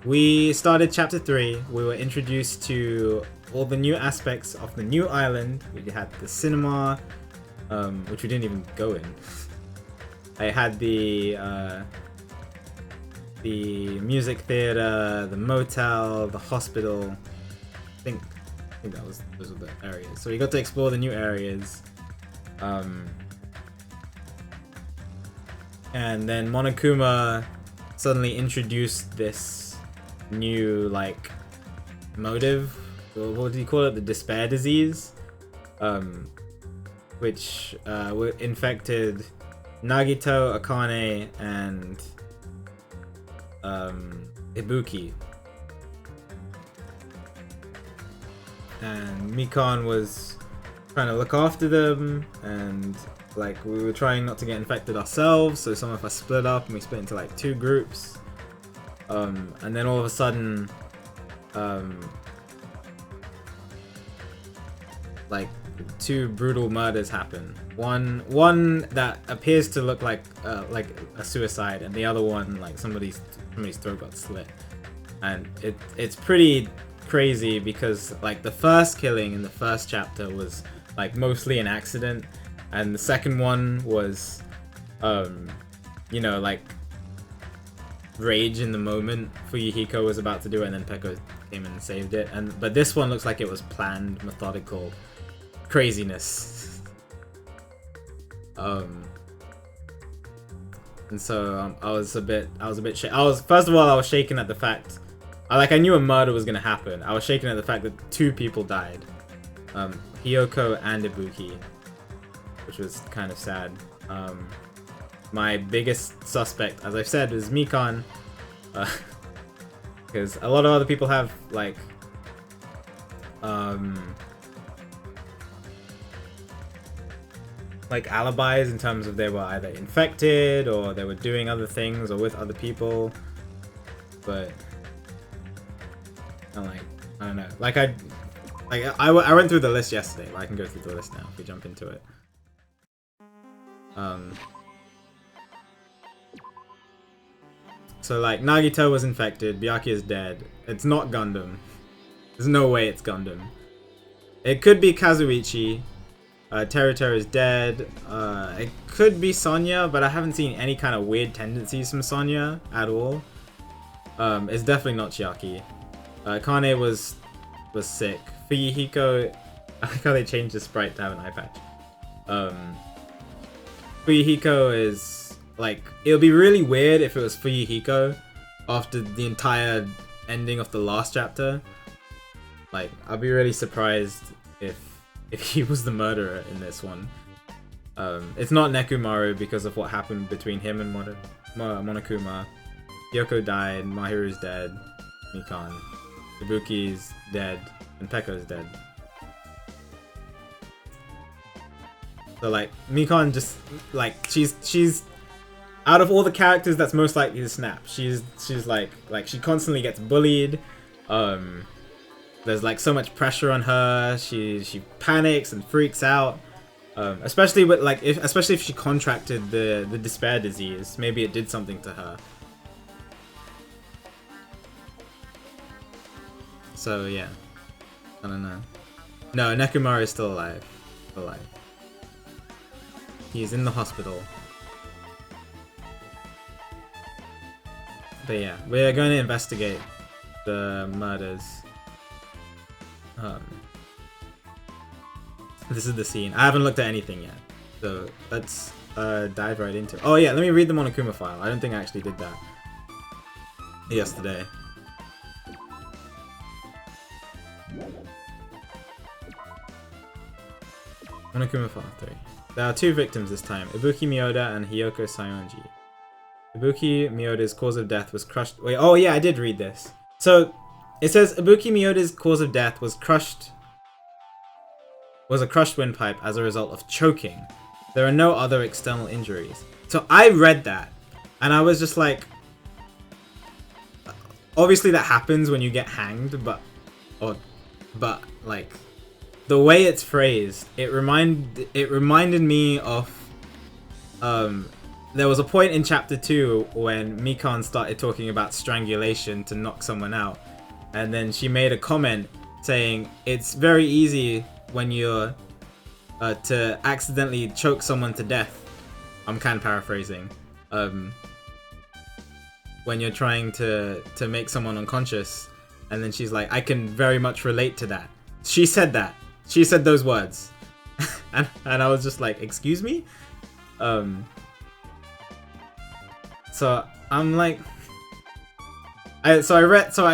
we started chapter 3. We were introduced to all the new aspects of the new island. We had the cinema, which we didn't even go in. I had the music theater, the motel, the hospital. I think those were the areas. So we got to explore the new areas. And then Monokuma suddenly introduced this new, like, motive. What do you call it? The despair disease. Which infected Nagito, Akane, and Ibuki. And Mikan was trying to look after them, and like we were trying not to get infected ourselves, so some of us split up and we split into like 2 groups. And then all of a sudden, like 2 brutal murders happen. One that appears to look like a suicide, and the other one like somebody's throat got slit. And it's pretty crazy because like the first killing in the first chapter was like mostly an accident, and the second one was you know, like rage in the moment. Fuyuhiko was about to do it and then Peko came and saved it, but this one looks like it was planned, methodical craziness. And so I was a bit first of all, I was shaken at the fact, I knew a murder was gonna happen. I was shaken at the fact that 2 people died, Hiyoko and Ibuki, which was kind of sad. My biggest suspect, as I've said, is Mikan, because a lot of other people have like alibis in terms of they were either infected or they were doing other things or with other people, but I don't know. I went through the list yesterday, but I can go through the list now if we jump into it. So like Nagito was infected, Byakuya is dead. It's not Gundam. There's no way it's Gundam. It could be Kazuichi. Teruteru is dead. It could be Sonya, but I haven't seen any kind of weird tendencies from Sonya at all. It's definitely not Chiaki. Kane was sick. Fuyuhiko, I like how they changed the sprite to have an eye patch. Fuyuhiko is like, it would be really weird if it was Fuyuhiko after the entire ending of the last chapter. Like, I'd be really surprised if he was the murderer in this one. It's not Nekomaru because of what happened between him and Monokuma. Yoko died, Mahiru's dead, Mikan. Ibuki's dead, and Pekko's dead. So like, Mikan just, like, she's out of all the characters that's most likely to snap. She's like she constantly gets bullied. There's like so much pressure on her. She panics and freaks out. Especially with like especially if she contracted the despair disease. Maybe it did something to her. So yeah, I don't know. No, Nekomaru is still alive. He's in the hospital. But yeah, we're going to investigate the murders. This is the scene. I haven't looked at anything yet, so let's dive right into it. Oh yeah, let me read the Monokuma file. I don't think I actually did that yesterday. Monokuma file 3. There are 2 victims this time, Ibuki Miyoda and Hiyoko Sayonji. Ibuki Miyoda's cause of death was crushed. Wait, oh yeah, I did read this. So it says Ibuki Miyoda's cause of death was a crushed windpipe as a result of choking. There are no other external injuries. So I read that and I was just like, obviously that happens when you get hanged, but like the way it's phrased, it reminded me of there was a point in chapter 2 when Mikan started talking about strangulation to knock someone out, and then she made a comment saying it's very easy when you're to accidentally choke someone to death. I'm kind of paraphrasing. When you're trying to make someone unconscious, and then she's like, I can very much relate to that. She said that. She said those words. and I was just like, excuse me? So I'm like, I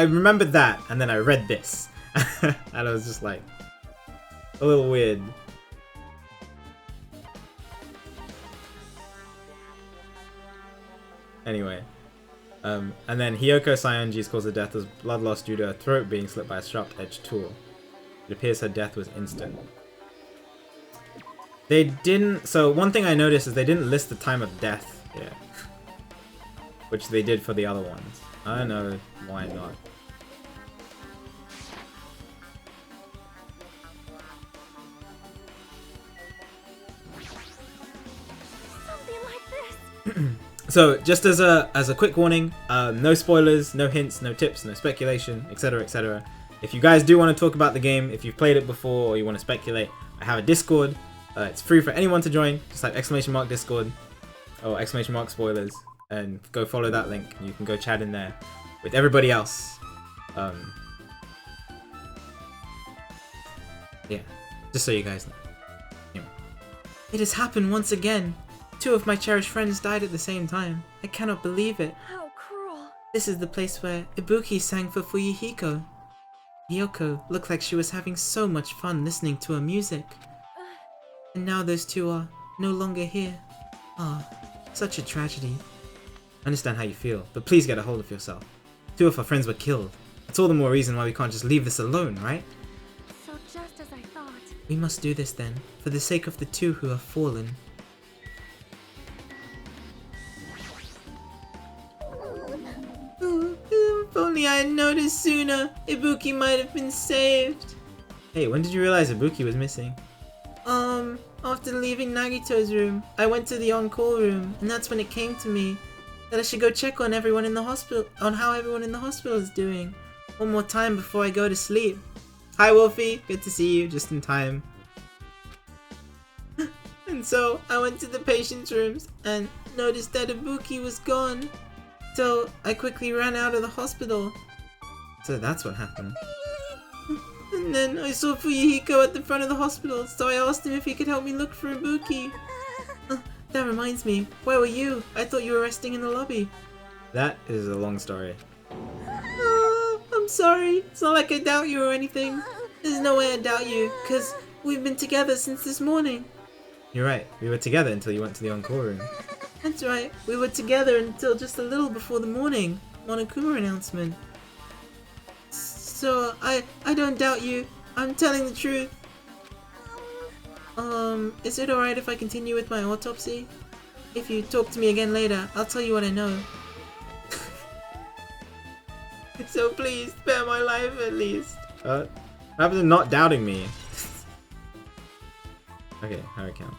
remembered that, and then I read this, and I was just like, a little weird. Anyway, and then Hiyoko Sayonji's cause of death was blood loss due to her throat being slit by a sharp-edged tool. It appears her death was instant. They didn't. So one thing I noticed is they didn't list the time of death here. Which they did for the other ones. I don't know why not. Something like this. So just as a quick warning, no spoilers, no hints, no tips, no speculation, etc, etc. If you guys do want to talk about the game, if you've played it before or you want to speculate, I have a Discord. It's free for anyone to join. Just like !Discord or !spoilers. And go follow that link. You can go chat in there with everybody else. Yeah, just so you guys know. Anyway. It has happened once again. 2 of my cherished friends died at the same time. I cannot believe it. How cruel. This is the place where Ibuki sang for Fuyuhiko. Hiyoko looked like she was having so much fun listening to her music. And now those 2 are no longer here. Ah, such a tragedy. I understand how you feel, but please get a hold of yourself. 2 of our friends were killed. That's all the more reason why we can't just leave this alone, right? So just as I thought. We must do this then, for the sake of the 2 who have fallen. If only I had noticed sooner, Ibuki might have been saved. Hey, when did you realize Ibuki was missing? After leaving Nagito's room, I went to the on-call room, and that's when it came to me that I should go check on everyone in the hospital, on how everyone in the hospital is doing. One more time before I go to sleep. Hi Wolfie, good to see you, just in time. And so, I went to the patient's rooms and noticed that Ibuki was gone. So, I quickly ran out of the hospital. So that's what happened. And then I saw Fuyuhiko at the front of the hospital, so I asked him if he could help me look for Ibuki. That reminds me, where were you? I thought you were resting in the lobby. That is a long story. I'm sorry. It's not like I doubt you or anything. There's no way I doubt you, because we've been together since this morning. You're right. We were together until you went to the on-call room. That's right. We were together until just a little before the morning Monokuma announcement. So, I don't doubt you. I'm telling the truth. Is it alright if I continue with my autopsy? If you talk to me again later, I'll tell you what I know. So please, spare my life at least. What happened to not doubting me? Okay, how do I count?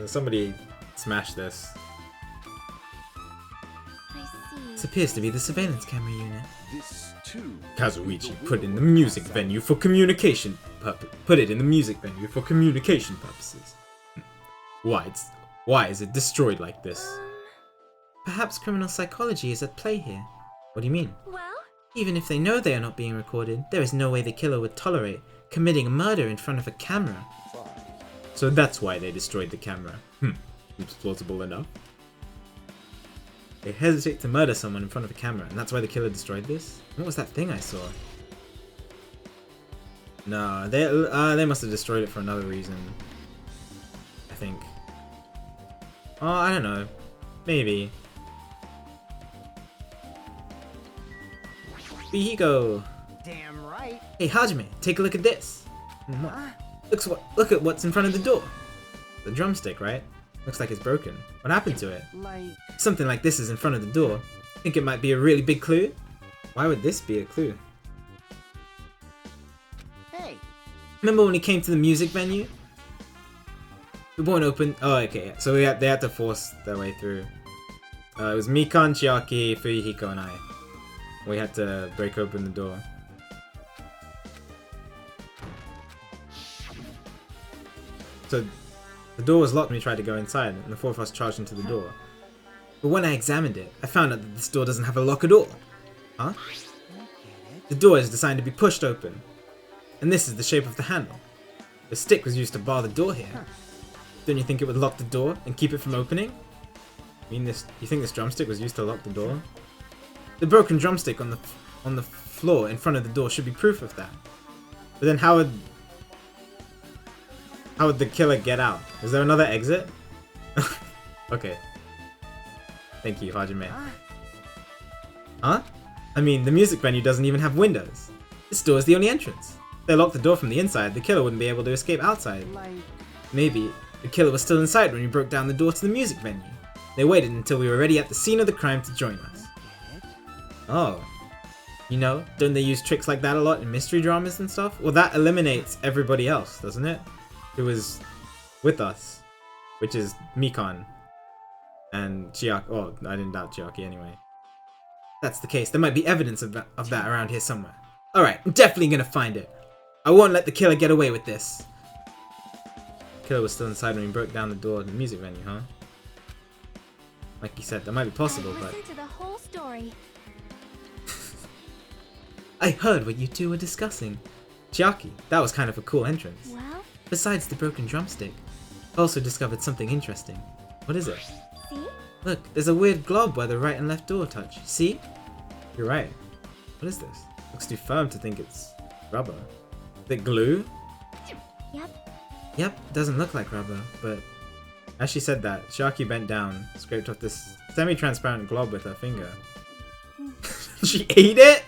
Somebody smash this. I see. This appears to be the surveillance camera unit. This too. Kazuichi put in the music venue for communication purposes. Why is it destroyed like this? Perhaps criminal psychology is at play here. What do you mean? Well? Even if they know they are not being recorded, there is no way the killer would tolerate committing a murder in front of a camera. So that's why they destroyed the camera. Seems plausible enough. They hesitate to murder someone in front of a camera, and that's why the killer destroyed this? What was that thing I saw? No, they must have destroyed it for another reason. I think. Oh, I don't know. Maybe. Fuyuhiko! Damn right. Hey Hajime, take a look at this! Huh? Look at what's in front of the door! The drumstick, right? Looks like it's broken. What happened to it? Like... Something like this is in front of the door. Think it might be a really big clue? Why would this be a clue? Hey. Remember when we came to the music venue? It won't open. Oh, okay. So they had to force their way through. It was Mikan, Chiaki, Fuyuhiko, and I. We had to break open the door. So the door was locked when we tried to go inside, and the four of us charged into the door. But when I examined it, I found out that this door doesn't have a lock at all. Huh? The door is designed to be pushed open. And this is the shape of the handle. The stick was used to bar the door here. Don't you think it would lock the door and keep it from opening? You think this drumstick was used to lock the door? The broken drumstick on the floor in front of the door should be proof of that. But then how would the killer get out? Is there another exit? Okay. Thank you, Hajime. Huh? I mean, the music venue doesn't even have windows. This door is the only entrance. If they locked the door from the inside, the killer wouldn't be able to escape outside. Maybe the killer was still inside when we broke down the door to the music venue. They waited until we were already at the scene of the crime to join us. Oh. You know, don't they use tricks like that a lot in mystery dramas and stuff? Well, that eliminates everybody else, doesn't it? Who was with us, which is Mikan and Chiaki. Oh, I didn't doubt Chiaki anyway. If that's the case, there might be evidence of that around here somewhere. Alright, I'm definitely gonna find it. I won't let the killer get away with this. The killer was still inside when we broke down the door to the music venue, huh? Like you said, that might be possible, but... Listen to the whole story. I heard what you two were discussing. Chiaki, that was kind of a cool entrance. Well, Besides the broken drumstick, I also discovered something interesting. What is it? see? Look, there's a weird glob where the right and left door touch. See? You're right. What is this? Looks too firm to think it's rubber. Is it glue? Yep. Yep, doesn't look like rubber, but... As she said that, Chiaki bent down, scraped off this semi-transparent glob with her finger. She ate it?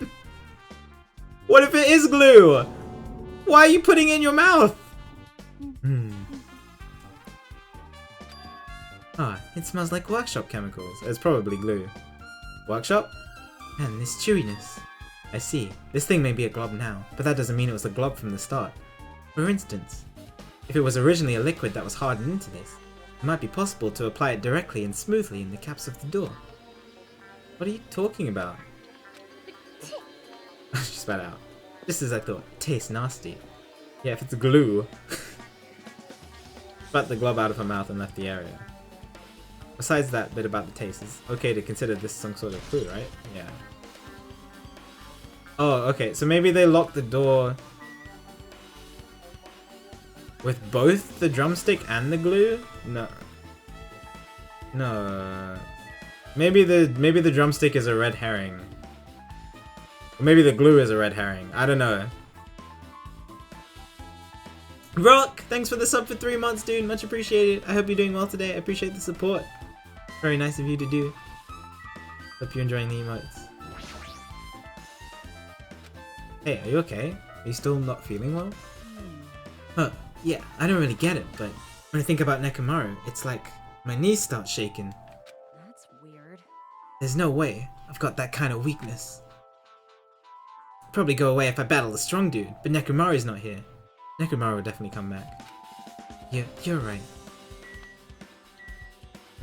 What if it is glue? Why are you putting it in your mouth? Ah, it smells like workshop chemicals. It's probably glue. Workshop? And this chewiness. I see. This thing may be a glob now, but that doesn't mean it was a glob from the start. For instance, if it was originally a liquid that was hardened into this, it might be possible to apply it directly and smoothly in the caps of the door. What are you talking about? She spat out. Just as I thought. Tastes nasty. Yeah, if it's glue. Spat the glob out of her mouth and left the area. Besides that bit about the taste, it's okay to consider this some sort of clue, right? Yeah. Oh, okay, so maybe they locked the door with both the drumstick and the glue? No. No. Maybe the drumstick is a red herring. Or maybe the glue is a red herring. I don't know. Rock, thanks for the sub for 3 months, dude. Much appreciated. I hope you're doing well today. I appreciate the support. Very nice of you to do. Hope you're enjoying the emotes. Hey, are you okay? Are you still not feeling well? Huh, yeah, I don't really get it, but when I think about Nekomaru, it's like my knees start shaking. That's weird. There's no way I've got that kind of weakness. Probably go away if I battle a strong dude, but Nekomaru's not here. Nekomaru will definitely come back. Yeah, you're right.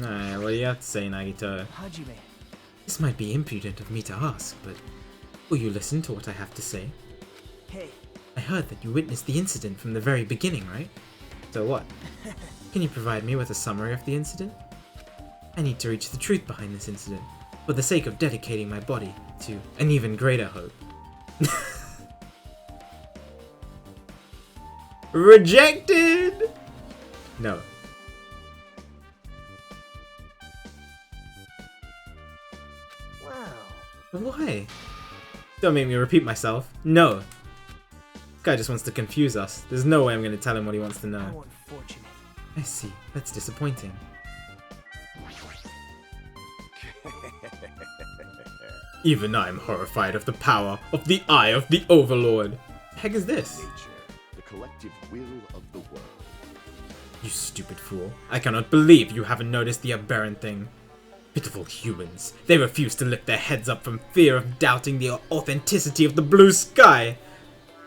Alright, what do you have to say, Nagito? Hajime. This might be impudent of me to ask, but will you listen to what I have to say? Hey. I heard that you witnessed the incident from the very beginning, right? So what? Can you provide me with a summary of the incident? I need to reach the truth behind this incident, for the sake of dedicating my body to an even greater hope. Rejected! No. Wow. Why? Don't make me repeat myself. No. This guy just wants to confuse us. There's no way I'm going to tell him what he wants to know. How unfortunate. I see. That's disappointing. Even I'm horrified of the power of the Eye of the Overlord. The heck is this? Nature, the collective will of the world. You stupid fool. I cannot believe you haven't noticed the aberrant thing. Pitiful humans. They refuse to lift their heads up from fear of doubting the authenticity of the blue sky.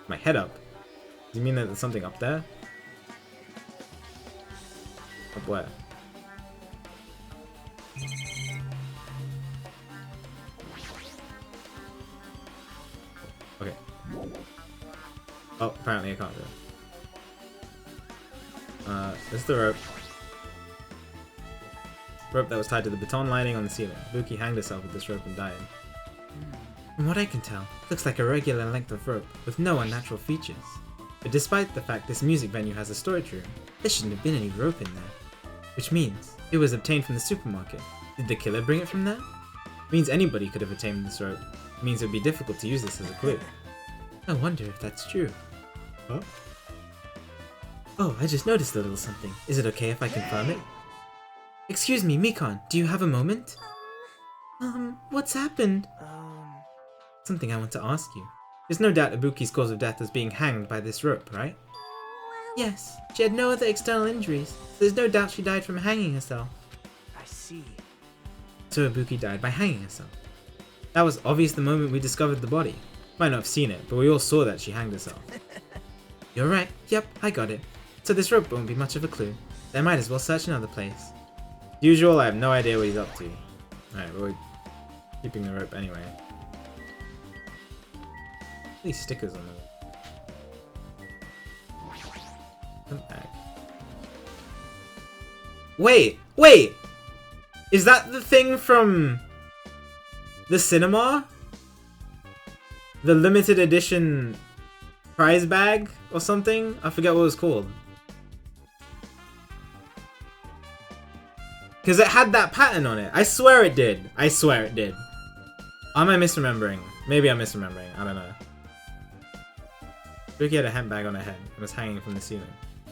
My head up? Do you mean that there's something up there? Up where? Okay. Oh, apparently I can't do it. This is the rope. Rope that was tied to the baton lining on the ceiling. Buki hanged herself with this rope and died. From what I can tell, it looks like a regular length of rope with no unnatural features. But despite the fact this music venue has a storage room, there shouldn't have been any rope in there. Which means it was obtained from the supermarket. Did the killer bring it from there? It means anybody could have obtained this rope. It means it would be difficult to use this as a clue. I wonder if that's true. Huh? Oh, I just noticed a little something. Is it okay if I confirm it? Excuse me, Mikon, do you have a moment? What's happened? Something I want to ask you. There's no doubt Ibuki's cause of death was being hanged by this rope, right? Yes, she had no other external injuries, so there's no doubt she died from hanging herself. I see. So Ibuki died by hanging herself. That was obvious the moment we discovered the body. Might not have seen it, but we all saw that she hanged herself. You're right, yep, I got it. So this rope won't be much of a clue. They might as well search another place. As usual, I have no idea what he's up to. Alright, we're keeping the rope anyway. These stickers on the come back. Wait! Is that the thing from the cinema? The limited edition prize bag or something? I forget what it was called. Because it had that pattern on it. I swear it did. Am I misremembering? Maybe I'm misremembering. I don't know. Buki had a handbag on her head and was hanging from the ceiling.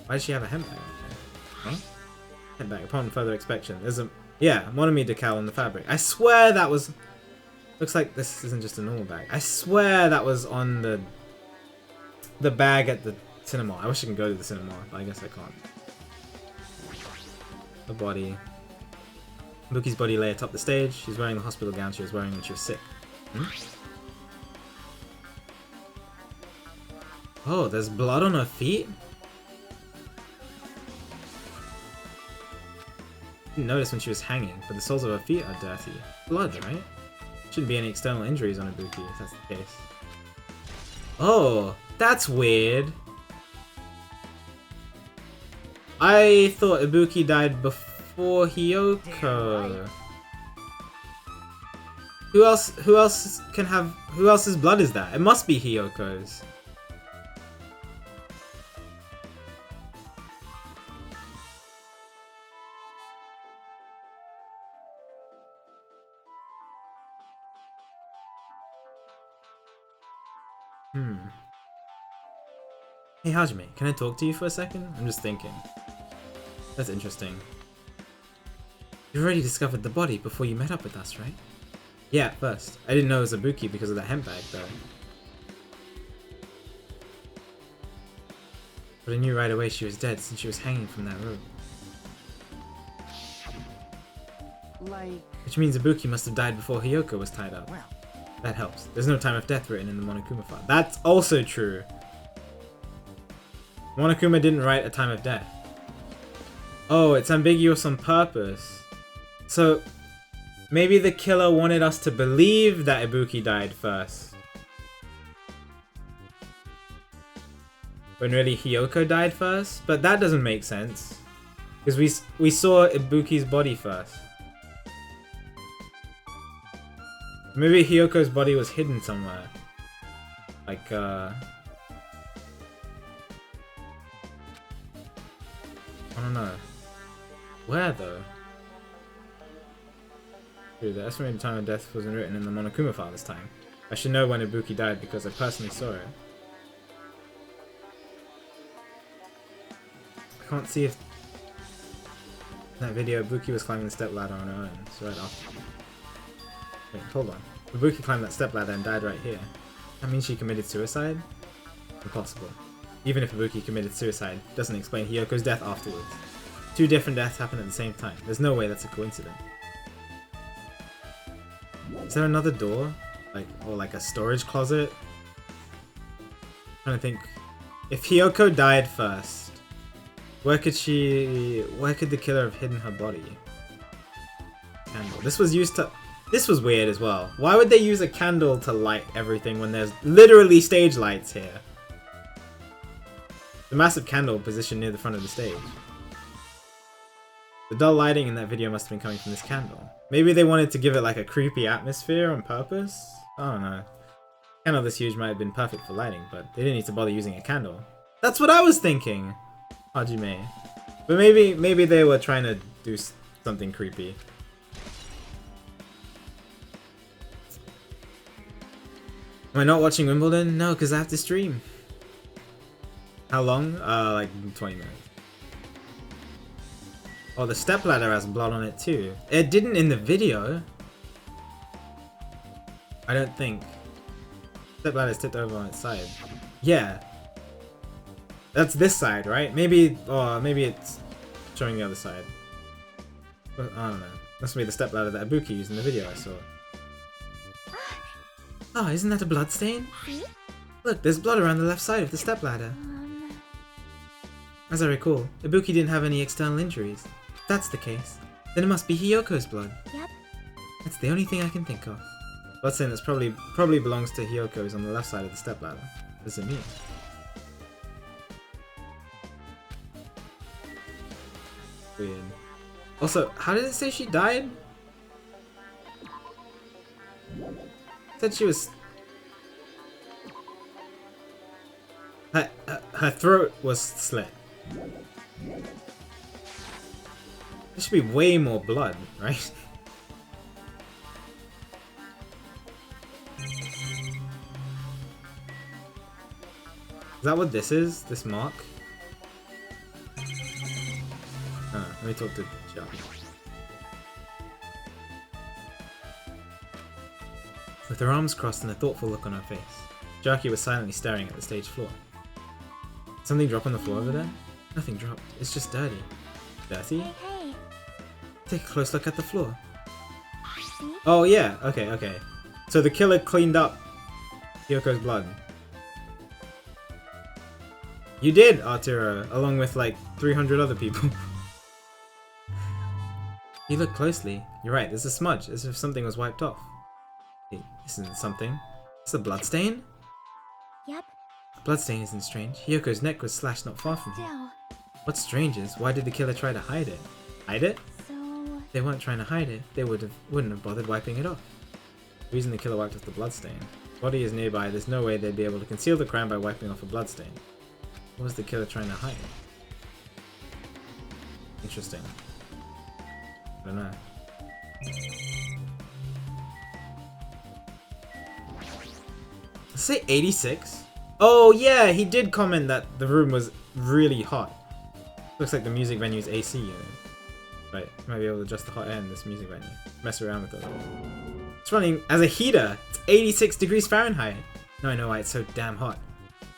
Why does she have a handbag on her head? Huh? Handbag. Upon further inspection, there's a Monomi decal on the fabric. I swear that was. Looks like this isn't just a normal bag. I swear that was on the bag at the cinema. I wish I could go to the cinema, but I guess I can't. The body. Buki's body lay atop the stage. She's wearing the hospital gown she was wearing when she was sick. Oh, there's blood on her feet? Didn't notice when she was hanging, but the soles of her feet are dirty. Blood, right? Shouldn't be any external injuries on Ibuki if that's the case. Oh, that's weird. I thought Ibuki died before Hiyoko. Who else's blood is that? It must be Hiyoko's. Hey Hajime, can I talk to you for a second? I'm just thinking. That's interesting. You already discovered the body before you met up with us, right? Yeah, at first. I didn't know it was Ibuki because of the handbag, though. But I knew right away she was dead since she was hanging from that rope. Which means Ibuki must have died before Hiyoko was tied up. Well, that helps. There's no time of death written in the Monokuma file. That's also true. Monokuma didn't write a time of death. Oh, it's ambiguous on purpose. So, maybe the killer wanted us to believe that Ibuki died first. When really Hiyoko died first? But that doesn't make sense. Because we saw Ibuki's body first. Maybe Hiyoko's body was hidden somewhere. Like, I don't know. Where, though? Dude, the estimated time of death wasn't written in the Monokuma file this time. I should know when Ibuki died because I personally saw it. I can't see if... in that video, Ibuki was climbing the stepladder on her own. So right after. Wait, hold on. Ibuki climbed that stepladder and died right here. That means she committed suicide? Impossible. Even if Ibuki committed suicide, it doesn't explain Hiyoko's death afterwards. Two different deaths happen at the same time. There's no way that's a coincidence. Is there another door? Or like a storage closet? I'm trying to think. If Hiyoko died first, Where could the killer have hidden her body? Candle. This was used to... This was weird as well. Why would they use a candle to light everything when there's literally stage lights here? The massive candle positioned near the front of the stage. The dull lighting in that video must have been coming from this candle. Maybe they wanted to give it like a creepy atmosphere on purpose? I don't know. A candle this huge might have been perfect for lighting, but they didn't need to bother using a candle. That's what I was thinking! Hajime. But maybe they were trying to do something creepy. Am I not watching Wimbledon? No, because I have to stream. How long? Like 20 minutes. Oh, the stepladder has blood on it too. It didn't in the video. I don't think. Stepladder's tipped over on its side. Yeah. That's this side, right? Maybe it's showing the other side. But, I don't know. Must be the stepladder that Ibuki used in the video I saw. Oh, isn't that a blood stain? See? Look, there's blood around the left side of the stepladder. As I recall, Ibuki didn't have any external injuries. If that's the case, then it must be Hyoko's blood. Yep. That's the only thing I can think of. Bloodstain that's probably belongs to Hyoko is on the left side of the stepladder. What does it mean? Weird. Also, how did it say she died? It said she was... Her throat was slit. There should be way more blood, right? Is that what this is? This mark? Let me talk to Jackie. With her arms crossed and a thoughtful look on her face, Jackie was silently staring at the stage floor. Something drop on the floor over there? Nothing dropped. It's just dirty. Dirty? Hey. Take a close look at the floor. See? Oh yeah, okay. So the killer cleaned up Hyoko's blood. You did, Arturo, along with like 300 other people. You look closely. You're right, there's a smudge, as if something was wiped off. Hey, this isn't something. It's a bloodstain? Yep. Bloodstain isn't strange. Hyoko's neck was slashed not far from here. Still. What's strange is, why did the killer try to hide it? Hide it? So. They weren't trying to hide it. They wouldn't have bothered wiping it off. The reason the killer wiped off the bloodstain. Body is nearby, there's no way they'd be able to conceal the crime by wiping off a bloodstain. What was the killer trying to hide? Interesting. I don't know. Let's say 86? Oh yeah, he did comment that the room was really hot. Looks like the music venue's AC unit. Right, might be able to adjust the hot air in this music venue. Mess around with it. It's running as a heater! It's 86 degrees Fahrenheit! No, I know why it's so damn hot.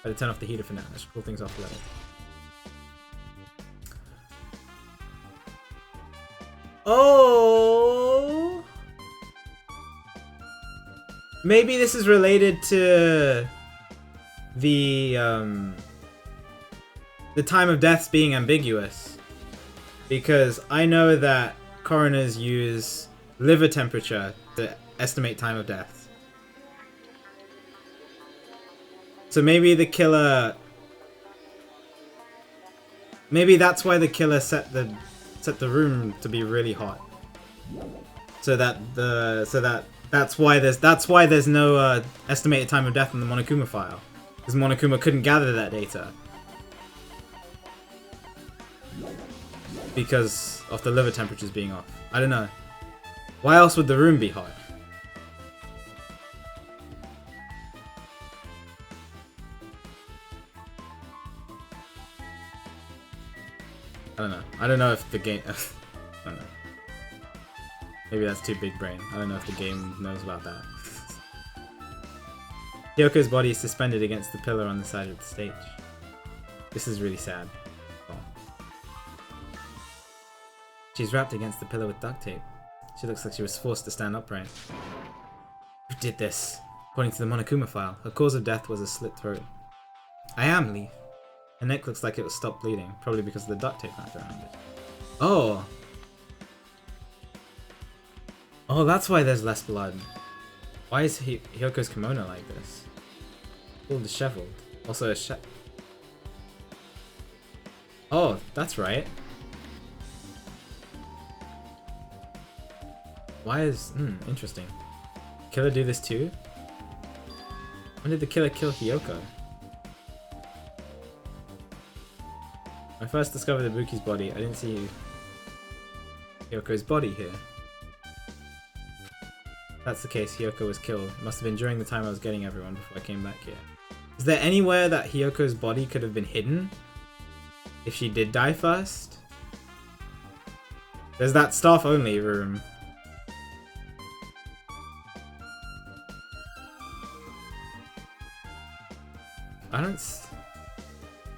Better turn off the heater for now. I should cool things off a little. Oh! Maybe this is related to the time of deaths being ambiguous. Because I know that coroners use liver temperature to estimate time of death. So maybe the killer... Maybe that's why the killer set the room to be really hot. That's why there's no estimated time of death in the Monokuma file. Because Monokuma couldn't gather that data. Because of the liver temperatures being off. I don't know. Why else would the room be hot? I don't know. I don't know if the game... I don't know. Maybe that's too big brain. I don't know if the game knows about that. Hyoko's body is suspended against the pillar on the side of the stage. This is really sad. Oh. She's wrapped against the pillar with duct tape. She looks like she was forced to stand upright. Who did this? According to the Monokuma file, her cause of death was a slit throat. I am Leaf. Her neck looks like it was stopped bleeding, probably because of the duct tape wrapped around it. Oh! Oh, that's why there's less blood. Why is Hyoko's kimono like this? All disheveled. Also a Oh, that's right. Why is... interesting. Killer do this too? When did the killer kill Hyoko? When I first discovered Ibuki's body, I didn't see Hyoko's body here. If that's the case, Hyoko was killed. It must have been during the time I was getting everyone before I came back here. Is there anywhere that Hyoko's body could have been hidden? If she did die first? There's that staff only room.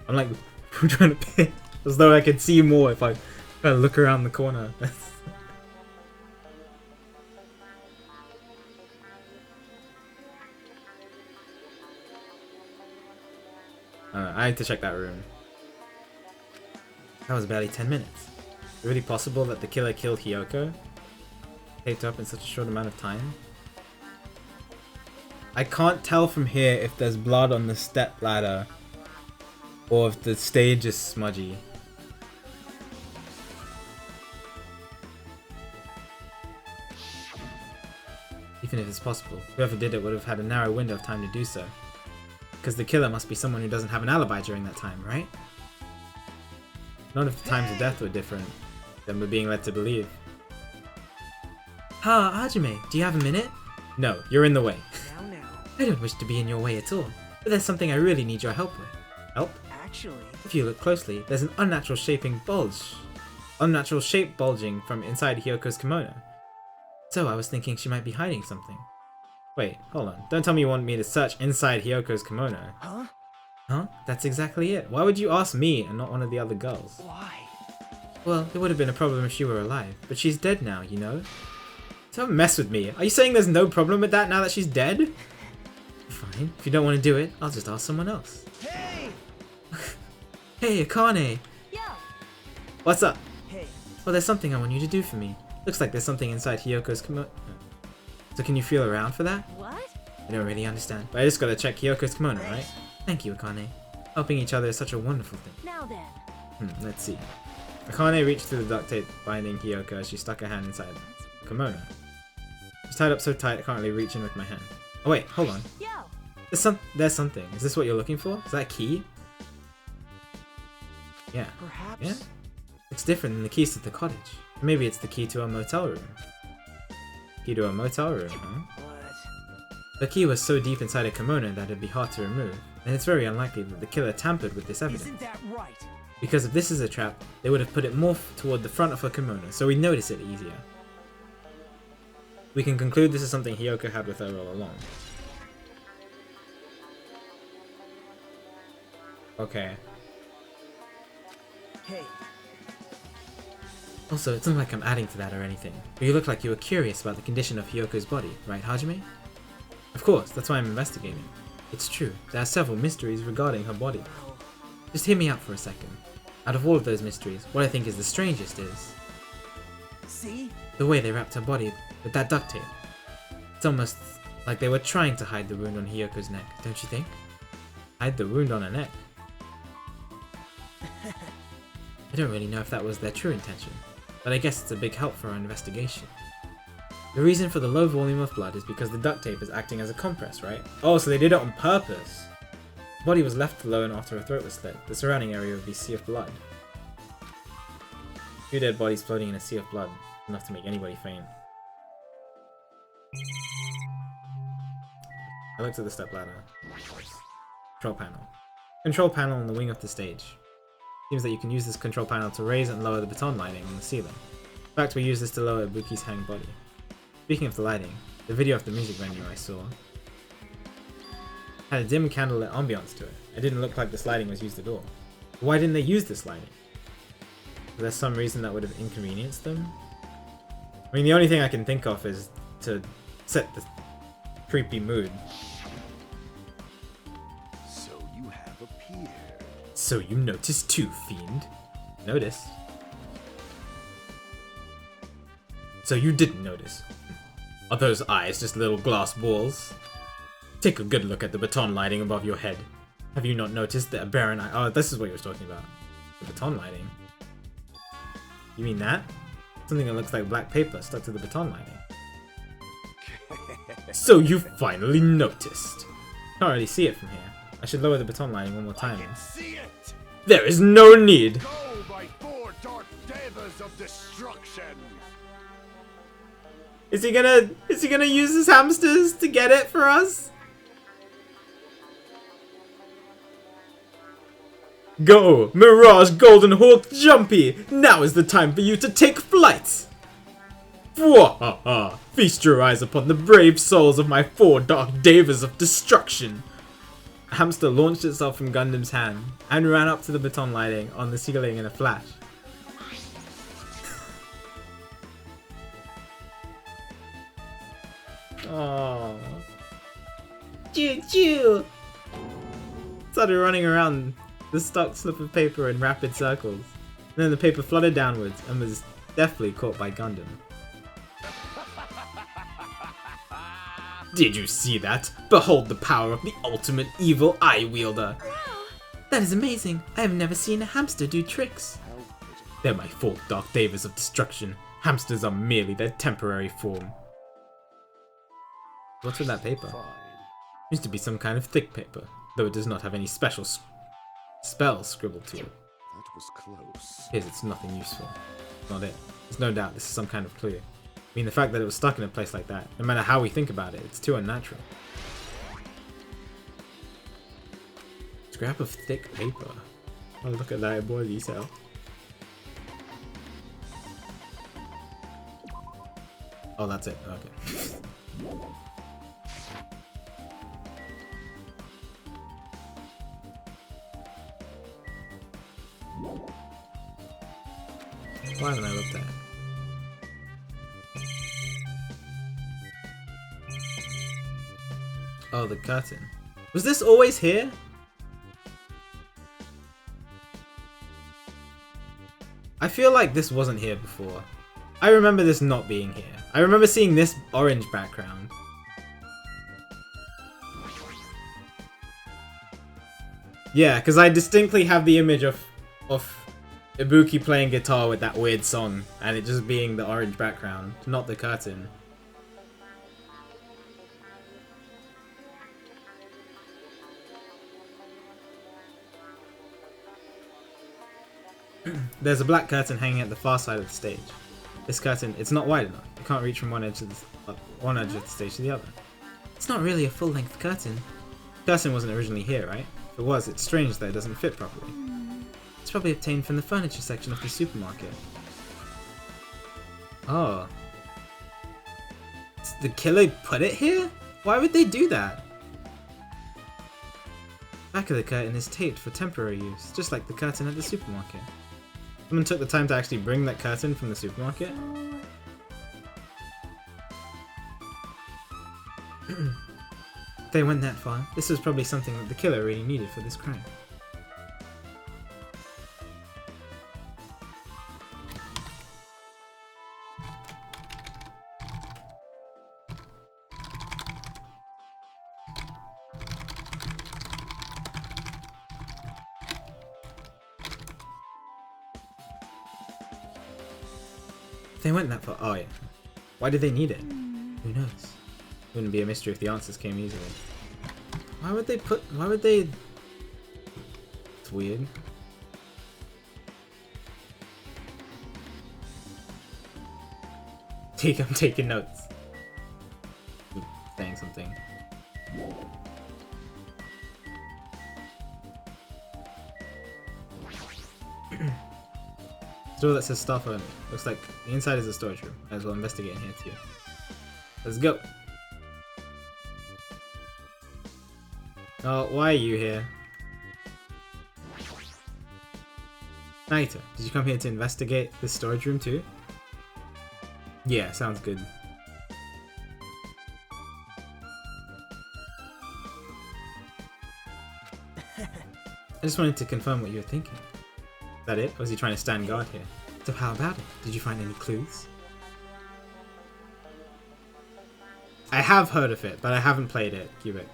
I'm like trying to pick as though I could see more if I kind of look around the corner. I need to check that room. That was barely 10 minutes. Is it really possible that the killer killed Hyoko? Taped up in such a short amount of time? I can't tell from here if there's blood on the step ladder or if the stage is smudgy. Even if it's possible, whoever did it would have had a narrow window of time to do so. Because the killer must be someone who doesn't have an alibi during that time, right? None of the times of death were different than we're being led to believe. Ha, Hajime, do you have a minute? No, you're in the way. Now. I don't wish to be in your way at all, but there's something I really need your help with. Help? Actually, If you look closely, there's an unnatural shape bulging from inside Hyoko's kimono. So I was thinking she might be hiding something. Wait, hold on. Don't tell me you want me to search inside Hyoko's kimono. huh? Huh? That's exactly it. Why would you ask me and not one of the other girls? Why? Well, it would have been a problem if she were alive, but she's dead now, you know? Don't mess with me. Are you saying there's no problem with that now that she's dead? Fine. If you don't want to do it, I'll just ask someone else. Hey! Hey, Akane! Yo! What's up? Hey, Well, there's something I want you to do for me. Looks like there's something inside Hyoko's kimono. So can you feel around for that? What? I don't really understand, but I just gotta check Hyoko's kimono, right? Thank you, Akane. Helping each other is such a wonderful thing. Now then. Let's see. Akane reached through the duct tape binding Hyoko as she stuck her hand inside the kimono. She's tied up so tight I can't really reach in with my hand. Oh wait, hold on. Yo! There's something. Is this what you're looking for? Is that a key? Yeah. perhaps. Yeah? It's different than the keys to the cottage. Maybe it's the key to a motel room. Key to a motel room, huh? But The key was so deep inside a kimono that it'd be hard to remove, and it's very unlikely that the killer tampered with this evidence. isn't that right? Because if this is a trap, they would have put it more toward the front of her kimono, so we'd notice it easier. We can conclude this is something Hyoko had with her all along. Okay. Hey, Also, it's not like I'm adding to that or anything, but you look like you were curious about the condition of Hyoko's body, right, Hajime? Of course, that's why I'm investigating. It's true, there are several mysteries regarding her body. well, Just hear me out for a second. Out of all of those mysteries, what I think is the strangest is see? the way they wrapped her body with that duct tape. It's almost like they were trying to hide the wound on Hyoko's neck, don't you think? Hide the wound on her neck. I don't really know if that was their true intention, but I guess it's a big help for our investigation. The reason for the low volume of blood is because the duct tape is acting as a compress, right? Oh, so they did it on purpose! The body was left alone after her throat was slit. The surrounding area would be a sea of blood. 2 dead bodies floating in a sea of blood. Enough to make anybody faint. I looked at the stepladder. Control panel. Control panel on the wing of the stage. Seems that you can use this control panel to raise and lower the baton lighting on the ceiling. In fact, we use this to lower Ibuki's hang body. Speaking of the lighting, the video of the music venue I saw had a dim candlelit ambiance to it. It didn't look like this lighting was used at all. Why didn't they use this lighting? Was there some reason that would have inconvenienced them? I mean, the only thing I can think of is to set the creepy mood. So you have appeared. So you noticed too, fiend. Noticed. So you didn't notice. Are those eyes just little glass balls? Take a good look at the baton lighting above your head. Have you not noticed that a barren eye— oh, this is what you were talking about. The baton lighting. You mean that? Something that looks like black paper stuck to the baton lighting. So you finally noticed. Can't really see it from here. I should lower the baton lighting one more time. I can see it. There is no need! Go by 4 dark devas of destruction. Is he gonna use his hamsters to get it for us? Go! Mirage Golden Hawk Jumpy! Now is the time for you to take flight! Fwahaha! Feast your eyes upon the brave souls of my 4 dark devas of destruction! A hamster launched itself from Gundam's hand and ran up to the baton lighting on the ceiling in a flash. Oh, choo choo! Started running around the stuck slip of paper in rapid circles. And then the paper fluttered downwards and was deftly caught by Gundam. Did you see that? Behold the power of the ultimate evil eye wielder! That is amazing! I have never seen a hamster do tricks. They're my 4 dark devas of destruction. Hamsters are merely their temporary form. What's with that paper? Seems to be some kind of thick paper, though it does not have any special spells scribbled to it. That was close. Appears it's nothing useful. Not it. There's no doubt this is some kind of clue. I mean, the fact that it was stuck in a place like that, no matter how we think about it, it's too unnatural. Scrap of thick paper. Oh, look at that, boy, detail. Oh, that's it. Okay. Why haven't I looked at it? Oh, the curtain. Was this always here? I feel like this wasn't here before. I remember this not being here. I remember seeing this orange background. Yeah, because I distinctly have the image of Ibuki playing guitar with that weird song, and it just being the orange background, not the curtain. There's a black curtain hanging at the far side of the stage. This curtain, it's not wide enough. You can't reach from one edge of the stage to the other. It's not really a full-length curtain. The curtain wasn't originally here, right? If it was, it's strange that it doesn't fit properly. It's probably obtained from the furniture section of the supermarket. Oh. The killer put it here? Why would they do that? Back of the curtain is taped for temporary use, just like the curtain at the supermarket. Someone took the time to actually bring that curtain from the supermarket? If they went that far, this was probably something that the killer really needed for this crime. They went that far. Oh yeah. Why did they need it? Who knows? It wouldn't be a mystery if the answers came easily. Why would they... It's weird. I'm taking notes. Saying something. Door that says stuff on it. Looks like the inside is a storage room. Might as well investigate in here too. Let's go. Oh, why are you here? Naito, did you come here to investigate this storage room too? Yeah, sounds good. just wanted to confirm what you were thinking. Is that it? Or was he trying to stand guard here? So how about it? Did you find any clues? I have heard of it, but I haven't played it, Cubic.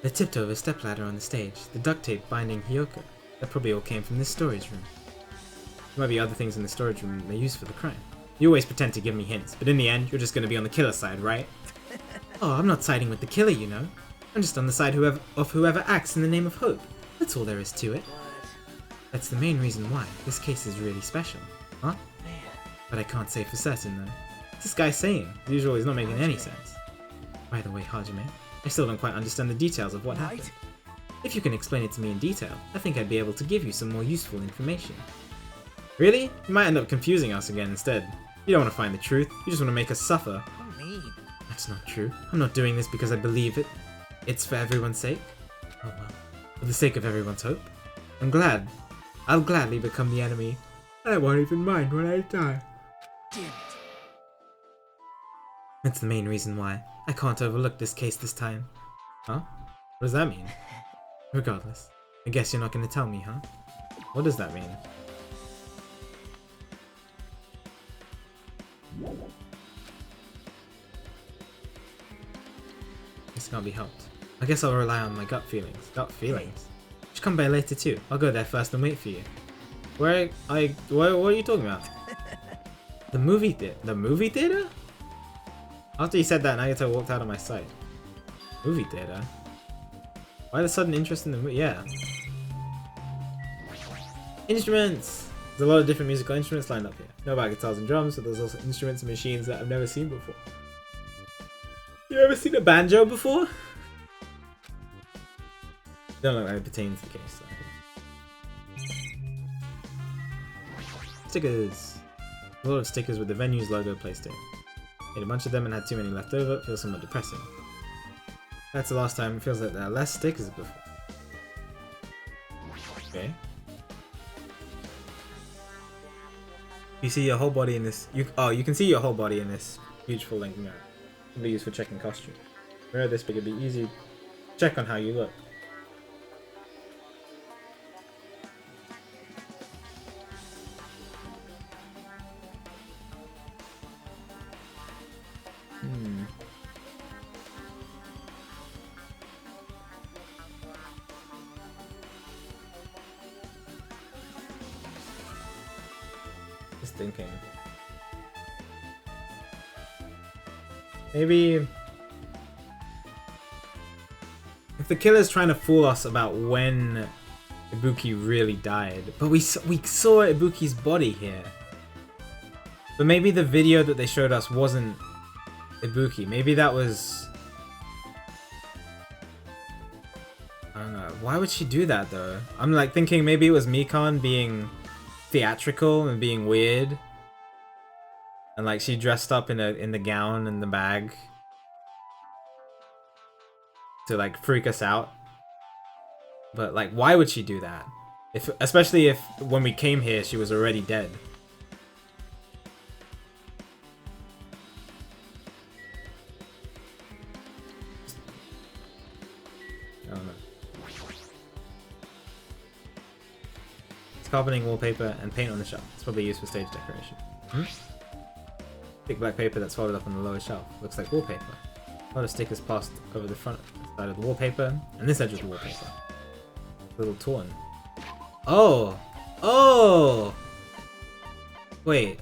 The tipped over stepladder on the stage, the duct tape binding Hyoko. That probably all came from this storage room. There might be other things in the storage room they used for the crime. You always pretend to give me hints, but in the end, you're just gonna be on the killer's side, right? Oh, I'm not siding with the killer, you know. I'm just on the side of whoever acts in the name of hope. That's all there is to it. That's the main reason why this case is really special, huh? Man. But I can't say for certain though. What's this guy saying? As usual, he's not making any sense. By the way, Hajime, I still don't quite understand the details of what happened. If you can explain it to me in detail, I think I'd be able to give you some more useful information. Really? You might end up confusing us again instead. You don't want to find the truth, you just want to make us suffer. How mean. That's not true. I'm not doing this because I believe it. It's for everyone's sake. Oh well. For the sake of everyone's hope. I'm glad. I'll gladly become the enemy. I won't even mind when I die. Damn it. That's the main reason why. I can't overlook this case this time. Huh? What does that mean? Regardless. I guess you're not going to tell me, huh? What does that mean? This can't be helped. I guess I'll rely on my gut feelings. Gut feelings? You should come by later too. I'll go there first and wait for you. What are you talking about? The movie theater? The movie theater? After you said that, Nagito walked out of my sight. Movie theater? Why the sudden interest in the movie? Yeah. Instruments! There's a lot of different musical instruments lined up here. Know about guitars and drums, but there's also instruments and machines that I've never seen before. You ever seen a banjo before? Don't look like it pertains to the case. So. Stickers. A lot of stickers with the venue's logo placed in. Made a bunch of them and had too many left over. Feels somewhat depressing. That's the last time. It feels like there are less stickers before. Okay. You see your whole body in this. You can see your whole body in this huge full-length mirror. It can be used for checking costume. Mirror this big, it'd be easy to check on how you look. Just thinking. Maybe if the killer's trying to fool us about when Ibuki really died, but we saw Ibuki's body here. But maybe the video that they showed us wasn't Ibuki. Maybe that was... I don't know. Why would she do that though? I'm like thinking maybe it was Mikan being theatrical and being weird. And like she dressed up in the gown and the bag to like freak us out. But like why would she do that? Especially if when we came here she was already dead. I don't know. It's carpeting, wallpaper, and paint on the shelf. It's probably used for stage decoration. Thick black paper that's folded up on the lower shelf. Looks like wallpaper. A lot of stickers passed over the front side of the wallpaper, and this edge of the wallpaper. A little torn. Oh! Oh! Wait.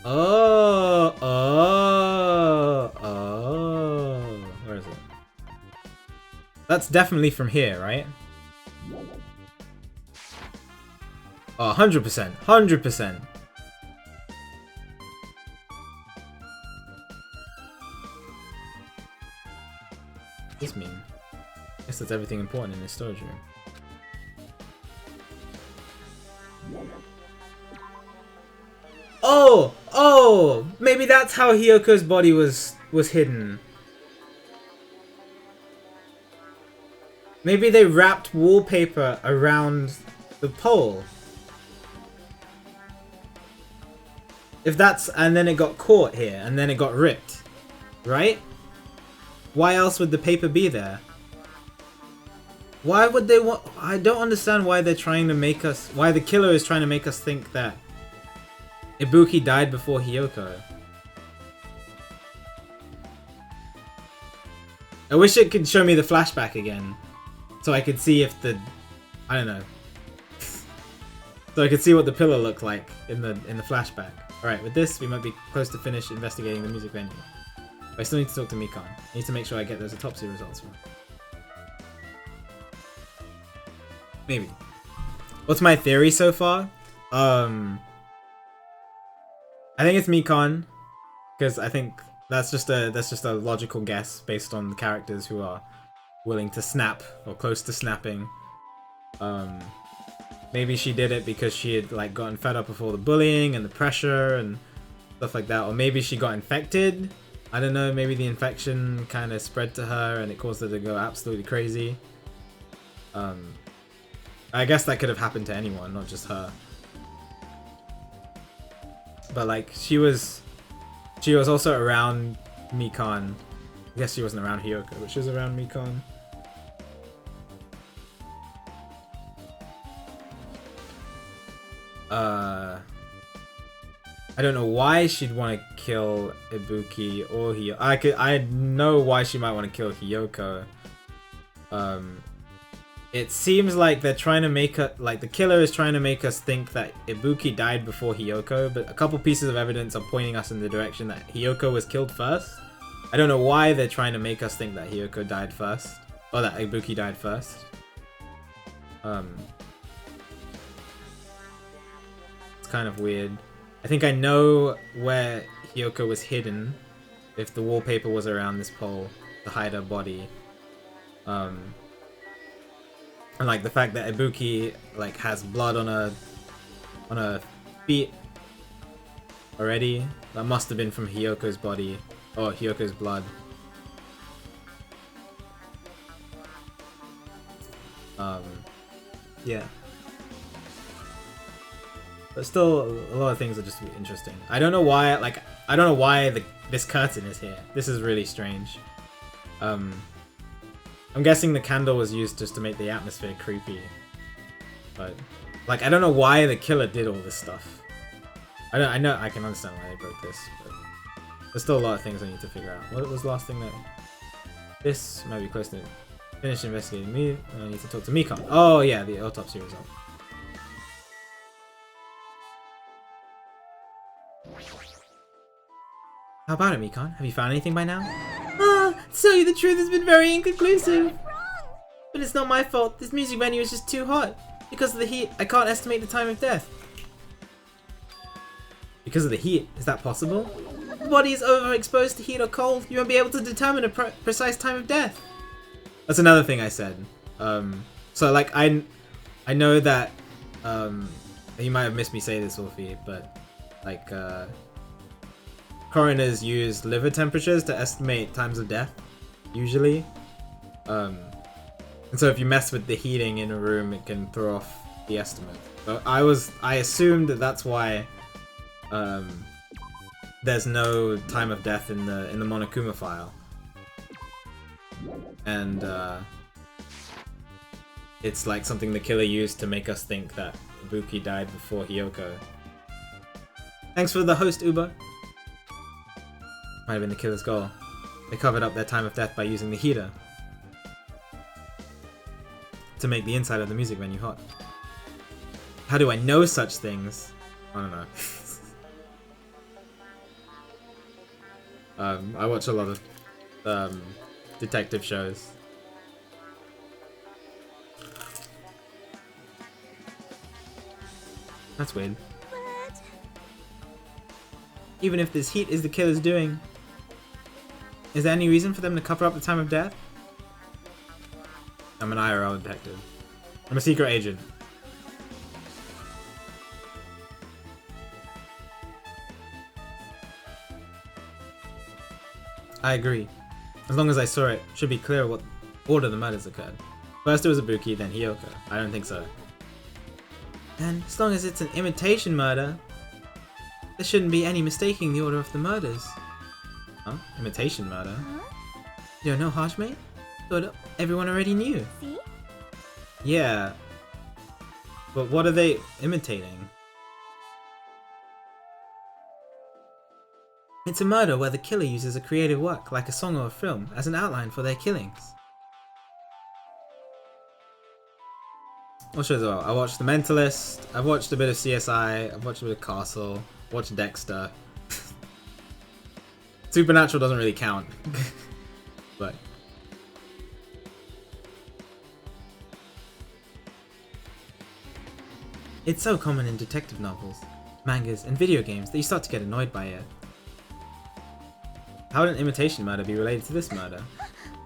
Oh! Oh! Oh! Where is it? That's definitely from here, right? Oh, 100%. 100%. What does this mean? I guess that's everything important in this storage room. Oh! Oh! Maybe that's how Hyoko's body was hidden. Maybe they wrapped wallpaper around the pole. If that's... and then it got caught here, and then it got ripped. Right? Why else would the paper be there? Why would they want? I don't understand why they're trying to make us. Why the killer is trying to make us think that Ibuki died before Hiyoko. I wish it could show me the flashback again, so I could see if the, I don't know, so I could see what the pillar looked like in the flashback. All right, with this, we might be close to finish investigating the music venue. But I still need to talk to Mikan. I need to make sure I get those autopsy results from. Maybe. What's my theory so far? I think it's Mikan, because I think that's just a logical guess based on the characters who are willing to snap or close to snapping. Maybe she did it because she had like gotten fed up with all the bullying and the pressure and stuff like that, or maybe she got infected. I don't know. Maybe the infection kind of spread to her and it caused her to go absolutely crazy. I guess that could have happened to anyone, not just her. But like she was also around Mikan. I guess she wasn't around Hiyoko, but she was around Mikan. I don't know why she'd want to kill Ibuki or Hiyoko. I know why she might want to kill Hiyoko. It seems like they're trying to make her, like the killer is trying to make us think that Ibuki died before Hiyoko, but a couple pieces of evidence are pointing us in the direction that Hiyoko was killed first. I don't know why they're trying to make us think that Hiyoko died first, or that Ibuki died first. It's kind of weird. I think I know where Hiyoko was hidden, if the wallpaper was around this pole to hide her body. And like the fact that Ibuki like has blood on her feet already, that must have been from Hiyoko's body or Hiyoko's blood. Yeah. But still, a lot of things are just interesting. I don't know why, like, I don't know why this curtain is here. This is really strange. I'm guessing the candle was used just to make the atmosphere creepy. But, like, I don't know why the killer did all this stuff. I know I can understand why they broke this, but there's still a lot of things I need to figure out. What was the last thing that... This might be close to finish investigating me. I need to talk to Mikan. Oh yeah, the autopsy result. How about it, Mikan? Have you found anything by now? To tell you the truth, it's been very inconclusive. But it's not my fault. This music venue is just too hot. Because of the heat, I can't estimate the time of death. Because of the heat? Is that possible? If the body is overexposed to heat or cold, you won't be able to determine a precise time of death. That's another thing I said. So like, I know that, you might have missed me say this, Wolfie, but like, coroners use liver temperatures to estimate times of death, usually. And so if you mess with the heating in a room, it can throw off the estimate. But I assumed that that's why there's no time of death in the Monokuma file. And it's like something the killer used to make us think that Ibuki died before Hiyoko. Thanks for the host, Uber. Might have been the killer's goal. They covered up their time of death by using the heater to make the inside of the music venue hot. How do I know such things? I don't know. I watch a lot of detective shows. That's weird. What? Even if this heat is the killer's doing, is there any reason for them to cover up the time of death? I'm an IRL detective. I'm a secret agent. I agree. As long as I saw it, it should be clear what order the murders occurred. First it was Ibuki, then Hiyoko. I don't think so. And as long as it's an imitation murder, there shouldn't be any mistaking the order of the murders. Huh? Imitation murder? Huh? You don't know Hajime? Thought everyone already knew. See? Yeah. But what are they imitating? It's a murder where the killer uses a creative work, like a song or a film, as an outline for their killings. What shows as well? I watched The Mentalist, I've watched a bit of CSI, I've watched a bit of Castle, watched Dexter. Supernatural doesn't really count. But it's so common in detective novels, mangas, and video games that you start to get annoyed by it. How would an imitation murder be related to this murder?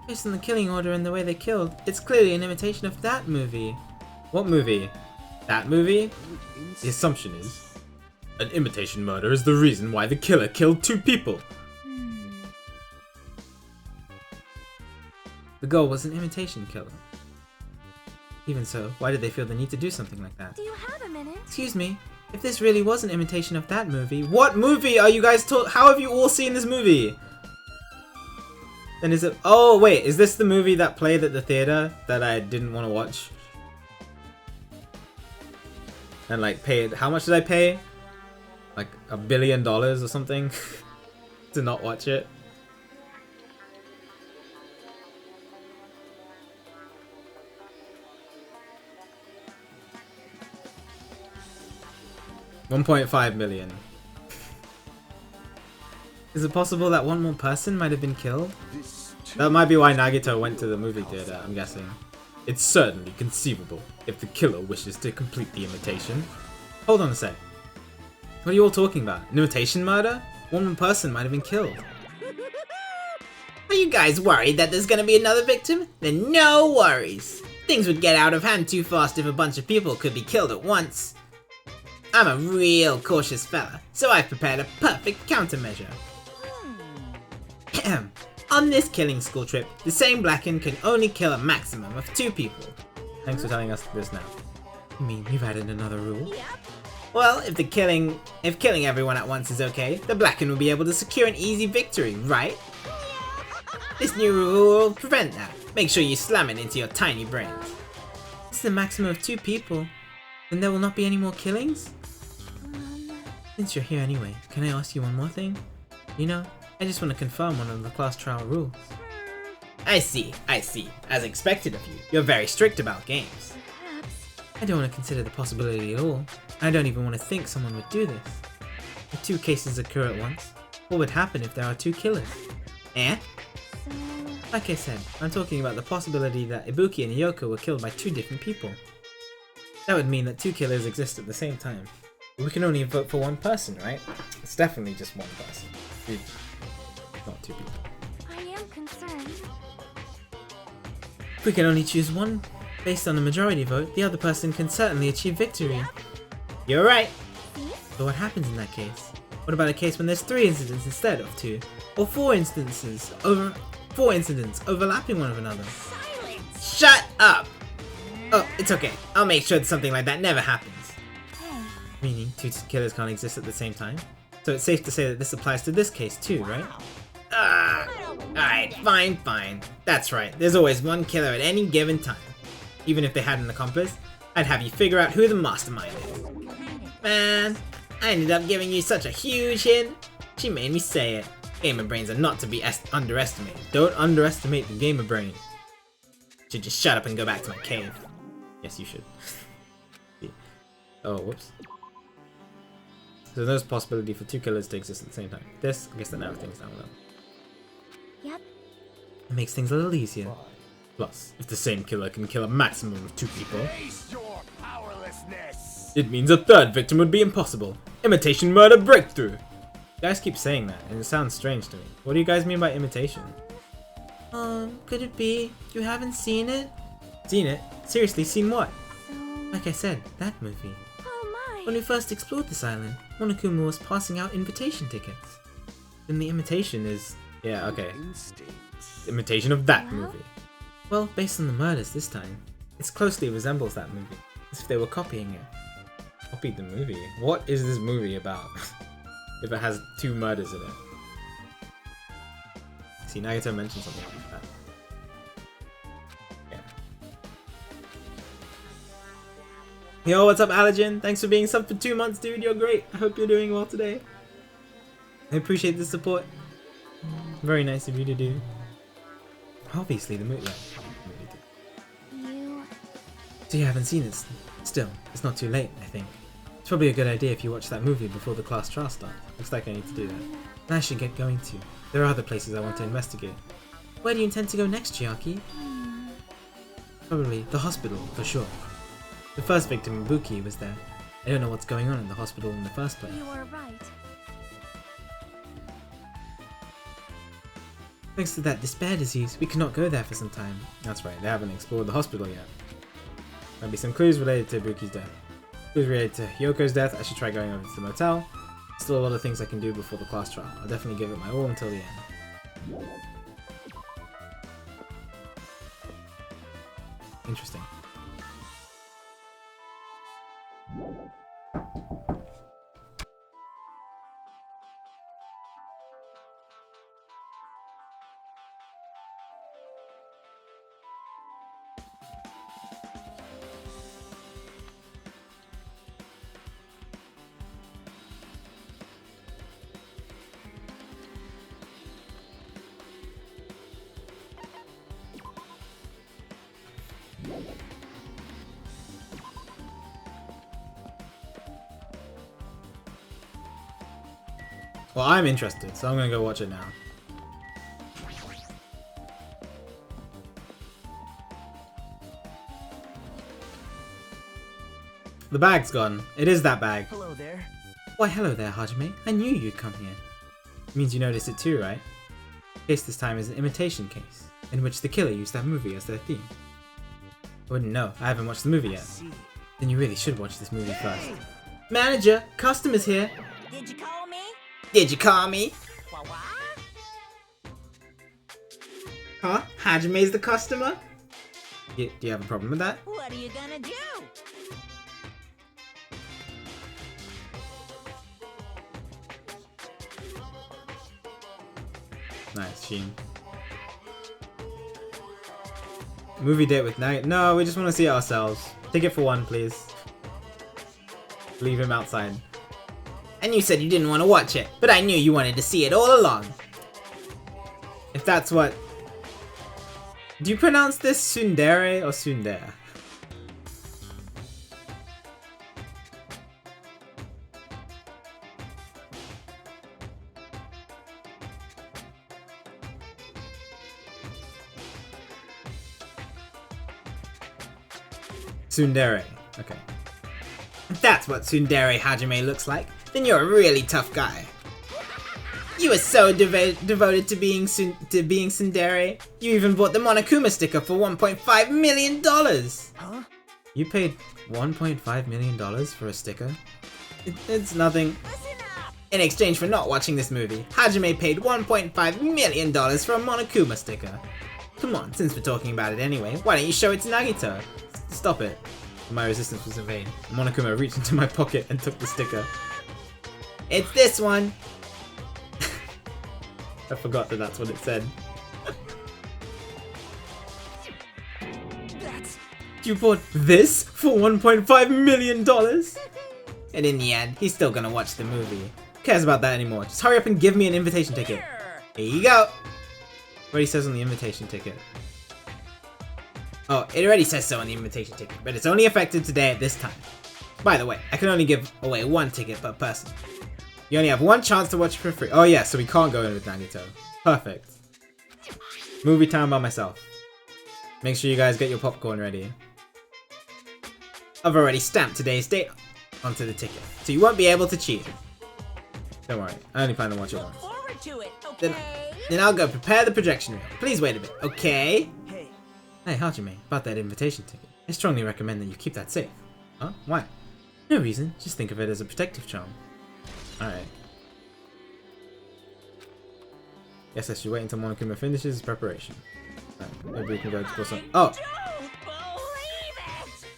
Based on the killing order and the way they killed, it's clearly an imitation of that movie. What movie? That movie? The assumption is an imitation murder is the reason why the killer killed 2 people. The goal was an imitation killer. Even so, why did they feel the need to do something like that? Do you have a minute? Excuse me, if this really was an imitation of that movie, what movie are you guys how have you all seen this movie? Then is it- oh wait, is this the movie that played at the theater that I didn't want to watch? And like paid, how much did I pay? Like $1 billion or something to not watch it? $1.5 million. Is it possible that one more person might have been killed? That might be why Nagito went to the movie theater, I'm guessing. It's certainly conceivable if the killer wishes to complete the imitation. Hold on a sec. What are you all talking about? An imitation murder? One more person might have been killed. Are you guys worried that there's gonna be another victim? Then no worries. Things would get out of hand too fast if a bunch of people could be killed at once. I'm a real cautious fella, so I've prepared a perfect countermeasure. On this killing school trip, the same Blacken can only kill a maximum of 2 people. Thanks for telling us this now. You mean you've added another rule? Well, if killing everyone at once is okay, the Blacken will be able to secure an easy victory, right? This new rule will prevent that. Make sure you slam it into your tiny brains. It's the maximum of 2 people. Then there will not be any more killings? Since you're here anyway, can I ask you one more thing? You know, I just want to confirm one of the class trial rules. I see. As expected of you, you're very strict about games. Perhaps. I don't want to consider the possibility at all. I don't even want to think someone would do this. If 2 cases occur at once, what would happen if there are 2 killers? Eh? So, Like I said, I'm talking about the possibility that Ibuki and Yoko were killed by 2 different people. That would mean that 2 killers exist at the same time. But we can only vote for 1 person, right? It's definitely just 1 person. Not 2 people. I am concerned. If we can only choose 1 based on the majority vote, the other person can certainly achieve victory. You're right. So what happens in that case? What about a case when there's 3 incidents instead of 2? Or 4 incidents overlapping one another? Shut up! Oh, it's okay. I'll make sure that something like that never happens. Hey, Meaning 2 killers can't exist at the same time? So it's safe to say that this applies to this case too, right? Alright, fine. That's right. There's always 1 killer at any given time. Even if they had an accomplice? I'd have you figure out who the mastermind is. Man, I ended up giving you such a huge hint. She made me say it. Gamer brains are not to be underestimated. Don't underestimate the gamer brain. Should just shut up and go back to my cave. Yes, you should. Oh, whoops. So there's possibility for 2 killers to exist at the same time. This, I guess that narrows things down a little. yep. It makes things a little easier. Plus, if the same killer can kill a maximum of 2 people, Face your powerlessness. it means a 3rd victim would be impossible. Imitation murder breakthrough! You guys keep saying that, and it sounds strange to me. What do you guys mean by imitation? Could it be you haven't seen it? Seen it? Seriously, seen what? So, Like I said, that movie. oh When my. we first explored this island, Monokuma was passing out invitation tickets. Then the imitation is... yeah, okay. Instincts. Imitation of that Well? movie. Well, based on the murders this time, it closely resembles that movie, as if they were copying it. Copied the movie? What is this movie about? If it has 2 murders in it. See, Nagito mentioned something like that. Yeah. Yo, what's up, Allergen? Thanks for being sub for 2 months, dude. You're great. I hope you're doing well today. I appreciate the support. Very nice of you to do. Obviously, the movie. You... So you haven't seen it still. It's not too late, I think. It's probably a good idea if you watch that movie before the class trial starts. Looks like I need to do that. And I should get going too. There are other places I want to investigate. Where do you intend to go next, Chiaki? Probably the hospital, for sure. The first victim, Ibuki, was there. I don't know what's going on in the hospital in the first place. You are right. Thanks to that despair disease, we cannot go there for some time. That's right, they haven't explored the hospital yet. Might be some clues related to Ibuki's death. Clues related to Yoko's death, I should try going over to the motel. Still a lot of things I can do before the class trial. I'll definitely give it my all until the end. Interesting. Well, I'm interested, so I'm gonna go watch it now. The bag's gone. It is that bag. Hello there. Why, hello there, Hajime. I knew you'd come here. It means you noticed it too, right? The case this time is an imitation case, in which the killer used that movie as their theme. I wouldn't know. I haven't watched the movie yet. See. Then you really should watch this movie first. Manager, customer's here. Did you call me? Did you call me? What? Huh? Hajime's the customer? Do you have a problem with that? What are you gonna do? Nice, Sheen. Movie date with Nugget. No, we just want to see it ourselves. Ticket for one, please. Leave him outside. And you said you didn't want to watch it, but I knew you wanted to see it all along. If that's what... Do you pronounce this Tsundere or Tsundere? Tsundere. Okay. If that's what Tsundere Hajime looks like, then you're a really tough guy. You were so devoted to being Tsundere, you even bought the Monokuma sticker for $1.5 million! Huh? You paid $1.5 million for a sticker? It's nothing. In exchange for not watching this movie, Hajime paid $1.5 million for a Monokuma sticker. Come on, since we're talking about it anyway, why don't you show it to Nagito? Stop it. My resistance was in vain. Monokuma reached into my pocket and took the sticker. It's this one! I forgot that that's what it said. That's... You bought this for $1.5 million? And in the end, he's still gonna watch the movie. Who cares about that anymore? Just hurry up and give me an invitation ticket. Here you go! What he says on the invitation ticket. Oh, it already says so on the invitation ticket, but it's only effective today at this time. By the way, I can only give away one ticket per person. You only have one chance to watch it for free. Oh yeah, so we can't go in with Nagito. Perfect. Movie time by myself. Make sure you guys get your popcorn ready. I've already stamped today's date onto the ticket, so you won't be able to cheat. Don't worry, I only plan to watch it once. Forward to it, okay? Then I'll go prepare the projection reel. Please wait a bit, okay? Hey, Hey Hajime, about that invitation ticket. I strongly recommend that you keep that safe. Huh? Why? No reason, just think of it as a protective charm. Alright. Guess I should wait until Monokuma finishes his preparation. Alright, maybe we can go explore some- Oh!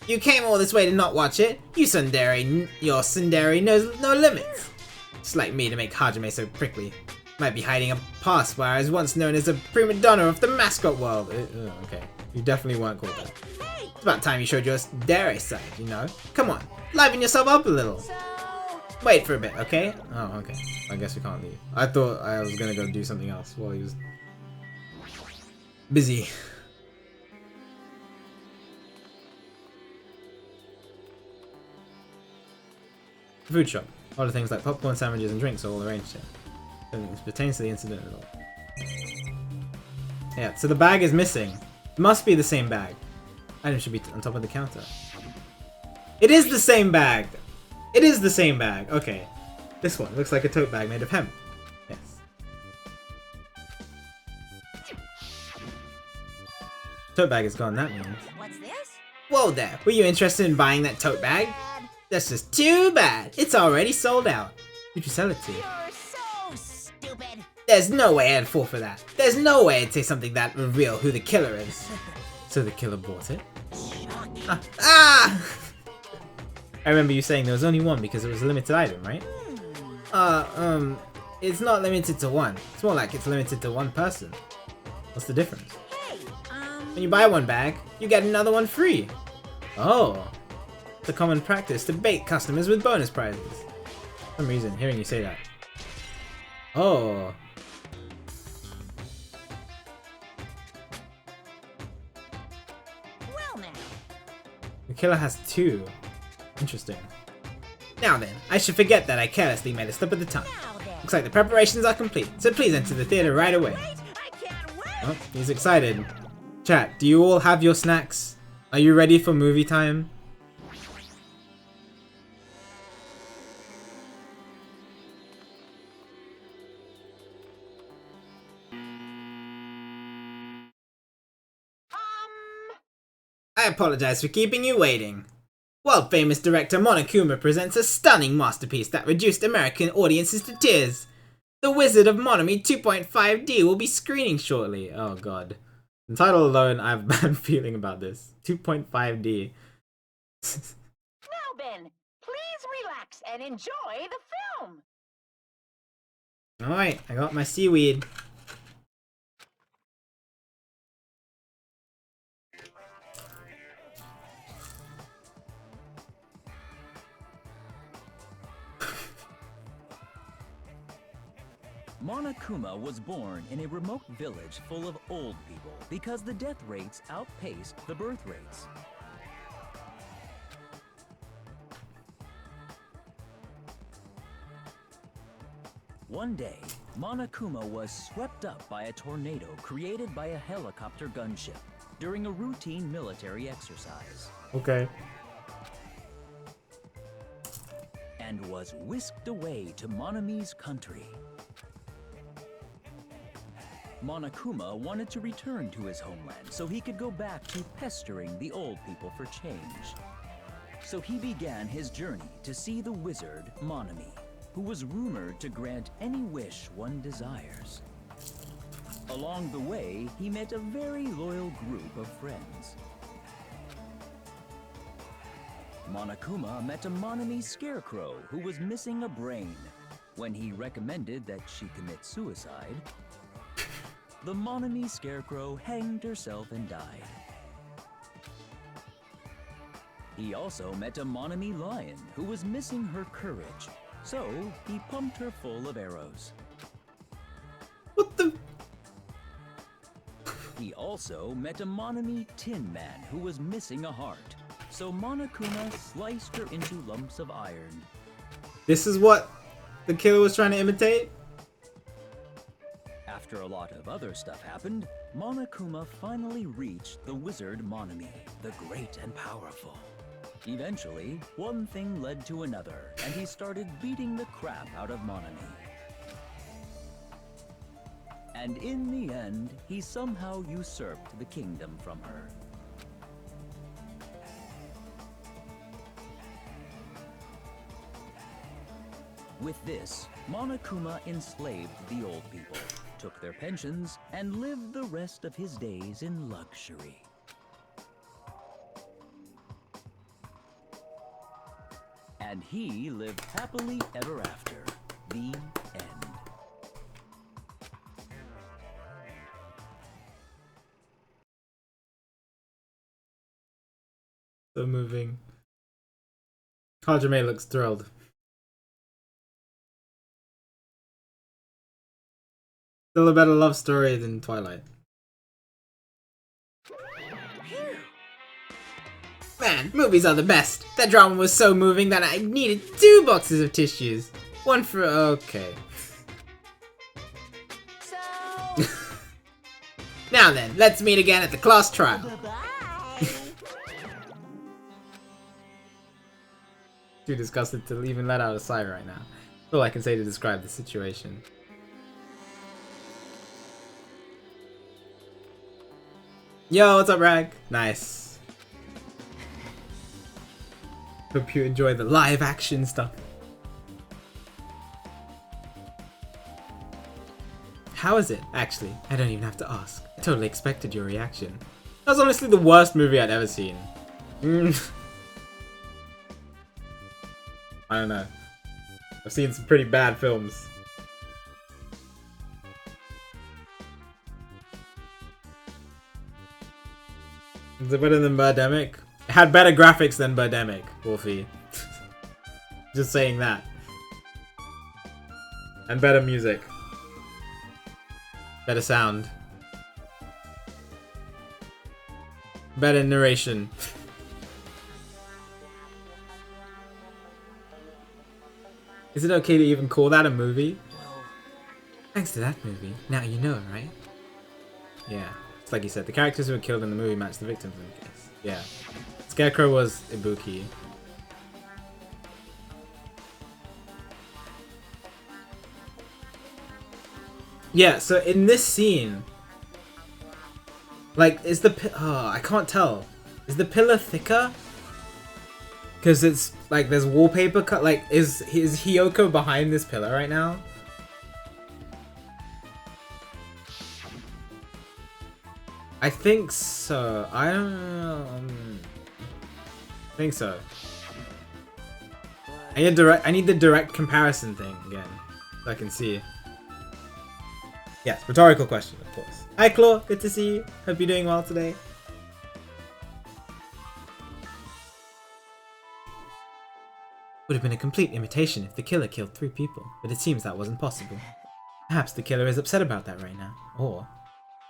You came all this way to not watch it? Your Tsundere knows no limits. It's like me to make Hajime so prickly. Might be hiding a past where I was once known as a prima donna of the mascot world. Okay. You definitely weren't called that. Hey, It's about time you showed your dare side, you know? Come on, liven yourself up a little. So, Wait for a bit, okay? Oh, okay. I guess we can't leave. I thought I was gonna go do something else while he was busy. Food shop. A lot of things like popcorn, sandwiches, and drinks are all arranged here. Nothing pertains to the incident at all. Yeah, so the bag is missing. Must be the same bag. Item should be on top of the counter. It is the same bag! It is the same bag! Okay. This one looks like a tote bag made of hemp. Yes. Tote bag is gone, that means. What's this? Whoa there, were you interested in buying that tote bag? That's just too bad. It's already sold out. Who'd you sell it to? You're so stupid. There's no way I'd fall for that. There's no way I'd say something that reveal who the killer is. So the killer bought it? Ah! I remember you saying there was only one because it was a limited item, right? It's not limited to one. It's more like it's limited to one person. What's the difference? Hey, When you buy one bag, you get another one free. Oh! It's a common practice to bait customers with bonus prizes. For some reason, hearing you say that. Oh! well now. The killer has two. Interesting. Now then, I should forget that I carelessly made a slip of the tongue. Now then. Looks like the preparations are complete, so please enter the theater right away. Wait, I can't wait. Oh, he's excited. Chat, do you all have your snacks? Are you ready for movie time? I apologize for keeping you waiting. World famous director Monokuma presents a stunning masterpiece that reduced American audiences to tears. The Wizard of Monomi 2.5D will be screening shortly. Oh god. The title alone, I have a bad feeling about this. 2.5D. Now Ben, please relax and enjoy the film. Alright, I got my seaweed. Monokuma was born in a remote village full of old people because the death rates outpaced the birth rates. One day, Monokuma was swept up by a tornado created by a helicopter gunship during a routine military exercise, Okay. and was whisked away to Monomi's country. Monokuma wanted to return to his homeland so he could go back to pestering the old people for change. So he began his journey to see the wizard Monomi, who was rumored to grant any wish one desires. Along the way, he met a very loyal group of friends. Monokuma met a Monomi scarecrow who was missing a brain. When he recommended that she commit suicide, the Monomi scarecrow hanged herself and died. He also met a Monomi lion who was missing her courage, so he pumped her full of arrows. What the? He also met a Monomi tin man who was missing a heart, so Monokuma sliced her into lumps of iron. This is what the killer was trying to imitate? After a lot of other stuff happened, Monokuma finally reached the wizard Monomi, the great and powerful. Eventually, one thing led to another, and he started beating the crap out of Monomi. And in the end, he somehow usurped the kingdom from her. With this, Monokuma enslaved the old people, took their pensions, and lived the rest of his days in luxury. And he lived happily ever after. The end. So moving. Hajime looks thrilled. Still a better love story than Twilight. Man, movies are the best. That drama was so moving that I needed 2 boxes of tissues. One for... okay. So, Now then, let's meet again at the class trial. bye. Too disgusted to even let out a sigh right now. That's all I can say to describe the situation. Yo, what's up, Rag? Nice. Hope you enjoy the live action stuff. How is it, actually? I don't even have to ask. I totally expected your reaction. That was honestly the worst movie I'd ever seen. I don't know. I've seen some pretty bad films. Is it better than Birdemic? It had better graphics than Birdemic, Wolfie. Just saying that. And better music. Better sound. Better narration. Is it okay to even call that a movie? Thanks to that movie, now you know, right? Yeah, it's like you said, the characters who were killed in the movie match the victims in the case. Yeah. Scarecrow was Ibuki. Yeah, so in this scene, like, is the I can't tell. Is the pillar thicker? Because it's like there's wallpaper cut. Like, is Hiyoko behind this pillar right now? I think so. I don't think so. I need the direct comparison thing again, so I can see. Yes, rhetorical question, of course. Hi, Claw. Good to see you. Hope you're doing well today. Would have been a complete imitation if the killer killed 3 people, but it seems that wasn't possible. Perhaps the killer is upset about that right now, or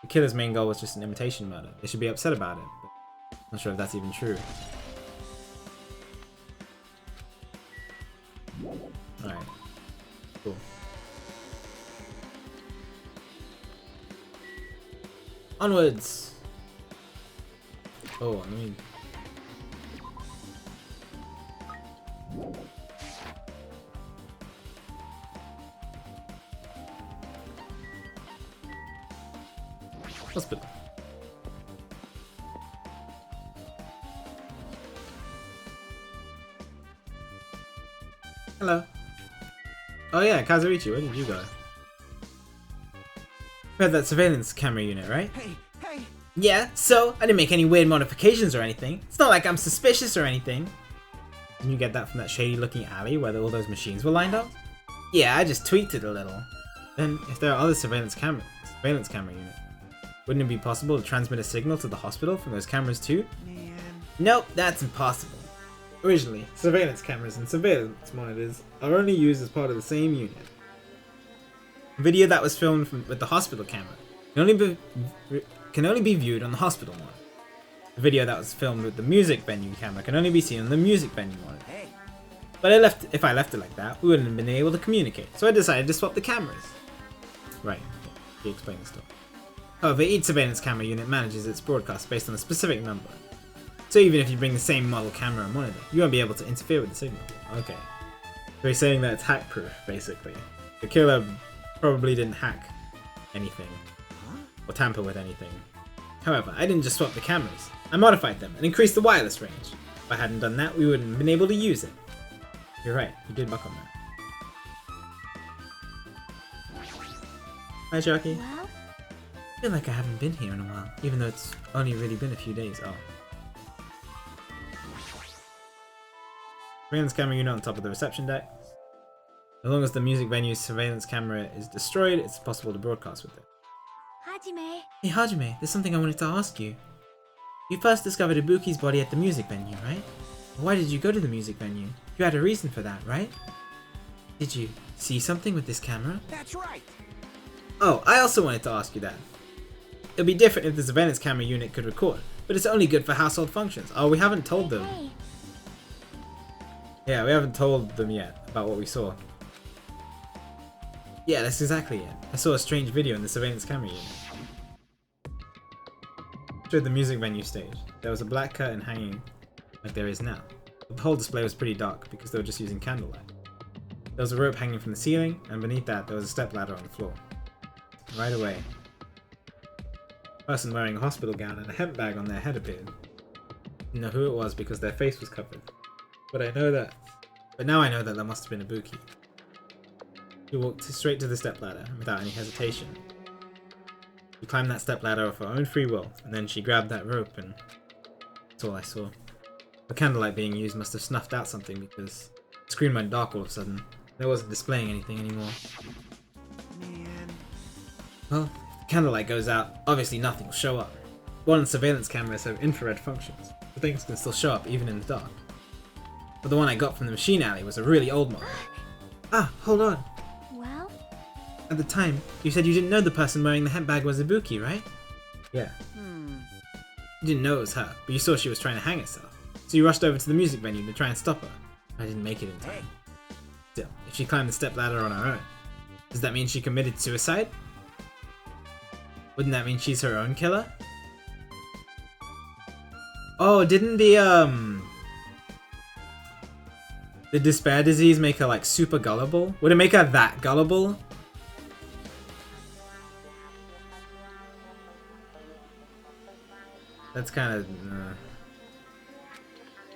the killer's main goal was just an imitation murder. They should be upset about it, but I'm not sure if that's even true. Alright. Cool. Onwards! Oh, let me... Hospital. Hello. Oh yeah, Kazuichi, where did you go? We had that surveillance camera unit, right? Hey, hey! Yeah, so I didn't make any weird modifications or anything. It's not like I'm suspicious or anything. Didn't you get that from that shady looking alley where all those machines were lined up? Yeah, I just tweaked it a little. Then, if there are other surveillance camera unit, wouldn't it be possible to transmit a signal to the hospital from those cameras too? Man. Nope, that's impossible. Originally, surveillance cameras and surveillance monitors are only used as part of the same unit. Video that was filmed with the hospital camera can only be viewed on the hospital monitor. The video that was filmed with the music venue camera can only be seen on the music venue monitor. Hey. But if I left it like that, we wouldn't have been able to communicate, so I decided to swap the cameras. Right, he explained the story. However, each surveillance camera unit manages its broadcast based on a specific number. So even if you bring the same model camera and monitor, you won't be able to interfere with the signal. Okay. So he's saying that it's hack-proof, basically. The killer probably didn't hack anything, or tamper with anything. However, I didn't just swap the cameras. I modified them and increased the wireless range. If I hadn't done that, we wouldn't have been able to use it. You're right, you did buck on that. Hi, Sharky. Well, I feel like I haven't been here in a while, even though it's only really been a few days. Oh. Surveillance camera unit on top of the reception deck. As long as the music venue's surveillance camera is destroyed, it's possible to broadcast with it. Hajime. Hey Hajime, there's something I wanted to ask you. You first discovered Ibuki's body at the music venue, right? Why did you go to the music venue? You had a reason for that, right? Did you see something with this camera? That's right. Oh, I also wanted to ask you that. It'd be different if the surveillance camera unit could record, but it's only good for household functions. Oh, we haven't told them. Hey, Yeah, we haven't told them yet about what we saw. Yeah, that's exactly it. I saw a strange video in the surveillance camera unit. Showed the music venue stage. There was a black curtain hanging like there is now. But the whole display was pretty dark because they were just using candlelight. There was a rope hanging from the ceiling, and beneath that there was a stepladder on the floor. Right away, a person wearing a hospital gown and a hemp bag on their head appeared. Didn't know who it was because their face was covered. But now I know that must have been Ibuki. She walked straight to the stepladder without any hesitation. She climbed that stepladder of her own free will, and then she grabbed that rope, and that's all I saw. The candlelight being used must have snuffed out something because the screen went dark all of a sudden. It wasn't displaying anything anymore. Man. Well, if the candlelight goes out, obviously nothing will show up. Modern surveillance cameras have infrared functions, so things can still show up even in the dark. But the one I got from the machine alley was a really old model. Ah, hold on. well, At the time, you said you didn't know the person wearing the hemp bag was Ibuki, right? Yeah. You didn't know it was her, but you saw she was trying to hang herself. So you rushed over to the music venue to try and stop her. I didn't make it in time. Still, if she climbed the stepladder on her own, does that mean she committed suicide? Wouldn't that mean she's her own killer? Oh, didn't the despair disease make her like super gullible? Would it make her that gullible? That's kind of...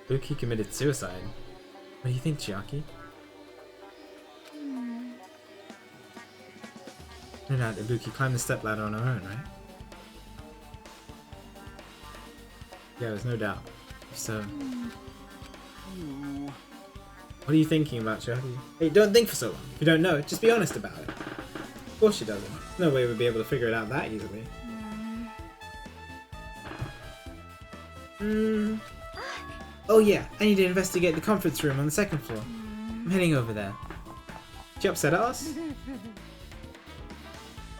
Ibuki committed suicide. What do you think, Chiaki? No doubt Ibuki climbed the stepladder on her own, right? Yeah, there's no doubt. So... What are you thinking about, Chiaki? Hey, don't think for so long. If you don't know, just be honest about it. Of course she doesn't. No way we'd be able to figure it out that easily. Oh yeah, I need to investigate the conference room on the second floor. I'm heading over there. She upset at us?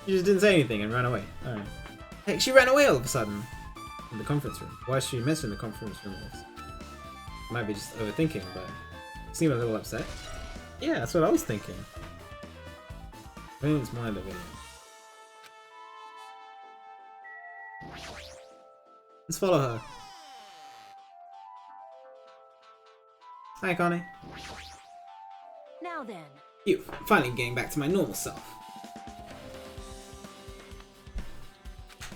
She just didn't say anything and ran away. Alright. Hey, she ran away all of a sudden. In the conference room. Why is she missing the conference room? Might be just overthinking, but you seem a little upset. Yeah, that's what I was thinking. I think it's my little video. Let's follow her. Hi, Connie. now then. Phew, finally getting back to my normal self.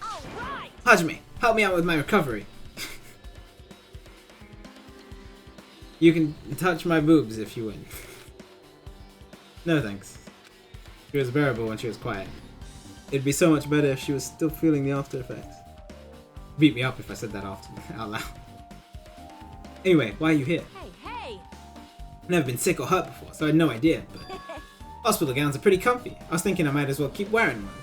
All right. Hajime, help me out with my recovery. You can touch my boobs if you win. No thanks. She was bearable when she was quiet. It'd be so much better if she was still feeling the after effects. Beat me up if I said that out loud. Anyway, why are you here? Hey, hey. I've never been sick or hurt before, so I had no idea, but hospital gowns are pretty comfy. I was thinking I might as well keep wearing one.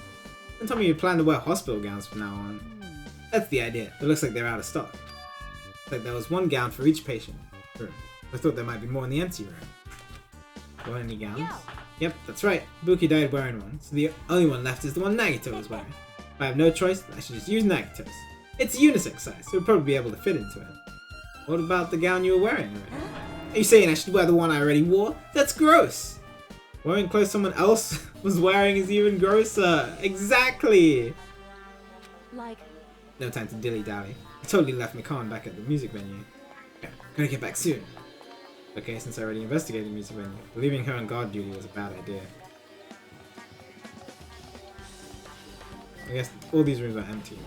Don't tell me you plan to wear hospital gowns from now on. That's the idea, but it looks like they're out of stock. Looks like there was one gown for each patient room. I thought there might be more in the empty room. Want any gowns? Yo. Yep, that's right. Buki died wearing one, so the only one left is the one Nagito was wearing. If I have no choice, I should just use Nagito's. It's a unisex size, so we'll probably be able to fit into it. What about the gown you were wearing already? Are you saying I should wear the one I already wore? That's gross! Wearing clothes someone else was wearing is even grosser. Exactly! Like, No time to dilly-dally. I totally left Mikan back at the music venue. Yeah, gotta get back soon. Okay, since I already investigated the music venue, leaving her on guard duty was a bad idea. I guess all these rooms are empty.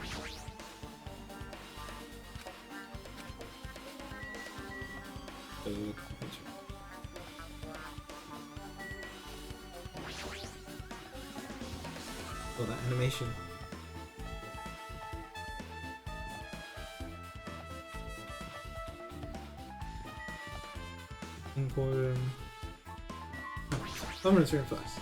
Oh, that animation. Important. Conference room first.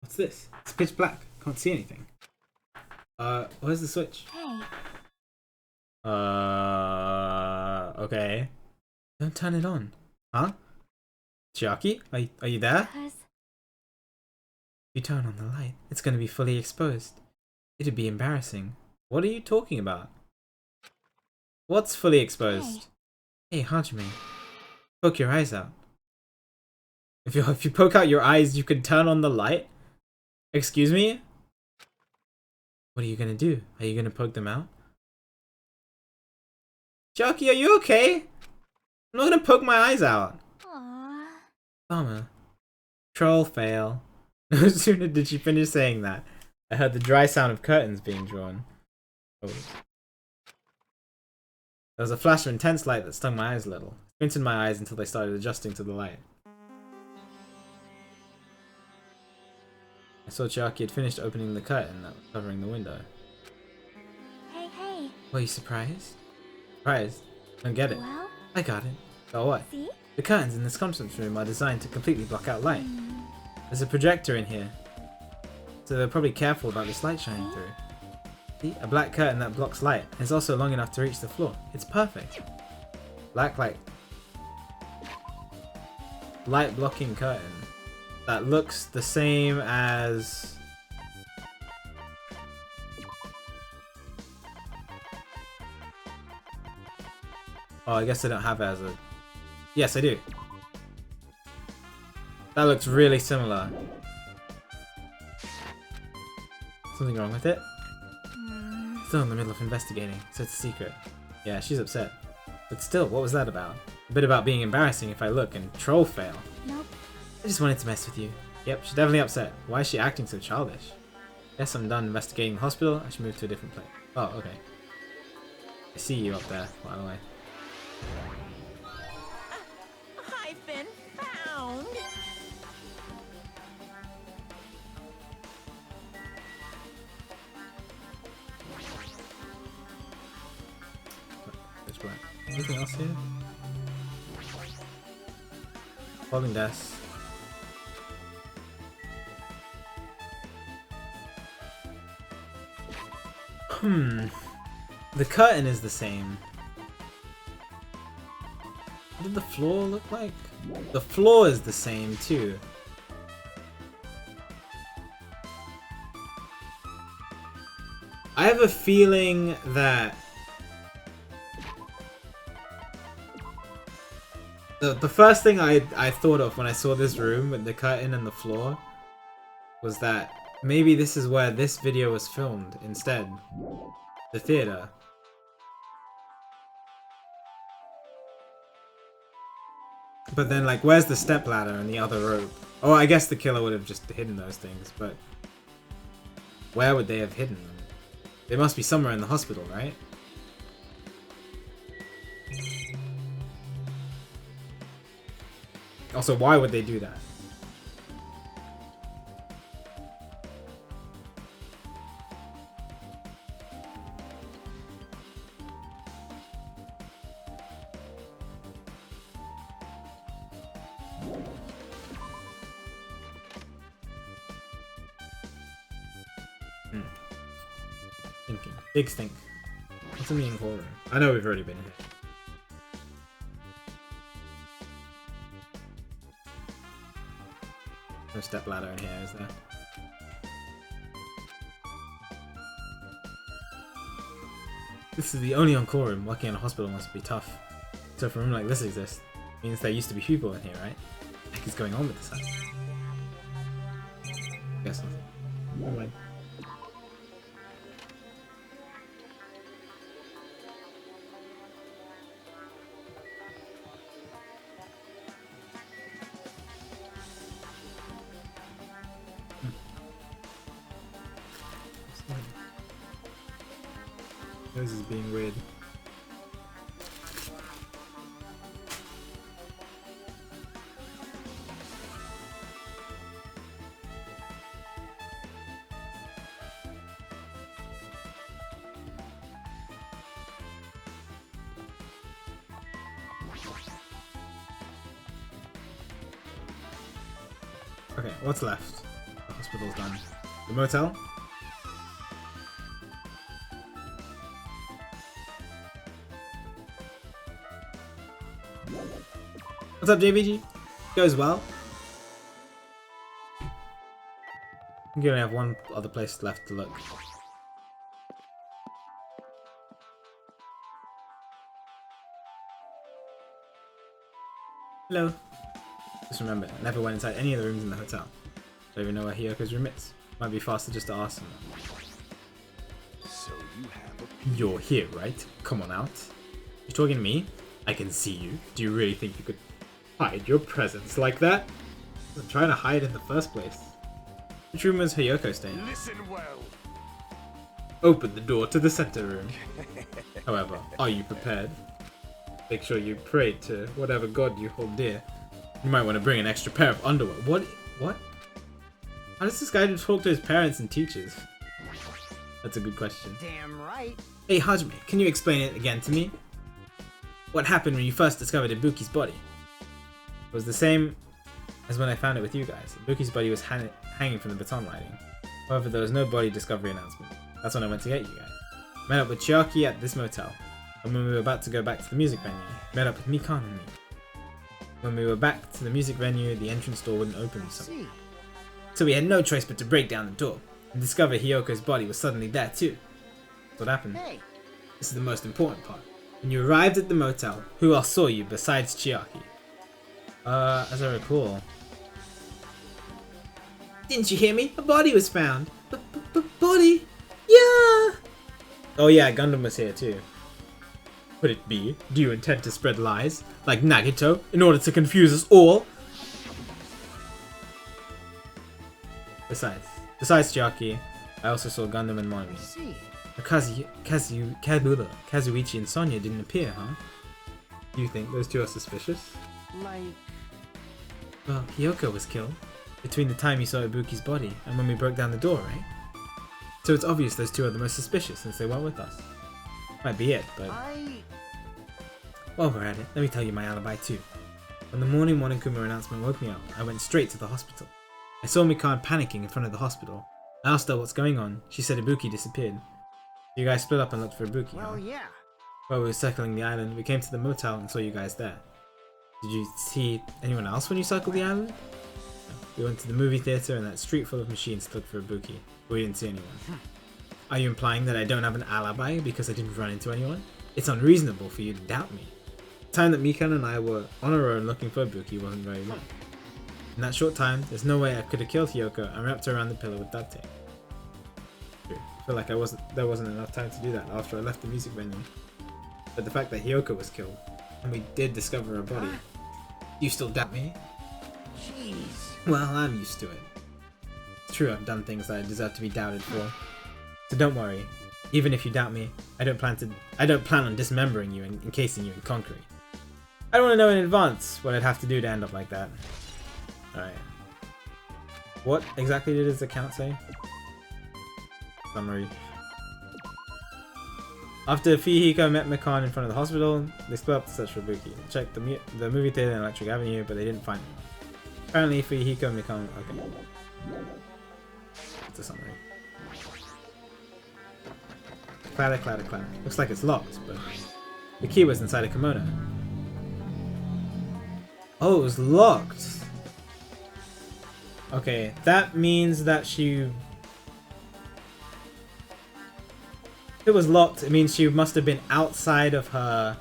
What's this? It's pitch black. Can't see anything. Where's the switch? Hey, Okay. Don't turn it on. Huh? Chiaki? Are you there? cause If you turn on the light, it's gonna be fully exposed. It'd be embarrassing. What are you talking about? What's fully exposed? Hey, Hajime. Poke your eyes out. If you poke out your eyes, you can turn on the light? Excuse me? What are you gonna do? Are you gonna poke them out? Chiaki, are you okay? I'm not gonna poke my eyes out. Aww. Bummer. Troll fail. No sooner did she finish saying that, I heard the dry sound of curtains being drawn. Oh. There was a flash of intense light that stung my eyes a little. I squinted my eyes until they started adjusting to the light. I saw Chiaki had finished opening the curtain that was covering the window. Hey. Were you surprised? Surprised? Don't get it. Well, I got it. So what? see? The curtains in this conference room are designed to completely block out light. There's a projector in here, so they're probably careful about this light shining through. See? A black curtain that blocks light. It's also long enough to reach the floor. It's perfect. Black light blocking curtain that looks the same as... Oh, I guess I don't have it as a... Yes, I do. That looks really similar. Something wrong with it? Still in the middle of investigating, so it's a secret. Yeah, she's upset. But still, what was that about? A bit about being embarrassing if I look and troll fail. Nope. I just wanted to mess with you. Yep, she's definitely upset. Why is she acting so childish? Guess I'm done investigating the hospital. I should move to a different place. Oh, okay. I see you up there, by the way. I've been found. Pitch black. Anything else here? Folding desk. The curtain is the same. What did the floor look like? The floor is the same too. I have a feeling that the first thing I thought of when I saw this room with the curtain and the floor was that maybe this is where this video was filmed instead. The theater. But then, like, where's the stepladder and the other rope? Oh, I guess the killer would have just hidden those things, but where would they have hidden them? They must be somewhere in the hospital, right? Also, why would they do that? Thinking. Big stink. What's in the in-call room? I know we've already been here. No stepladder in here, is there? This is the only on-call room. Working in a hospital must be tough. So if a room like this exists, it means there used to be people in here, right? What the heck is going on with this house? Guess nothing. Never mind. This is being weird. Okay, what's left? The Hospital's done. The motel? What's up, JVG? Goes well. I think you only have one other place left to look. Hello. Just remember, I never went inside any of the rooms in the hotel. Don't even know where Hyoko's room is. Might be faster just to ask him. So you have a You're here, right? Come on out. You talking to me? I can see you. Do you really think you could hide your presence like that? I'm trying to hide in the first place. Which room was Hyoko staying? listen well. Open the door to the center room. However, are you prepared? Make sure you pray to whatever god you hold dear. You might want to bring an extra pair of underwear. What? What? How does this guy talk to his parents and teachers? That's a good question. Damn right. Hey Hajime, can you explain it again to me? What happened when you first discovered Ibuki's body? It was the same as when I found it with you guys. Ibuki's body was hanging from the baton lighting. However, there was no body discovery announcement. That's when I went to get you guys. Met up with Chiaki at this motel. And when we were about to go back to the music venue, met up with Mikan and me. When we were back to the music venue, the entrance door wouldn't open, so we had no choice but to break down the door and discover Hyoko's body was suddenly there too. That's what happened. Hey. This is the most important part. When you arrived at the motel, who else saw you besides Chiaki? As I recall. Didn't you hear me? A body was found. Body? Yeah! Oh yeah, Gundam was here too. Could it be? Do you intend to spread lies, like Nagito, in order to confuse us all? Besides Chiaki, I also saw Gundam and Monomi. See. But Kazuichi and Sonya didn't appear, huh? Do you think those two are suspicious? Like. Well, Hyoko was killed between the time you saw Ibuki's body and when we broke down the door, right? So it's obvious those two are the most suspicious since they weren't with us. Might be it, but... While we're at it, let me tell you my alibi too. When the morning Monokuma announcement woke me up, I went straight to the hospital. I saw Mikan panicking in front of the hospital. I asked her what's going on. She said Ibuki disappeared. You guys split up and looked for Ibuki, huh? Well, yeah. While we were circling the island, we came to the motel and saw you guys there. Did you see anyone else when you circled the island? No. We went to the movie theater and that street full of machines to look for Ibuki. But we didn't see anyone. Are you implying that I don't have an alibi because I didn't run into anyone? It's unreasonable for you to doubt me. The time that Mikan and I were on our own looking for Ibuki wasn't very long. In that short time, there's no way I could have killed Hyoko and wrapped her around the pillow with duct tape. True. I feel like there wasn't enough time to do that after I left the music venue. But the fact that Hyoko was killed, and we did discover her body, you still doubt me? Jeez. Well, I'm used to it. It's true I've done things that I deserve to be doubted for. So don't worry. Even if you doubt me, I don't plan on dismembering you and encasing you in concrete. I don't want to know in advance what I'd have to do to end up like that. Alright. What exactly did his account say? Summary. After Fihiko met Mikan in front of the hospital, they split up to search for Ibuki. They checked the movie theater in Electric Avenue, but they didn't find him. Apparently Fihiko and Mikan... Okay. It's a summary. Clatter, clatter, clatter. Looks like it's locked, but... The key was inside a kimono. Oh, it was locked! Okay, that means that she... If it was locked, it means she must have been outside of her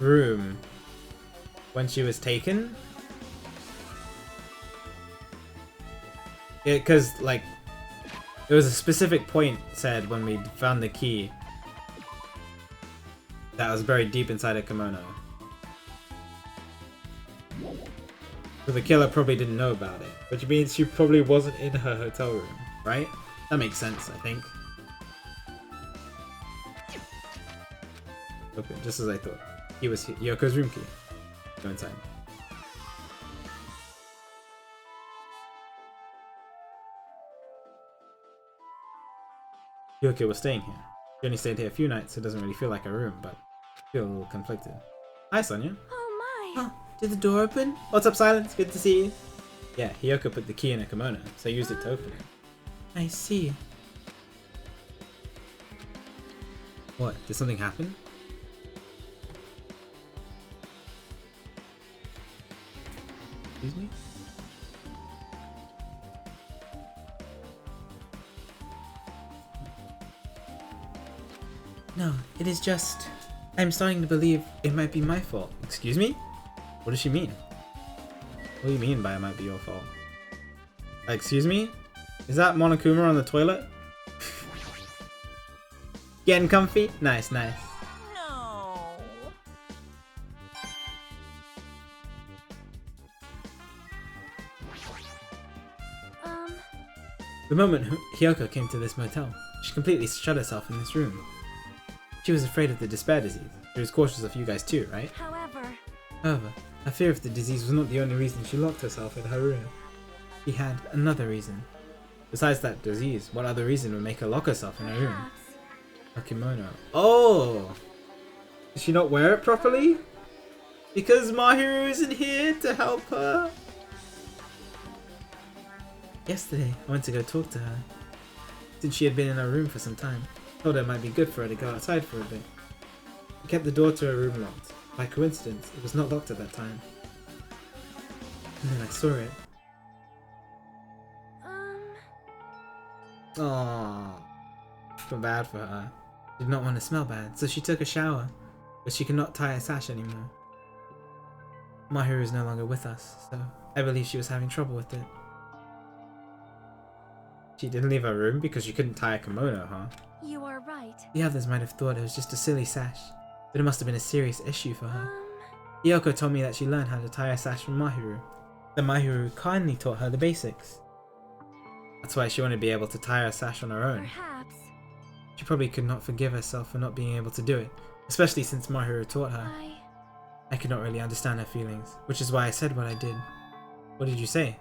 room when she was taken? Because, like, there was a specific point said when we found the key that was buried deep inside a kimono. So the killer probably didn't know about it, which means she probably wasn't in her hotel room, right? That makes sense, I think. Okay, just as I thought. He was Yoko's room key. Go inside. Yoko was staying here. She only stayed here a few nights, so it doesn't really feel like a room, but I feel a little conflicted. Hi, Sonia. Oh my. Oh, did the door open? What's up, Silence? Good to see you. Yeah, Hiyoko put the key in a kimono, so I used it to open it. I see. What? Did something happen? Excuse me? No, it is just... I'm starting to believe it might be my fault. Excuse me? What does she mean? What do you mean by it might be your fault? Excuse me? Is that Monokuma on the toilet? Getting comfy? Nice, nice. No. The moment Hiyoko came to this motel, she completely shut herself in this room. She was afraid of the despair disease. She was cautious of you guys too, right? However, her fear of the disease was not the only reason she locked herself in her room. She had another reason. Besides that disease, what other reason would make her lock herself in her room? Perhaps. A kimono. Oh! Did she not wear it properly? Because Mahiru isn't here to help her? Yesterday, I went to go talk to her. Since she had been in her room for some time, I told her it might be good for her to go outside for a bit. I kept the door to her room locked. By coincidence, it was not locked at that time. And then I saw it. Aww. Felt bad for her. She did not want to smell bad, so she took a shower, but she could not tie a sash anymore. Mahiru is no longer with us, so I believe she was having trouble with it. She didn't leave her room because she couldn't tie a kimono, huh? You are right. The others might have thought it was just a silly sash, but it must have been a serious issue for her. Hiyoko told me that she learned how to tie a sash from Mahiru. Then Mahiru kindly taught her the basics. That's why she wanted to be able to tie her sash on her own. Perhaps. She probably could not forgive herself for not being able to do it, especially since Mahiru taught her. I could not really understand her feelings, which is why I said what I did. What did you say?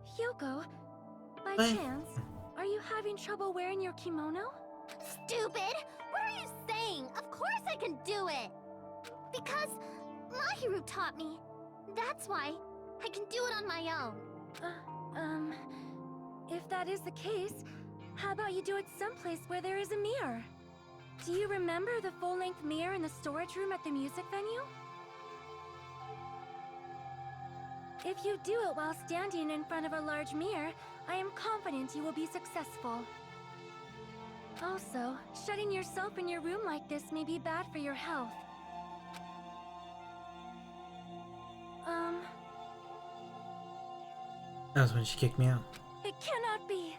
Hyoko, by What? chance, are you having trouble wearing your kimono? Stupid! What are you saying? Of course I can do it! Because Mahiru taught me. That's why I can do it on my own. If that is the case, how about you do it someplace where there is a mirror? Do you remember the full-length mirror in the storage room at the music venue? If you do it while standing in front of a large mirror, I am confident you will be successful. Also, shutting yourself in your room like this may be bad for your health. That was when she kicked me out. It cannot be.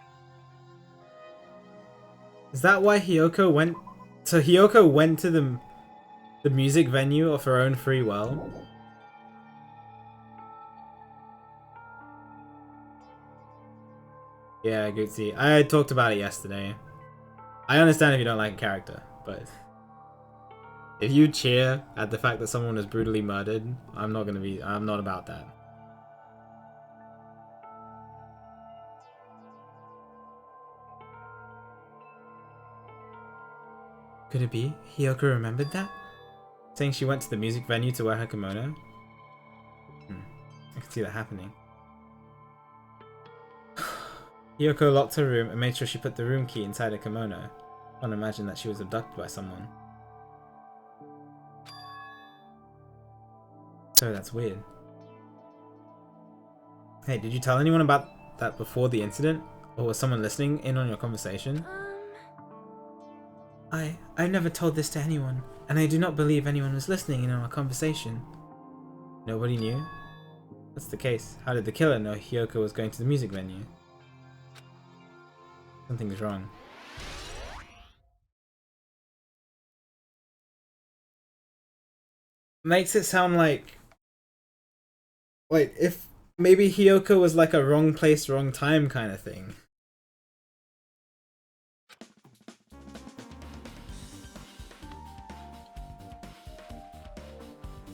Is that why Hiyoko went? So Hiyoko went to the music venue of her own free will? Yeah, Gutsy. I talked about it yesterday. I understand if you don't like a character, but if you cheer at the fact that someone is brutally murdered, I'm not about that. Could it be Hiyoko remembered that? Saying she went to the music venue to wear her kimono? I can see that happening. Hiyoko locked her room and made sure she put the room key inside her kimono. Can't imagine that she was abducted by someone. So that's weird. Hey, did you tell anyone about that before the incident? Or was someone listening in on your conversation? I've never told this to anyone, and I do not believe anyone was listening in on our conversation. Nobody knew? If that's the case, how did the killer know Hiyoko was going to the music venue? Something's wrong. Makes it sound like... Wait, if maybe Hiyoko was like a wrong place, wrong time kind of thing.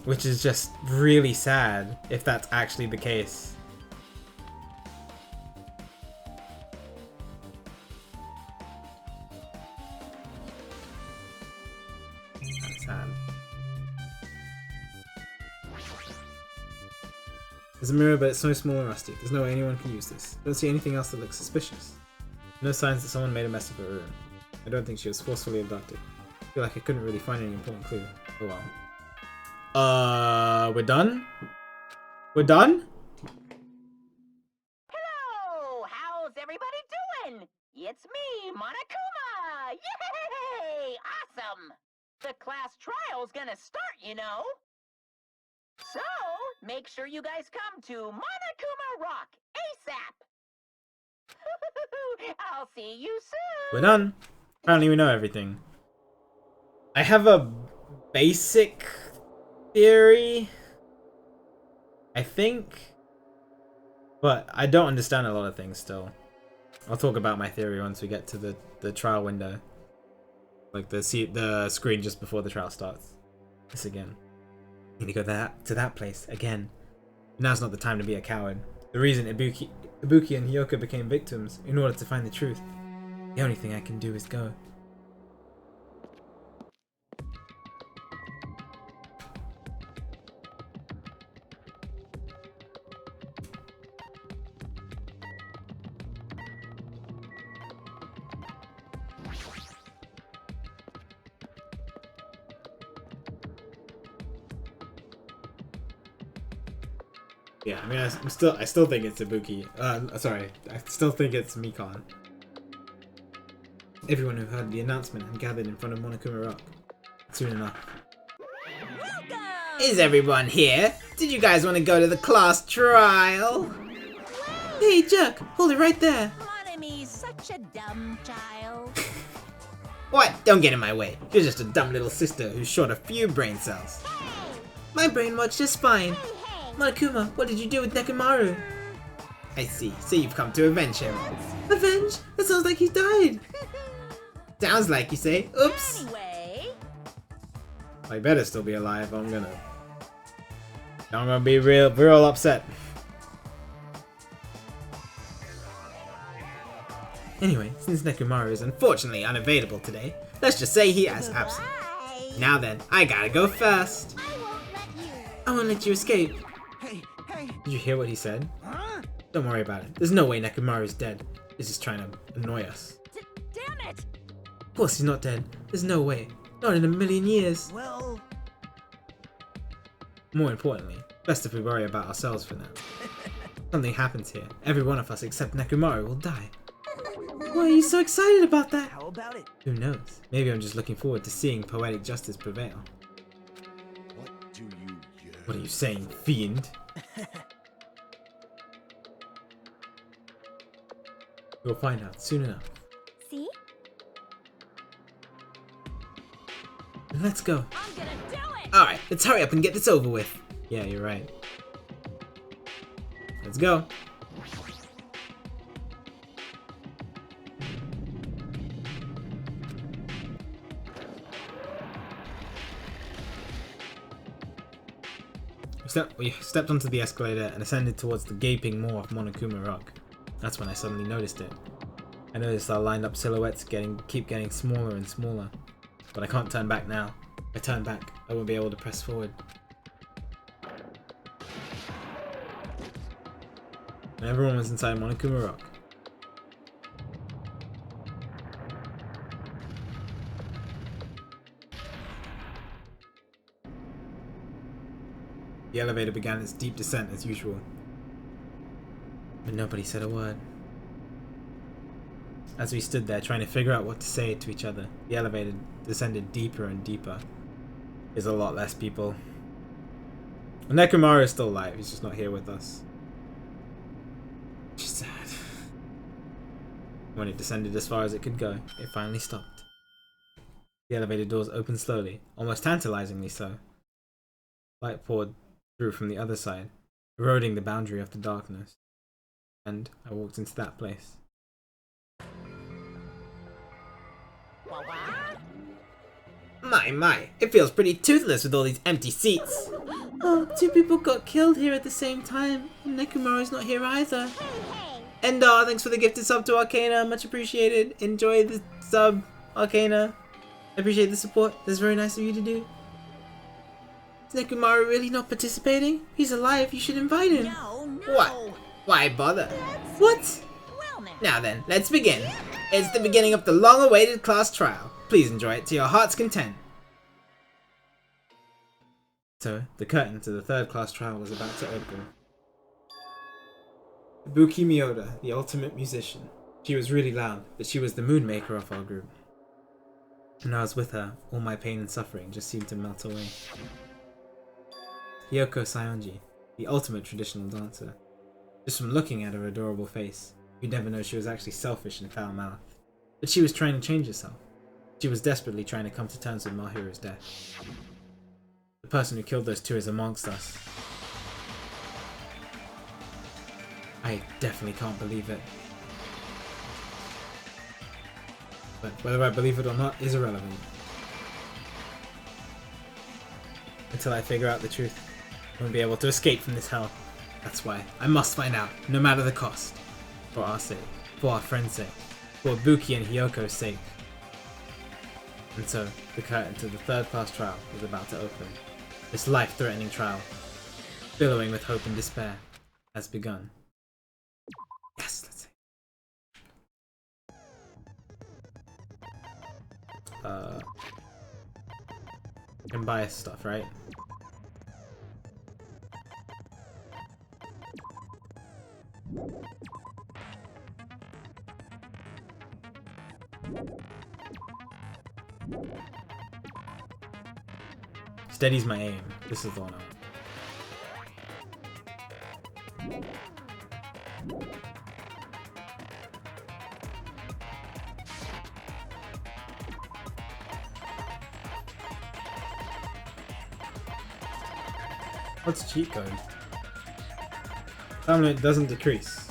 Which is just really sad if that's actually the case. That's sad. There's a mirror, but it's so small and rusty. There's no way anyone can use this. Don't see anything else that looks suspicious. No signs that someone made a mess of her room. I don't think she was forcefully abducted. I feel like I couldn't really find any important clue. Oh well. We're done? We're done? Hello! How's everybody doing? It's me, Monokuma! Yay! Awesome! The class trial's gonna start, you know. So, make sure you guys come to Monokuma Rock ASAP! I'll see you soon! We're done. Apparently we know everything. I have a basic theory, I think, but I don't understand a lot of things still. I'll talk about my theory once we get to the trial window. Like the screen just before the trial starts. This again. Need to go to that place again. Now's not the time to be a coward. The reason Ibuki and Hyoka became victims in order to find the truth. The only thing I can do is go. Yeah, I mean, I still think it's Ibuki. Sorry, I still think it's Mikon. Everyone who heard the announcement had gathered in front of Monokuma Rock. Soon enough. Is everyone here? Did you guys want to go to the class trial? Hey, Jerk, hold it right there. Monomi's such a dumb child. What? Don't get in my way. You're just a dumb little sister who's short a few brain cells. My brain works just fine. Monokuma, what did you do with Nekomaru? I see. So you've come to avenge him. Avenge? That sounds like he died. Sounds like you say. Oops. Anyway, I better still be alive. I'm gonna be real upset. Anyway, since Nekomaru is unfortunately unavailable today, let's just say he is absent. Now then, I gotta go first. I won't let you escape. Hey, hey. Did you hear what he said? Huh? Don't worry about it. There's no way Nekomaru's dead. He's just trying to annoy us. damn it! Of course he's not dead. There's no way. Not in a million years. Well, More importantly, best if we worry about ourselves for now. Something happens here. Every one of us except Nekomaru will die. Why are you so excited about that? how about it? Who knows? Maybe I'm just looking forward to seeing poetic justice prevail. What do you yearn? What are you saying, fiend? We'll find out soon enough. See? Let's go. I'm gonna do it! Alright, let's hurry up and get this over with. Yeah, you're right. Let's go. We stepped onto the escalator and ascended towards the gaping maw of Monokuma Rock. That's when I suddenly noticed it. I noticed our lined up silhouettes keep getting smaller and smaller. But I can't turn back now. If I turn back, I won't be able to press forward. And everyone was inside Monokuma Rock. The elevator began its deep descent as usual. But nobody said a word. As we stood there trying to figure out what to say to each other, the elevator descended deeper and deeper. There's a lot less people. Nekomaru is still alive, he's just not here with us. Which is sad. When it descended as far as it could go, it finally stopped. The elevator doors opened slowly, almost tantalizingly so. Light poured through from the other side, eroding the boundary of the darkness. And I walked into that place. My, it feels pretty toothless with all these empty seats. Oh, 2 people got killed here at the same time, and Nekomaru's not here either. And thanks for the gifted sub to Arcana, much appreciated. Enjoy the sub, Arcana. I appreciate the support, that's very nice of you to do. Is Nekomaru really not participating? He's alive, you should invite him. No, What? Why bother? What? Well now. Now then, let's begin. It's the beginning of the long-awaited class trial. Please enjoy it to your heart's content. So, the curtain to the third class trial was about to open. Ibuki Miyoda, the ultimate musician. She was really loud, but she was the mood maker of our group. When I was with her, all my pain and suffering just seemed to melt away. Hiyoko Sayonji, the ultimate traditional dancer. Just from looking at her adorable face, you'd never know she was actually selfish and foul-mouthed. But she was trying to change herself. She was desperately trying to come to terms with Mahiru's death. The person who killed those two is amongst us. I definitely can't believe it. But whether I believe it or not is irrelevant. Until I figure out the truth, I won't be able to escape from this hell. That's why I must find out, no matter the cost. For our sake, for our friend's sake, for Ibuki and Hiyoko's sake. And so, the curtain to the third class trial was about to open. This life-threatening trial, billowing with hope and despair, has begun. Yes, let's see. Can buy stuff, right? Steady's my aim. This is the one I want. What's cheat code? Time limit doesn't decrease.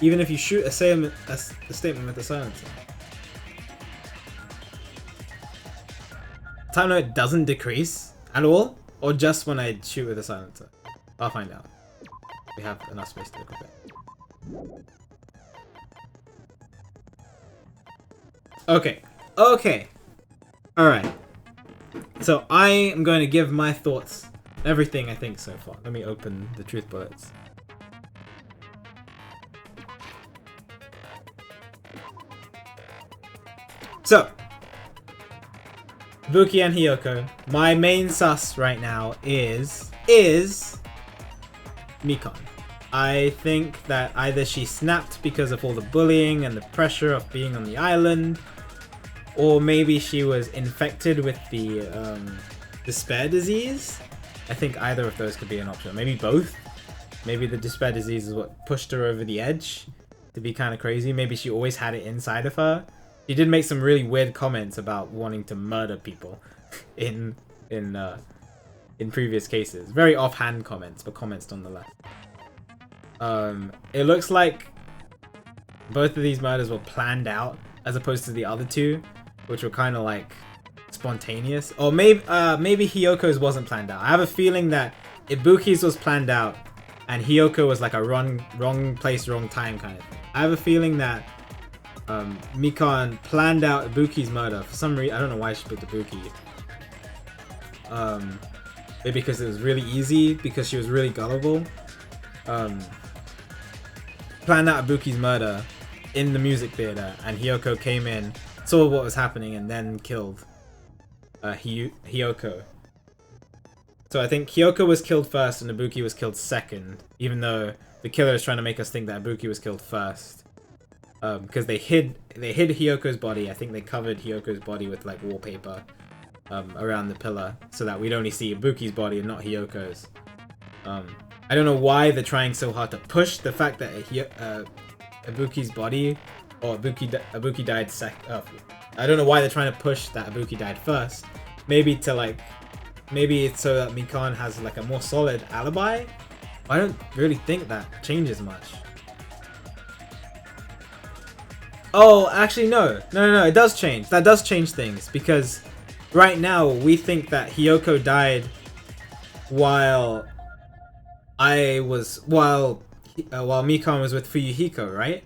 Even if you shoot a statement with a silencer. Time limit doesn't decrease at all? Or just when I shoot with a silencer? I'll find out. We have enough space to equip it. Okay. Okay. Alright. So I am going to give my thoughts. Everything I think so far. Let me open the truth bullets. So, Ibuki and Hiyoko. My main sus right now is Mikan. I think that either she snapped because of all the bullying and the pressure of being on the island, or maybe she was infected with the despair disease. I think either of those could be an option. Maybe both. Maybe the despair disease is what pushed her over the edge to be kind of crazy. Maybe she always had it inside of her. She did make some really weird comments about wanting to murder people in previous cases. Very offhand comments, but comments nonetheless. It looks like both of these murders were planned out as opposed to the other two, which were kind of like spontaneous. Or maybe Hiyoko's wasn't planned out. I have a feeling that Ibuki's was planned out and Hiyoko was like a wrong place, wrong time kind of thing. I have a feeling that Mikan planned out Ibuki's murder for some reason. I don't know why she picked Ibuki. Maybe because it was really easy, because she was really gullible. Planned out Ibuki's murder in the music theater, and Hiyoko came in, saw what was happening, and then killed Hiyoko. So I think Hiyoko was killed first and Ibuki was killed second, even though the killer is trying to make us think that Ibuki was killed first. Because they hid Hiyoko's body. I think they covered Hiyoko's body with like wallpaper around the pillar so that we'd only see Ibuki's body and not Hiyoko's. I don't know why they're trying so hard to push the fact that Ibuki's body, or Ibuki died I don't know why they're trying to push that Ibuki died first. Maybe it's so that Mikan has like a more solid alibi. I don't really think that changes much. Oh, actually no, it does change. That does change things, because right now we think that Hiyoko died while Mikan was with Fuyuhiko, right?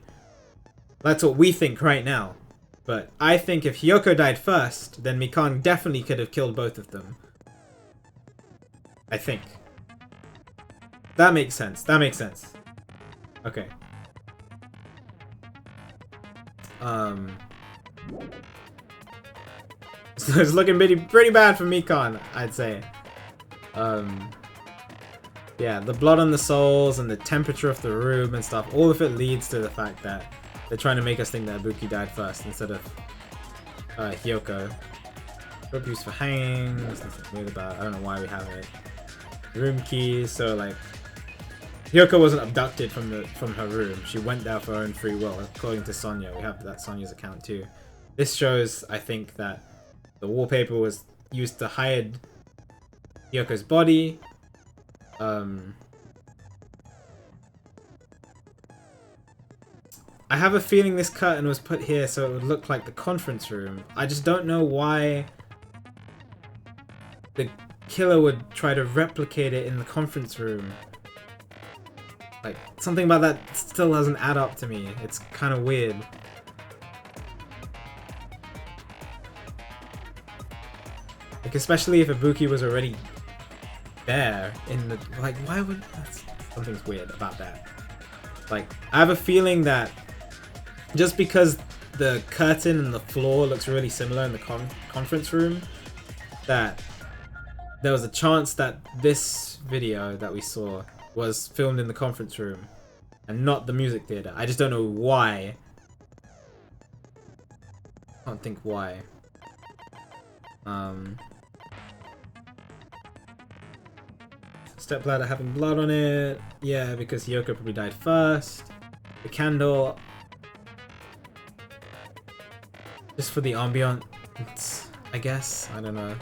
That's what we think right now. But I think if Hiyoko died first, then Mikan definitely could have killed both of them. I think. That makes sense. That makes sense. Okay. So it's looking pretty bad for Mikan, I'd say. Yeah, the blood on the souls and the temperature of the room and stuff, all of it leads to the fact that they're trying to make us think that Ibuki died first instead of Hyoko. Rope used for hanging, there's nothing weird about it. I don't know why we have it. Room keys, so like Hyoko wasn't abducted from her room. She went there for her own free will, according to Sonya. We have that Sonya's account too. This shows, I think, that the wallpaper was used to hide Hyoko's body. I have a feeling this curtain was put here so it would look like the conference room. I just don't know why the killer would try to replicate it in the conference room. Like, something about that still doesn't add up to me. It's kind of weird. Like, especially if Ibuki was already there in the... Like, why would... Something's weird about that. Like, I have a feeling that just because the curtain and the floor looks really similar in the conference room, that there was a chance that this video that we saw was filmed in the conference room and not the music theater. I just don't know why. I can't think why. Stepladder having blood on it. Yeah, because Hyoko probably died first. The candle. Just for the ambiance, I guess. I don't know.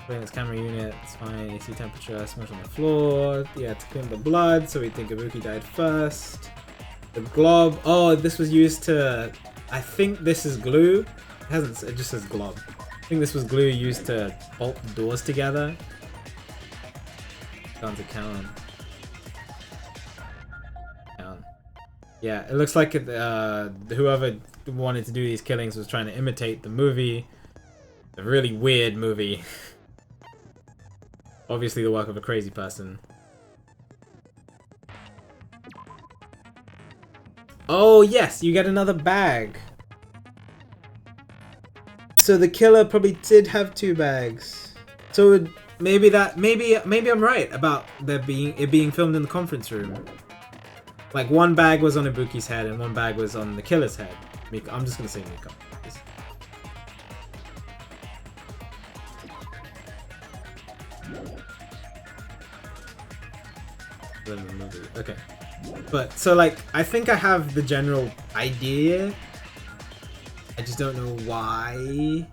Playing its camera unit, it's fine. AC temperature, smudge on the floor. Yeah, to clean the blood, so we think Ibuki died first. The glob. Oh, this was used to... I think this is glue. It just says glob. I think this was glue used to bolt the doors together. Down to count. Yeah, it looks like whoever wanted to do these killings was trying to imitate the movie. A really weird movie. Obviously the work of a crazy person. Oh yes, you get another bag. So the killer probably did have 2 bags. So maybe I'm right about it being filmed in the conference room. Like, one bag was on Ibuki's head and one bag was on the killer's head. I'm just gonna say Miko. Okay. But, so like, I think I have the general idea. I just don't know why.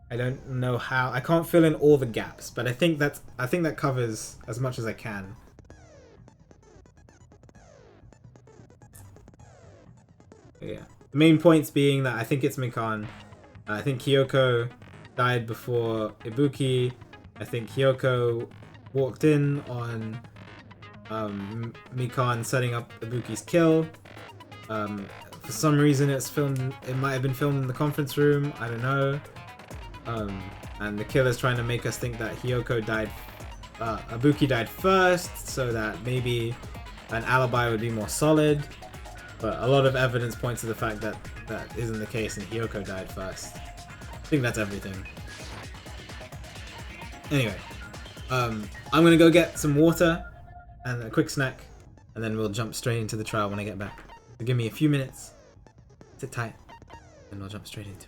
I don't know how. I can't fill in all the gaps, but I think that covers as much as I can. Yeah. The main points being that I think it's Mikan. I think Hyoko died before Ibuki. I think Hyoko walked in on Mikan setting up Ibuki's kill. For some reason it might have been filmed in the conference room, I don't know. And the killer's trying to make us think that Hyoko died, Ibuki died first, so that maybe an alibi would be more solid. But a lot of evidence points to the fact that that isn't the case and Hyoko died first. I think that's everything. Anyway, I'm gonna go get some water and a quick snack, and then we'll jump straight into the trial when I get back. So give me a few minutes, sit tight, and we'll jump straight into it.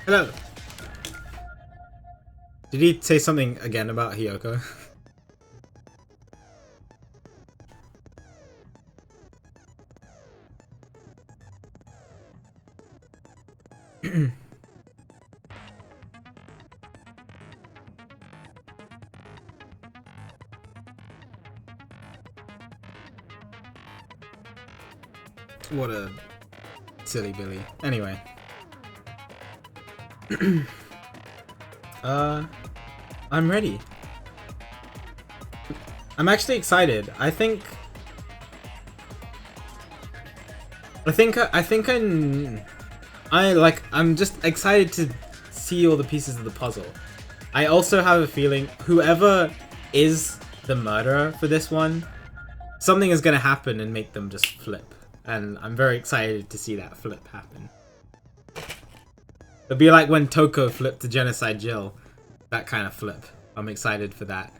Hello. Did he say something again about Hiyoko? What a silly Billy. Anyway. I'm ready. I'm actually excited. I'm just excited to see all the pieces of the puzzle. I also have a feeling whoever is the murderer for this one, something is gonna happen and make them just flip. And I'm very excited to see that flip happen. It'll be like when Toko flipped to Genocide Jill. That kind of flip. I'm excited for that.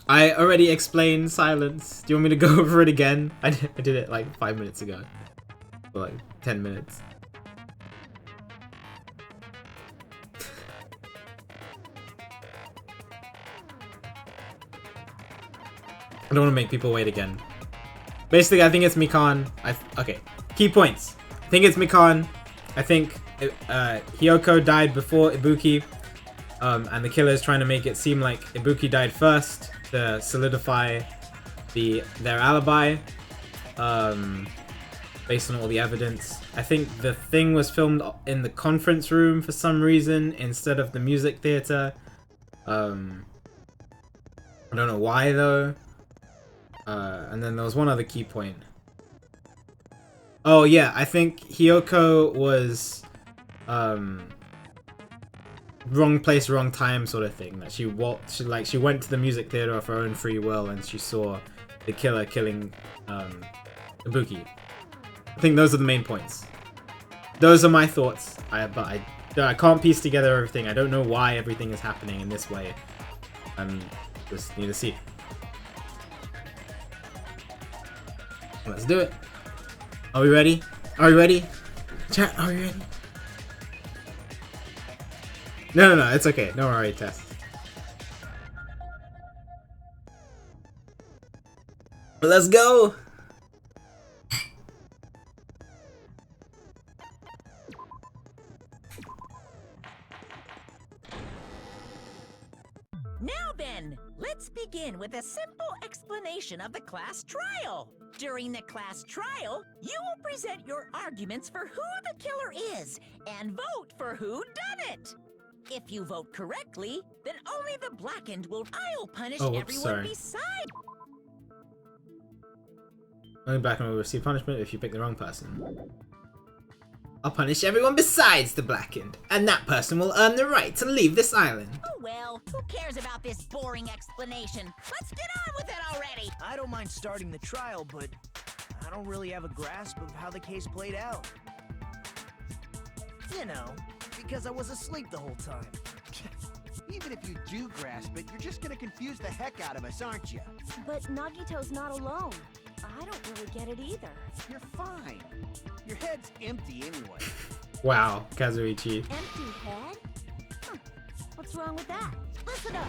I already explained silence. Do you want me to go over it again? I did it like 5 minutes ago. Or like 10 minutes. I don't want to make people wait again. Basically, I think it's Mikan. Okay, key points. I think it's Mikan. I think Hiyoko died before Ibuki. And the killer is trying to make it seem like Ibuki died first to solidify their alibi. Based on all the evidence. I think the thing was filmed in the conference room for some reason instead of the music theater. I don't know why though. And then there was one other key point. Oh yeah, I think Hiyoko was wrong place, wrong time sort of thing. That she went to the music theater of her own free will and she saw the killer killing Ibuki. I think those are the main points. Those are my thoughts. But I can't piece together everything. I don't know why everything is happening in this way. Just need to see. Let's do it. Are we ready? Are we ready? Chat, are we ready? No, it's okay. Don't worry, Tess. Let's go! Now then, let's begin with a simple explanation of the class trial. During the class trial, you will present your arguments for who the killer is and vote for who done it. If you vote correctly, then only the blackened will. I'll punish everyone beside. Only blackened will receive punishment if you pick the wrong person. I'll punish everyone besides the blackened, and that person will earn the right to leave this island. Oh well, who cares about this boring explanation? Let's get on with it already! I don't mind starting the trial, but I don't really have a grasp of how the case played out. You know, because I was asleep the whole time. Even if you do grasp it, you're just gonna confuse the heck out of us, aren't you? But Nagito's not alone. I don't really get it either. You're fine. Your head's empty anyway. Wow, Kazuichi. Empty head? What's wrong with that? Listen up.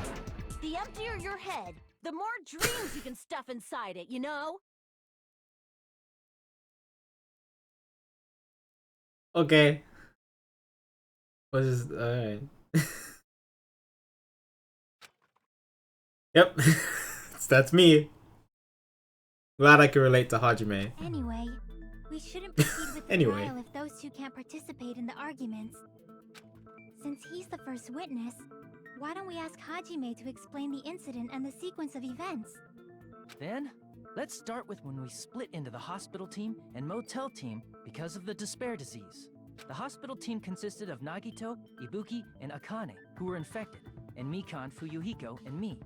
The emptier your head, the more dreams you can stuff inside it, you know? Okay. What is... alright. Yep. That's me. Glad I can relate to Hajime. Anyway, we shouldn't proceed with the Anyway. trial if those two can't participate in the arguments. Since he's the first witness, why don't we ask Hajime to explain the incident and the sequence of events? Then, let's start with when we split into the hospital team and motel team because of the despair disease. The hospital team consisted of Nagito, Ibuki, and Akane, who were infected, and Mikan, Fuyuhiko, and me.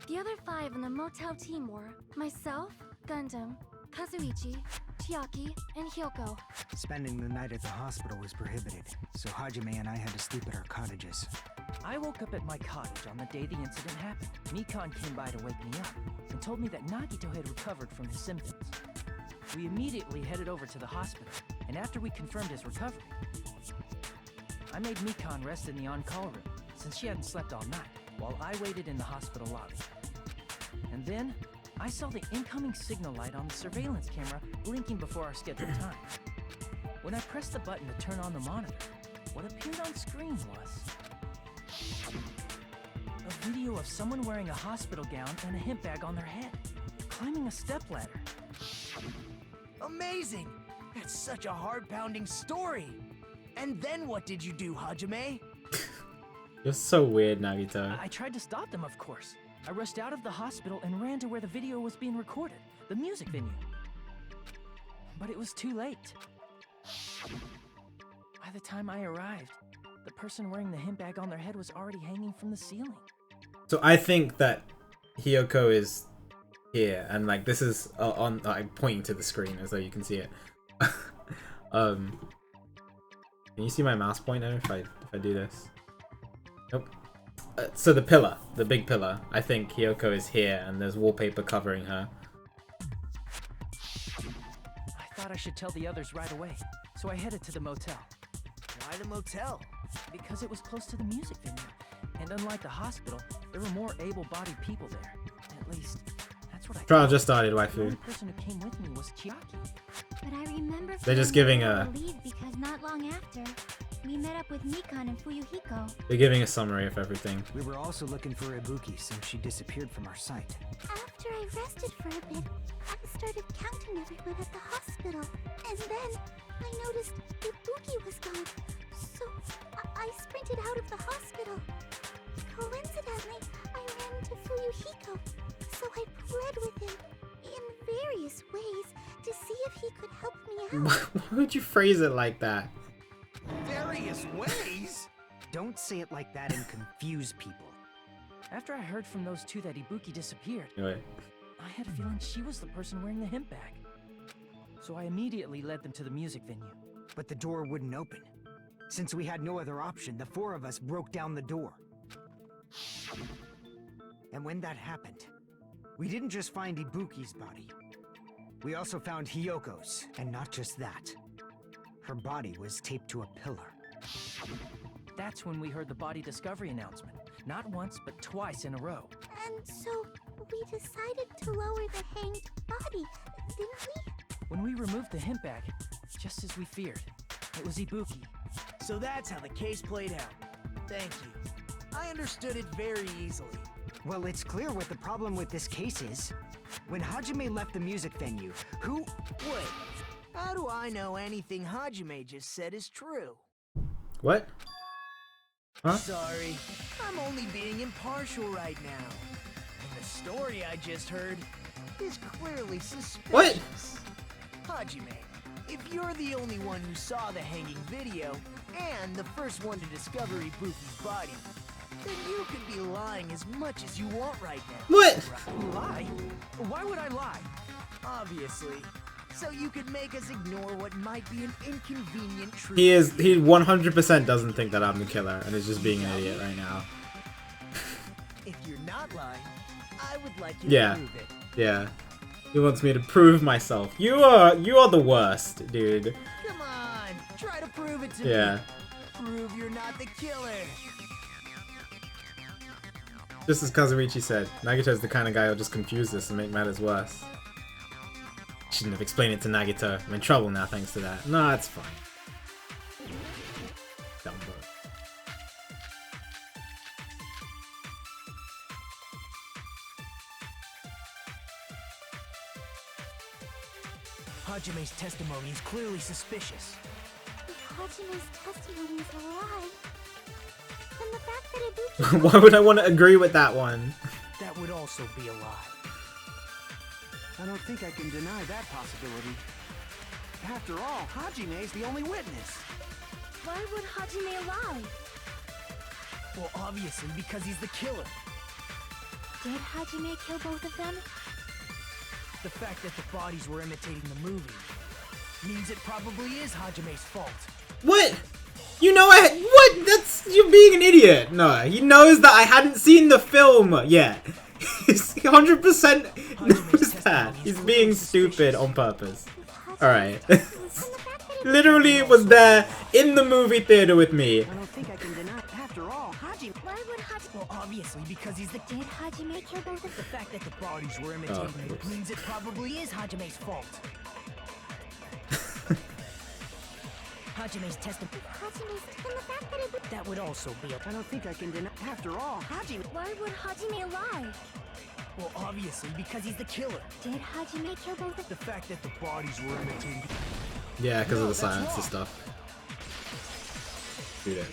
The other 5 in the motel team were myself, Gundam, Kazuichi, Chiaki, and Hyoko. Spending the night at the hospital was prohibited, so Hajime and I had to sleep at our cottages. I woke up at my cottage on the day the incident happened. Mikan came by to wake me up and told me that Nagito had recovered from his symptoms. We immediately headed over to the hospital, and after we confirmed his recovery, I made Mikan rest in the on-call room, since she hadn't slept all night, while I waited in the hospital lobby. And then, I saw the incoming signal light on the surveillance camera blinking before our scheduled time. When I pressed the button to turn on the monitor, what appeared on screen was a video of someone wearing a hospital gown and a hemp bag on their head, climbing a stepladder. Amazing! That's such a heart-pounding story! And then what did you do, Hajime? You're so weird, Nagito. I tried to stop them, of course. I rushed out of the hospital and ran to where the video was being recorded, the music venue. But it was too late. By the time I arrived, the person wearing the hemp bag on their head was already hanging from the ceiling. So I think that Hiyoko is here, and like this is on like pointing to the screen as though you can see it. Can you see my mouse pointer if I do this? Nope. So the pillar, the big pillar. I think Hiyoko is here, and there's wallpaper covering her. I thought I should tell the others right away, so I headed to the motel. Why the motel? Because it was close to the music venue, and unlike the hospital, there were more able-bodied people there. At least, that's what I Trial thought. just started, The waifu. only person who came with me was Chiaki. But I remember They're just feeling giving a- relieved because not long after, we met up with Mikan and Fuyuhiko. They're giving a summary of everything. We were also looking for Ibuki since she disappeared from our sight. After I rested for a bit, I started counting everyone at the hospital. And then I noticed Ibuki was gone. So I sprinted out of the hospital. Coincidentally, I ran into Fuyuhiko. So I pled with him in various ways to see if he could help me out. Why would you phrase it like that? Various ways? Don't say it like that and confuse people. After I heard from those two that Ibuki disappeared, Anyway, I had a feeling she was the person wearing the hemp bag. So I immediately led them to the music venue. But the door wouldn't open. Since we had no other option, the four of us broke down the door. And when that happened, we didn't just find Ibuki's body. We also found Hiyoko's, and not just that. Her body was taped to a pillar. That's when we heard the body discovery announcement. Not once, but twice in a row. And so we decided to lower the hanged body, didn't we? When we removed the hemp bag, just as we feared, it was Ibuki. So that's how the case played out. Thank you. I understood it very easily. Well, it's clear what the problem with this case is. When Hajime left the music venue, who... Wait, how do I know anything Hajime just said is true? what? Huh? Sorry, I'm only being impartial right now. And the story I just heard is clearly suspicious. What? Hajime, if you're the only one who saw the hanging video and the first one to discover Ibuki's body, then you could be lying as much as you want right now. What? Lie? Why would I lie? Obviously. So you could make us ignore what might be an inconvenient truth. He 100% doesn't think that I'm the killer and is just being an idiot right now. If you're not lying, I would like you Yeah. to prove it. Yeah. He wants me to prove myself. You are the worst, dude. Come on, try to prove it to me. Yeah. Prove you're not the killer. Just as Kazuichi said, Nagito's the kind of guy who'll just confuse this and make matters worse. Shouldn't have explained it to Nagito. I'm in trouble now thanks to that. No, it's fine. Dumbo. Hajime's testimony is clearly suspicious. If Hajime's testimony is a lie, then the fact that Ibuki... Why would I want to agree with that one? That would also be a lie. I don't think I can deny that possibility. After all, Hajime is the only witness. Why would Hajime lie? Well, obviously because he's the killer. Did Hajime kill both of them? The fact that the bodies were imitating the movie means it probably is Hajime's fault. What? You know what? That's you're being an idiot. No, he knows that I hadn't seen the film yet. He's 100% knows that. He's being stupid on purpose. Alright. Literally was there in the movie theater with me. think I can deny. After all, Hajime. Why would Hajime? Well, obviously, because he's the... Did Hajime kill both of The fact that the bodies were imitating him oops. means it probably is Hajime's fault. Hajime's testimony. Hajime's and the fact that it That would also be a... I don't think I can deny. After all, Hajime. Why would Hajime lie? Well, obviously, because he's the killer. Did Hajime kill both of The fact that the bodies were imitating... Yeah, because No, of the that's science wrong. and stuff. Shoot it.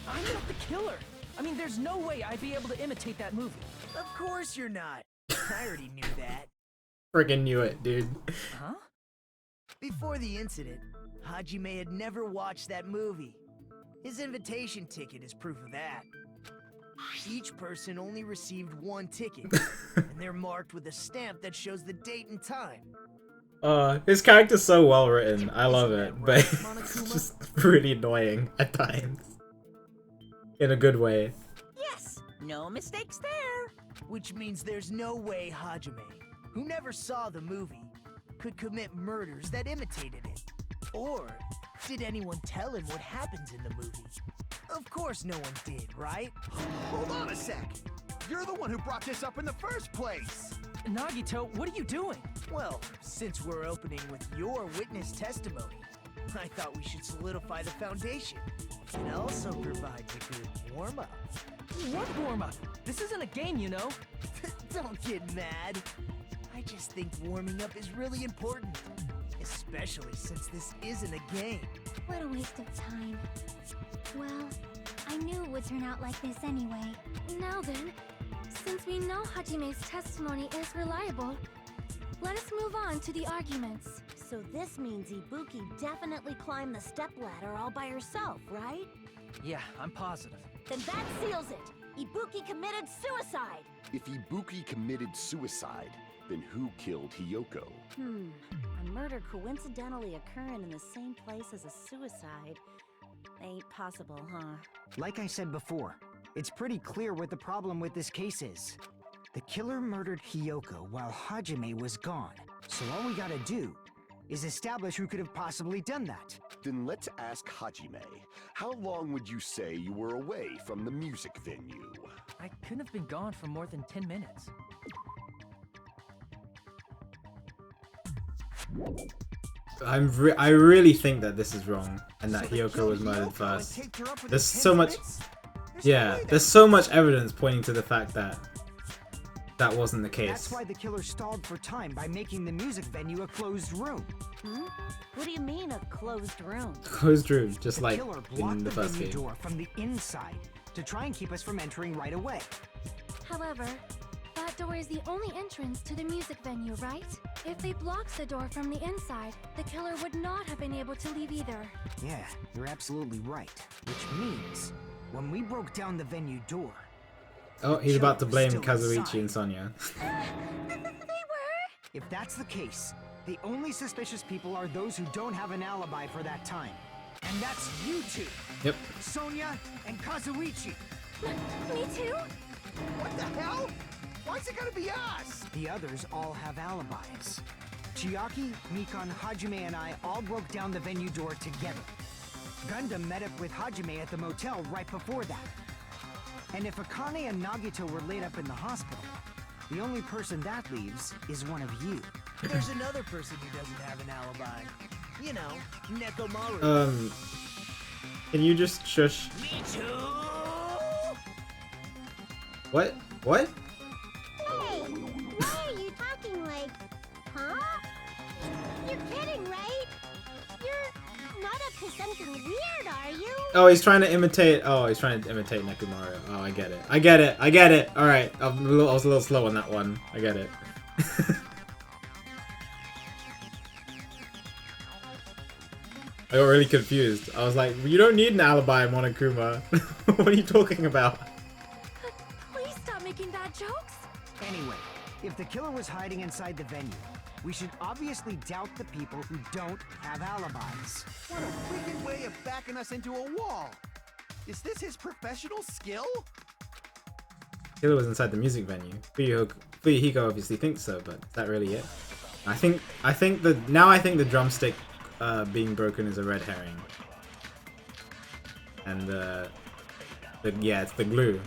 I'm not the killer. I mean, there's no way I'd be able to imitate that movie. Of course you're not. I already knew that. Friggin' knew it, dude. Huh? Before the incident, Hajime had never watched that movie. His invitation ticket is proof of that. Each person only received one ticket, and they're marked with a stamp that shows the date and time. His character's so well written. I love Isn't it, that but right, it's Monokuma? just really annoying at times. In a good way. Yes, no mistakes there. Which means there's no way Hajime, who never saw the movie, could commit murders that imitated it. Or did anyone tell him what happens in the movie? Of course no one did, right? Hold on a sec. You're the one who brought this up in the first place. Nagito, what are you doing? Well, since we're opening with your witness testimony, I thought we should solidify the foundation. It also provides a good warm-up. What warm-up? This isn't a game, you know. Don't get mad. I just think warming up is really important. Especially since this isn't a game. What a waste of time. Well, I knew it would turn out like this anyway. Now then, since we know Hajime's testimony is reliable, let us move on to the arguments. So this means Ibuki definitely climbed the stepladder all by herself, right? Yeah, I'm positive. Then that seals it! Ibuki committed suicide! If Ibuki committed suicide, then who killed Hiyoko? A murder coincidentally occurring in the same place as a suicide. Ain't possible, huh? Like I said before, it's pretty clear what the problem with this case is. The killer murdered Hiyoko while Hajime was gone. So all we gotta do is establish who could have possibly done that. Then let's ask Hajime. How long would you say you were away from the music venue? I couldn't have been gone for more than 10 minutes. I really think that this is wrong and that So they Hiyoko killed was murdered Hiyoko and first. taped her up with There's a so much, tense mitts? yeah, there's so much evidence pointing to the fact that that wasn't the case. That's why the killer stalled for time by making the music venue a closed room. What do you mean, a closed room? Closed room, just The like killer in blocked the the first venue game. door from the inside to try and keep us from entering right away. However, that door is the only entrance to the music venue, right? If they blocked the door from the inside, the killer would not have been able to leave either. Yeah, you're absolutely right. Which means, when we broke down the venue door... Oh, he's the about to killer blame was still Kazuichi inside. and Sonya. If that's the case, the only suspicious people are those who don't have an alibi for that time. And that's you two! Yep. Sonya and Kazuichi! Me too? What the hell? Why's it gotta be us? The others all have alibis. Chiaki, Mikan, Hajime, and I all broke down the venue door together. Gundam met up with Hajime at the motel right before that. And if Akane and Nagito were laid up in the hospital, the only person that leaves is one of you. There's another person who doesn't have an alibi. You know, Nekomaru. Can you just shush? Me too! What? What? Hey, why are you talking like, huh? You're kidding, right? You're not up to something weird, are you? Oh, he's trying to imitate. Oh, he's trying to imitate Nekomaru. Oh, I get it. I get it. I get it. All right, I was a little slow on that one. I get it. I got really confused. I was like, you don't need an alibi, Monokuma. What are you talking about? Please stop making bad jokes. Anyway, if the killer was hiding inside the venue, we should obviously doubt the people who don't have alibis. What a freaking way of backing us into a wall. Is this his professional skill? Killer was inside the music venue. Fuyuhiko obviously thinks so, but is that really it? I think the drumstick being broken is a red herring. and yeah, it's the glue,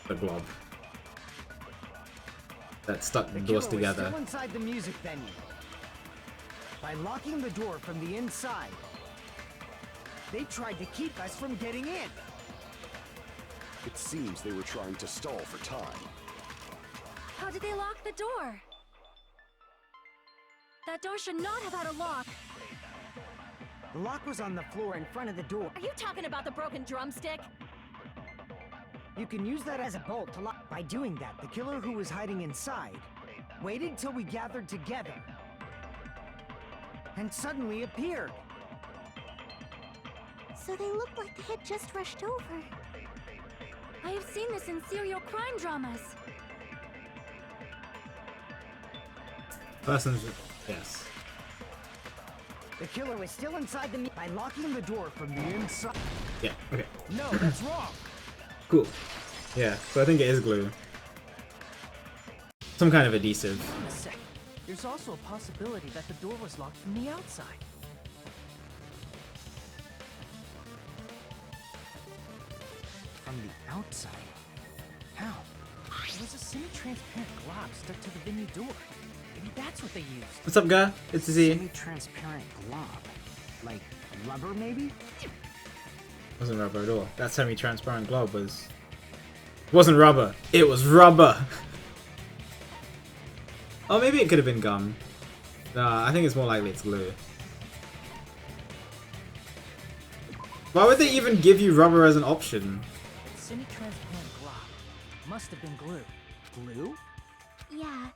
the glob that stuck the doors killer was together. still inside the music venue. By locking the door from the inside, they tried to keep us from getting in. It seems they were trying to stall for time. How did they lock the door? That door should not have had a lock. The lock was on the floor in front of the door. Are you talking about the broken drumstick? You can use that as a bolt to lock. By doing that, the killer who was hiding inside waited till we gathered together and suddenly appeared. So they looked like they had just rushed over. I have seen this in serial crime dramas. Persons, yes. The killer was still inside the by locking the door from the inside. Yeah, okay. No, that's wrong. Cool. Yeah, so I think it is glue. Some kind of adhesive. Wait a second. There's also a possibility that the door was locked from the outside. From the outside? How? There was a semi-transparent glob stuck to the venue door. Maybe that's what they used. What's up, guy? Good to see you. Semi-transparent glob. Like rubber, maybe? Wasn't rubber at all. That semi-transparent globe was... wasn't rubber. It was rubber. Oh, maybe it could have been gum. Nah, I think it's more likely it's glue. Why would they even give you rubber as an option? That semi-transparent glob must have been glue. Glue? Yeah,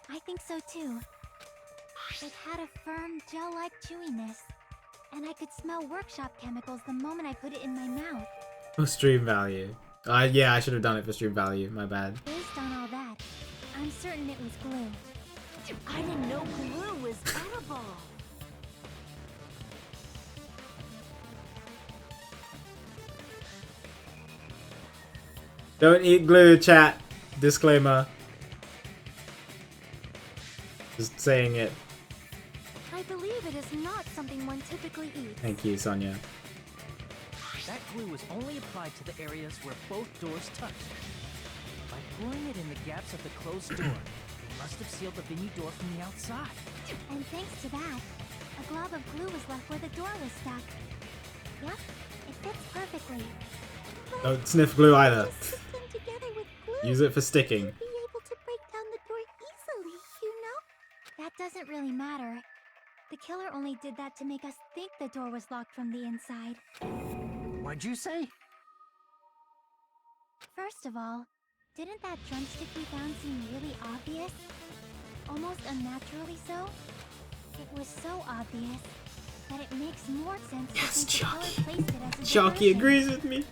I think so too. It had a firm, gel-like chewiness. And I could smell workshop chemicals the moment I put it in my mouth. Oh, stream value. Yeah, I should have done it for stream value. My bad. Based on all that, I'm certain it was glue. I didn't know glue was edible. Don't eat glue, chat. Disclaimer. Just saying it. I believe it is not something one typically eats. Thank you, Sonia. That glue was only applied to the areas where both doors touched. By pouring it in the gaps of the closed door, they must have sealed the venue door from the outside. And thanks to that, a glob of glue was left where the door was stuck. Yep, it fits perfectly. Don't sniff glue either. Just stick them together with glue. Use it for sticking. You'd be able to break down the door easily, you know? That doesn't really matter. The killer only did that to make us think the door was locked from the inside. What'd you say? First of all, didn't that drumstick we found seem really obvious? Almost unnaturally so? It was so obvious that it makes more sense to Yes, think the killer Chalky. placed it as a Chalky diversion. agrees with me.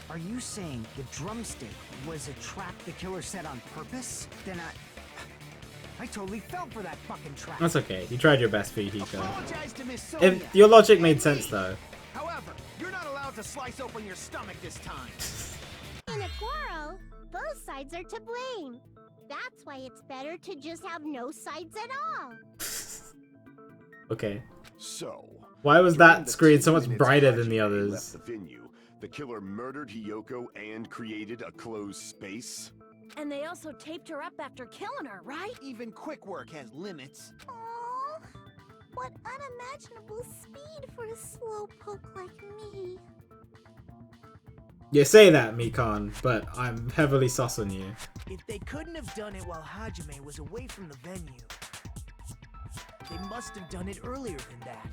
Are you saying the drumstick was a trap the killer set on purpose? Then I totally fell for that fucking trap. That's okay. You tried your best, Fihiko. Apologize to Miss Sonia. If your logic made sense, though. However, you're not allowed to slice open your stomach this time. In a quarrel, both sides are to blame. That's why it's better to just have no sides at all. Okay. So, Why was during that the screen 2 so much minutes brighter than Hajime the others? left the venue, the killer murdered Hiyoko and created a closed space? And they also taped her up after killing her, right? Even quick work has limits. Aww, what unimaginable speed for a slowpoke like me. You say that, Mikan, but I'm heavily sus on you. If they couldn't have done it while Hajime was away from the venue, they must have done it earlier than that.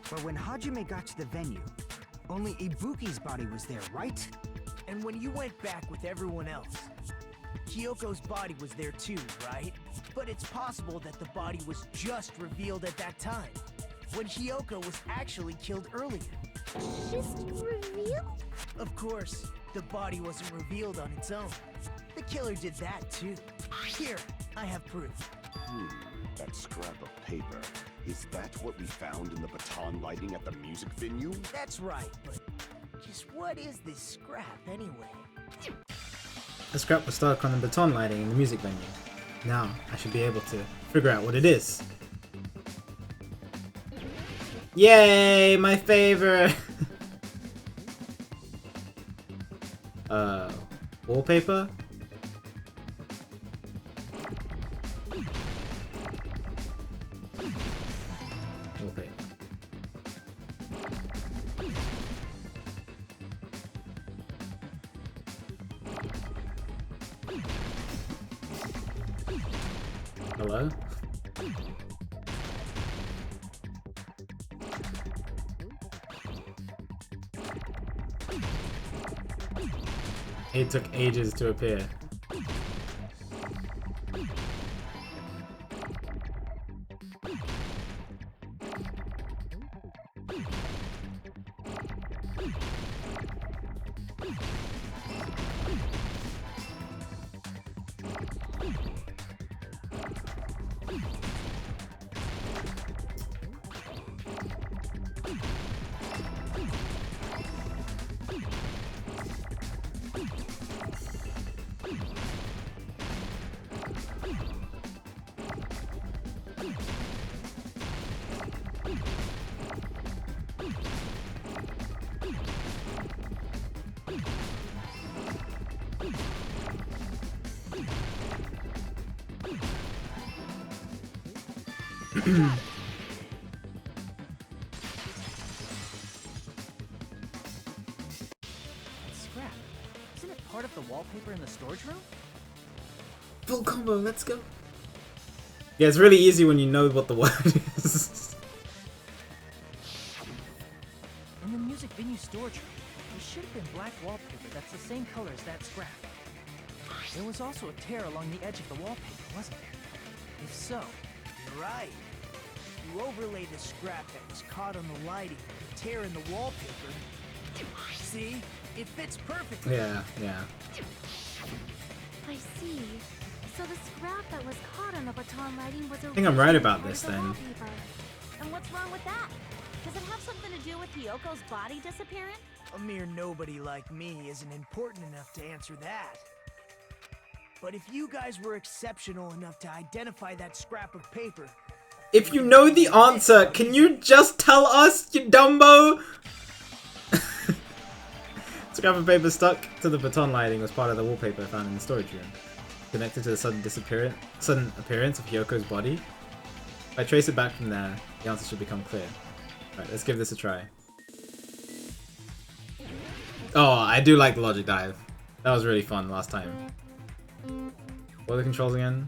But when Hajime got to the venue, only Ibuki's body was there, right? And when you went back with everyone else, Kyoko's body was there too, right? But it's possible that the body was just revealed at that time, when Hiyoko was actually killed earlier. Just revealed? Of course, the body wasn't revealed on its own. The killer did that too. Here, I have proof. That scrap of paper. Is that what we found in the baton lighting at the music venue? That's right, but just what is this scrap anyway? The scrap was stuck on the baton lighting in the music venue. Now, I should be able to figure out what it is. Yay, my favorite. Wallpaper? Wallpaper. Hello? It took ages to appear. Scrap. Isn't it part of the wallpaper in the storage room? Full combo, let's go. Yeah, it's really easy when you know what the word is. In the music venue storage room, there should have been black wallpaper that's the same color as that scrap. There was also a tear along the edge of the wallpaper, wasn't there? If so, You're right. You overlay the scrap that was caught on the lighting, the tear in the wallpaper. See? It fits perfectly. Yeah, yeah. I see. So the scrap that was caught on the baton lighting was a. I think I'm right about this then. then. And what's wrong with that? Does it have something to do with Hyoko's body disappearing? A mere nobody like me isn't important enough to answer that. But if you guys were exceptional enough to identify that scrap of paper... If you know the answer, can you just tell us, you Dumbo? Scrap of paper stuck to the baton lighting was part of the wallpaper found in the storage room. Connected to the sudden appearance of Hyoko's body. If I trace it back from there, the answer should become clear. Right, let's give this a try. Oh, I do like the logic dive. That was really fun last time. What are the controls again?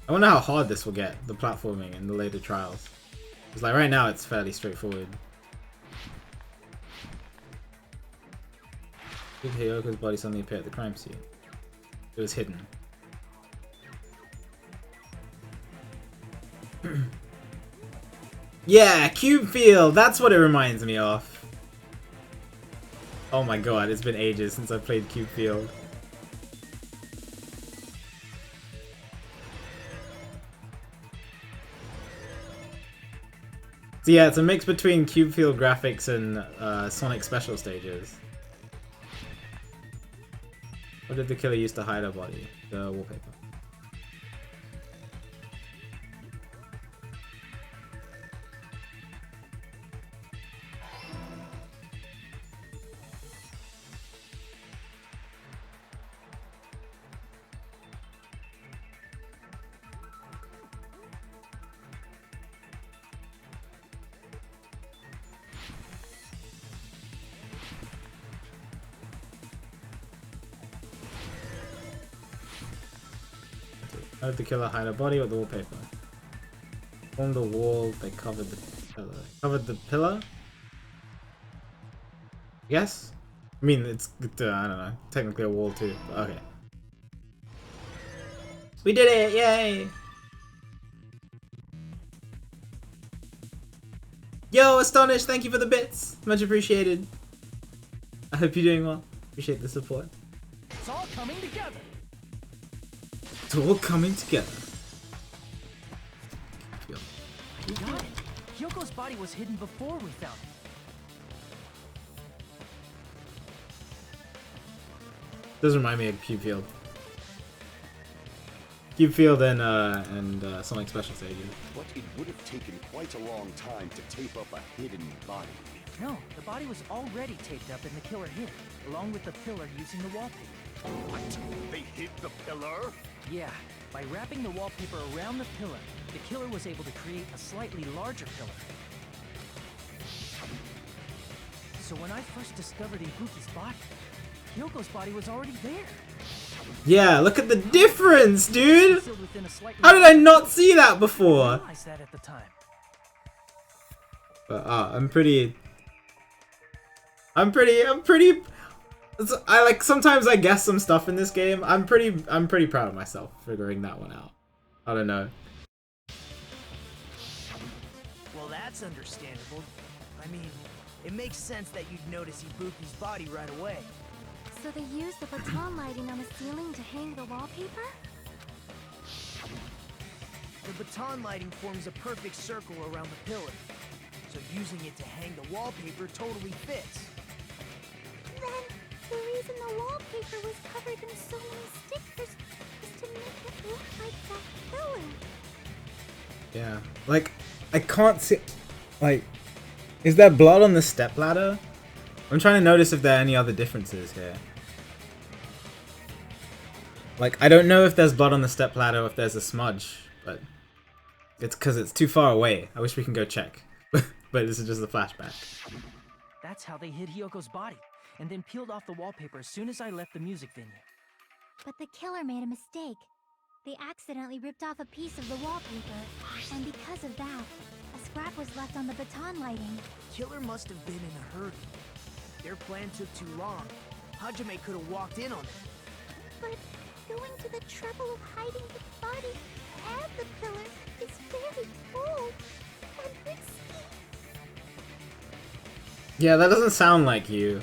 I wonder how hard this will get, the platforming in the later trials. Because like right now it's fairly straightforward. Did Hyoko's body suddenly appear at the crime scene? It was hidden. Yeah, Cube Field! That's what it reminds me of. Oh my god, it's been ages since I played Cube Field. So yeah, it's a mix between Cube Field graphics and Sonic Special stages. What did the killer use to hide her body? The wallpaper. How did the killer hide her body with the wallpaper? Formed a wall, they covered the pillar. Covered the pillar? Yes? I mean, it's, I don't know, technically a wall too, but okay. We did it! Yay! Yo, Astonished, thank you for the bits! Much appreciated. I hope you're doing well. Appreciate the support. it's all coming together. It's all coming together. We got it. Hyoko's body was hidden before we found it. Does remind me of Cube Field. Cube Field and Sonic Special Stages. But it would have taken quite a long time to tape up a hidden body. No, the body was already taped up and the killer hid it, along with the pillar using the wallpaper. What? They hid the pillar? Yeah, by wrapping the wallpaper around the pillar, the killer was able to create a slightly larger pillar. So when I first discovered Ibuki's body, Hyoko's body was already there. Yeah, look at the difference, dude! Concealed within a slightly How did I not see that I before? realized that at the time. But I'm pretty. I like sometimes I guess some stuff in this game. I'm pretty proud of myself figuring that one out. I don't know. Well, that's understandable. I mean, it makes sense that you'd notice Ibuki's body right away. So they used the baton lighting on the ceiling to hang the wallpaper? The baton lighting forms a perfect circle around the pillar. So using it to hang the wallpaper totally fits. Then, the reason the wallpaper was covered in so many stickers is to make it look like that pillar. Yeah, like I can't see. Like, is there blood on the stepladder? I'm trying to notice if there are any other differences here. Like, I don't know if there's blood on the stepladder or if there's a smudge, but it's because it's too far away. I wish we can go check. But this is just a flashback. That's how they hid Hyoko's body, and then peeled off the wallpaper as soon as I left the music venue. But the killer made a mistake. They accidentally ripped off a piece of the wallpaper, and because of that, a scrap was left on the baton lighting. Killer must have been in a hurry. Their plan took too long. Hajime could have walked in on it. But going to the trouble of hiding the body and the pillar is very bold and risky. Yeah, that doesn't sound like you.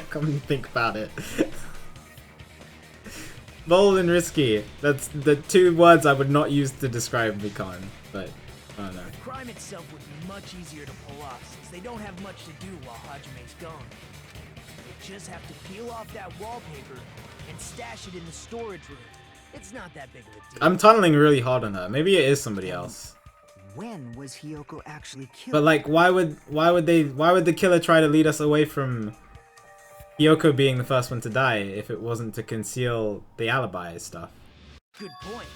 Come and think about it. Bold and risky. That's the two words I would not use to describe Mikan, but I don't know. The crime itself would be much easier to pull off since they don't have much to do while Hajime's gone. They just have to peel off that wallpaper and stash it in the storage room. It's not that big of a deal. I'm tunneling really hard on her. Maybe it is somebody else. When was Hyoko actually killed? But like, why would the killer try to lead us away from Hyoko being the first one to die if it wasn't to conceal the alibi stuff? Good point.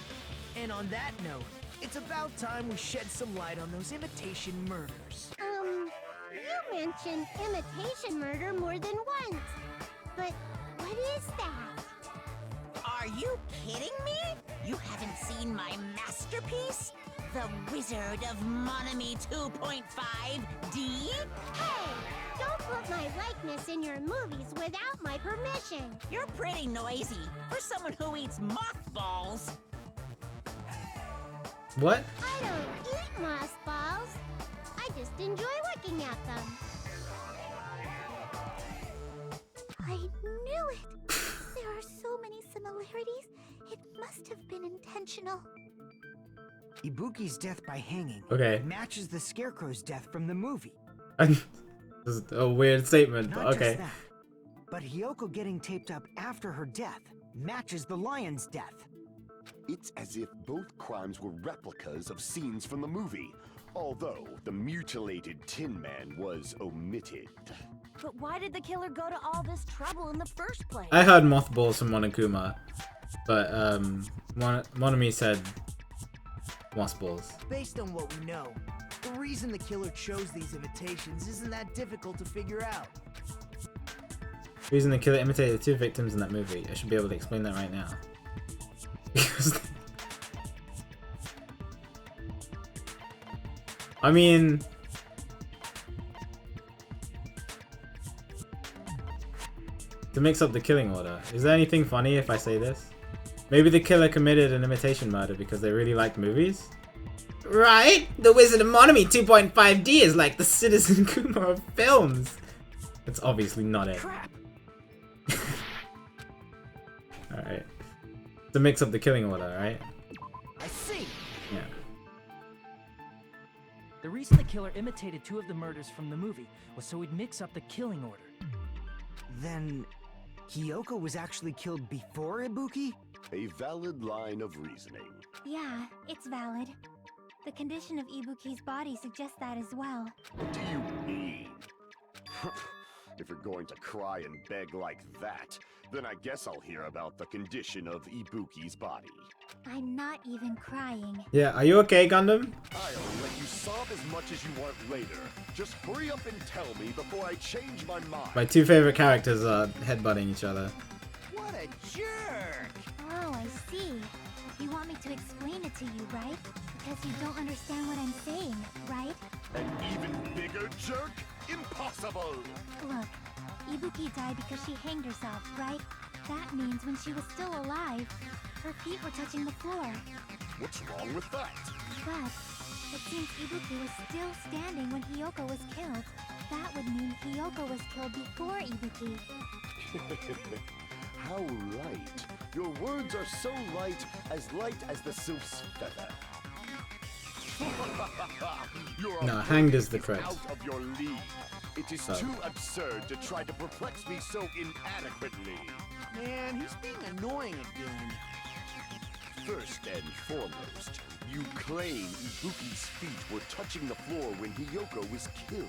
And on that note, it's about time we shed some light on those imitation murders. You mentioned imitation murder more than once. But what is that? Are you kidding me? You haven't seen my masterpiece? The Wizard of Monami 2.5D? Hey! Don't put my likeness in your movies without my permission. You're pretty noisy for someone who eats mothballs. What? I don't eat mothballs. I just enjoy looking at them. I knew it! There are so many similarities. It must have been intentional. Ibuki's death by hanging matches the Scarecrow's death from the movie. This is a weird statement, but Not okay. just that, but Hyoko getting taped up after her death matches the lion's death. It's as if both crimes were replicas of scenes from the movie, although the mutilated Tin Man was omitted. But why did the killer go to all this trouble in the first place? I heard mothballs from Monokuma, but Monami said mothballs. Based on what we know, the reason the killer chose these imitations isn't that difficult to figure out. The reason the killer imitated the two victims in that movie. I should be able to explain that right now. Because I mean, to mix up the killing order. Is there anything funny if I say this? Maybe the killer committed an imitation murder because they really liked movies? Right? The Wizard of Monami 2.5D is like the Citizen Kuma of films. It's obviously not it. Crap. Alright. To mix up the killing order, right? I see. Yeah. The reason the killer imitated 2 of the murders from the movie was so he'd mix up the killing order. Then Hiyoko was actually killed before Ibuki? A valid line of reasoning. Yeah, it's valid. The condition of Ibuki's body suggests that as well. What do you mean? If you're going to cry and beg like that, then I guess I'll hear about the condition of Ibuki's body. I'm not even crying. Yeah, are you okay, Gundam? I'll let you sob as much as you want later. Just hurry up and tell me before I change my mind. My 2 favorite characters are headbutting each other. What a jerk! Oh, I see. You want me to explain it to you, right? Because you don't understand what I'm saying, right? An even bigger jerk? Impossible! Look, Ibuki died because she hanged herself, right? That means when she was still alive, her feet were touching the floor. What's wrong with that? But it seems Ibuki was still standing when Hiyoko was killed. That would mean Hiyoko was killed before Ibuki. How light. Your words are so light as the sylph's feather. No, hanged is the correct. Out of your league. It is too absurd to try to perplex me so inadequately. Man, he's being annoying again. First and foremost, you claim Ibuki's feet were touching the floor when Hiyoko was killed.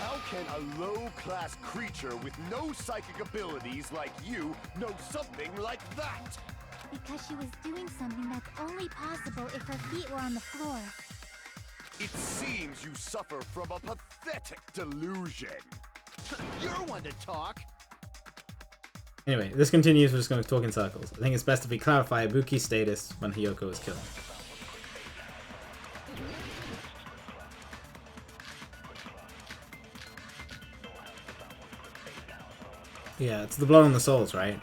How can a low-class creature with no psychic abilities like you know something like that? Because she was doing something that's only possible if her feet were on the floor. It seems you suffer from a pathetic delusion. You're one to talk. Anyway, this continues, we're just going to talk in circles. I think it's best if we clarify Ibuki's status when Hiyoko was killed. Yeah, it's the blood on the souls, right?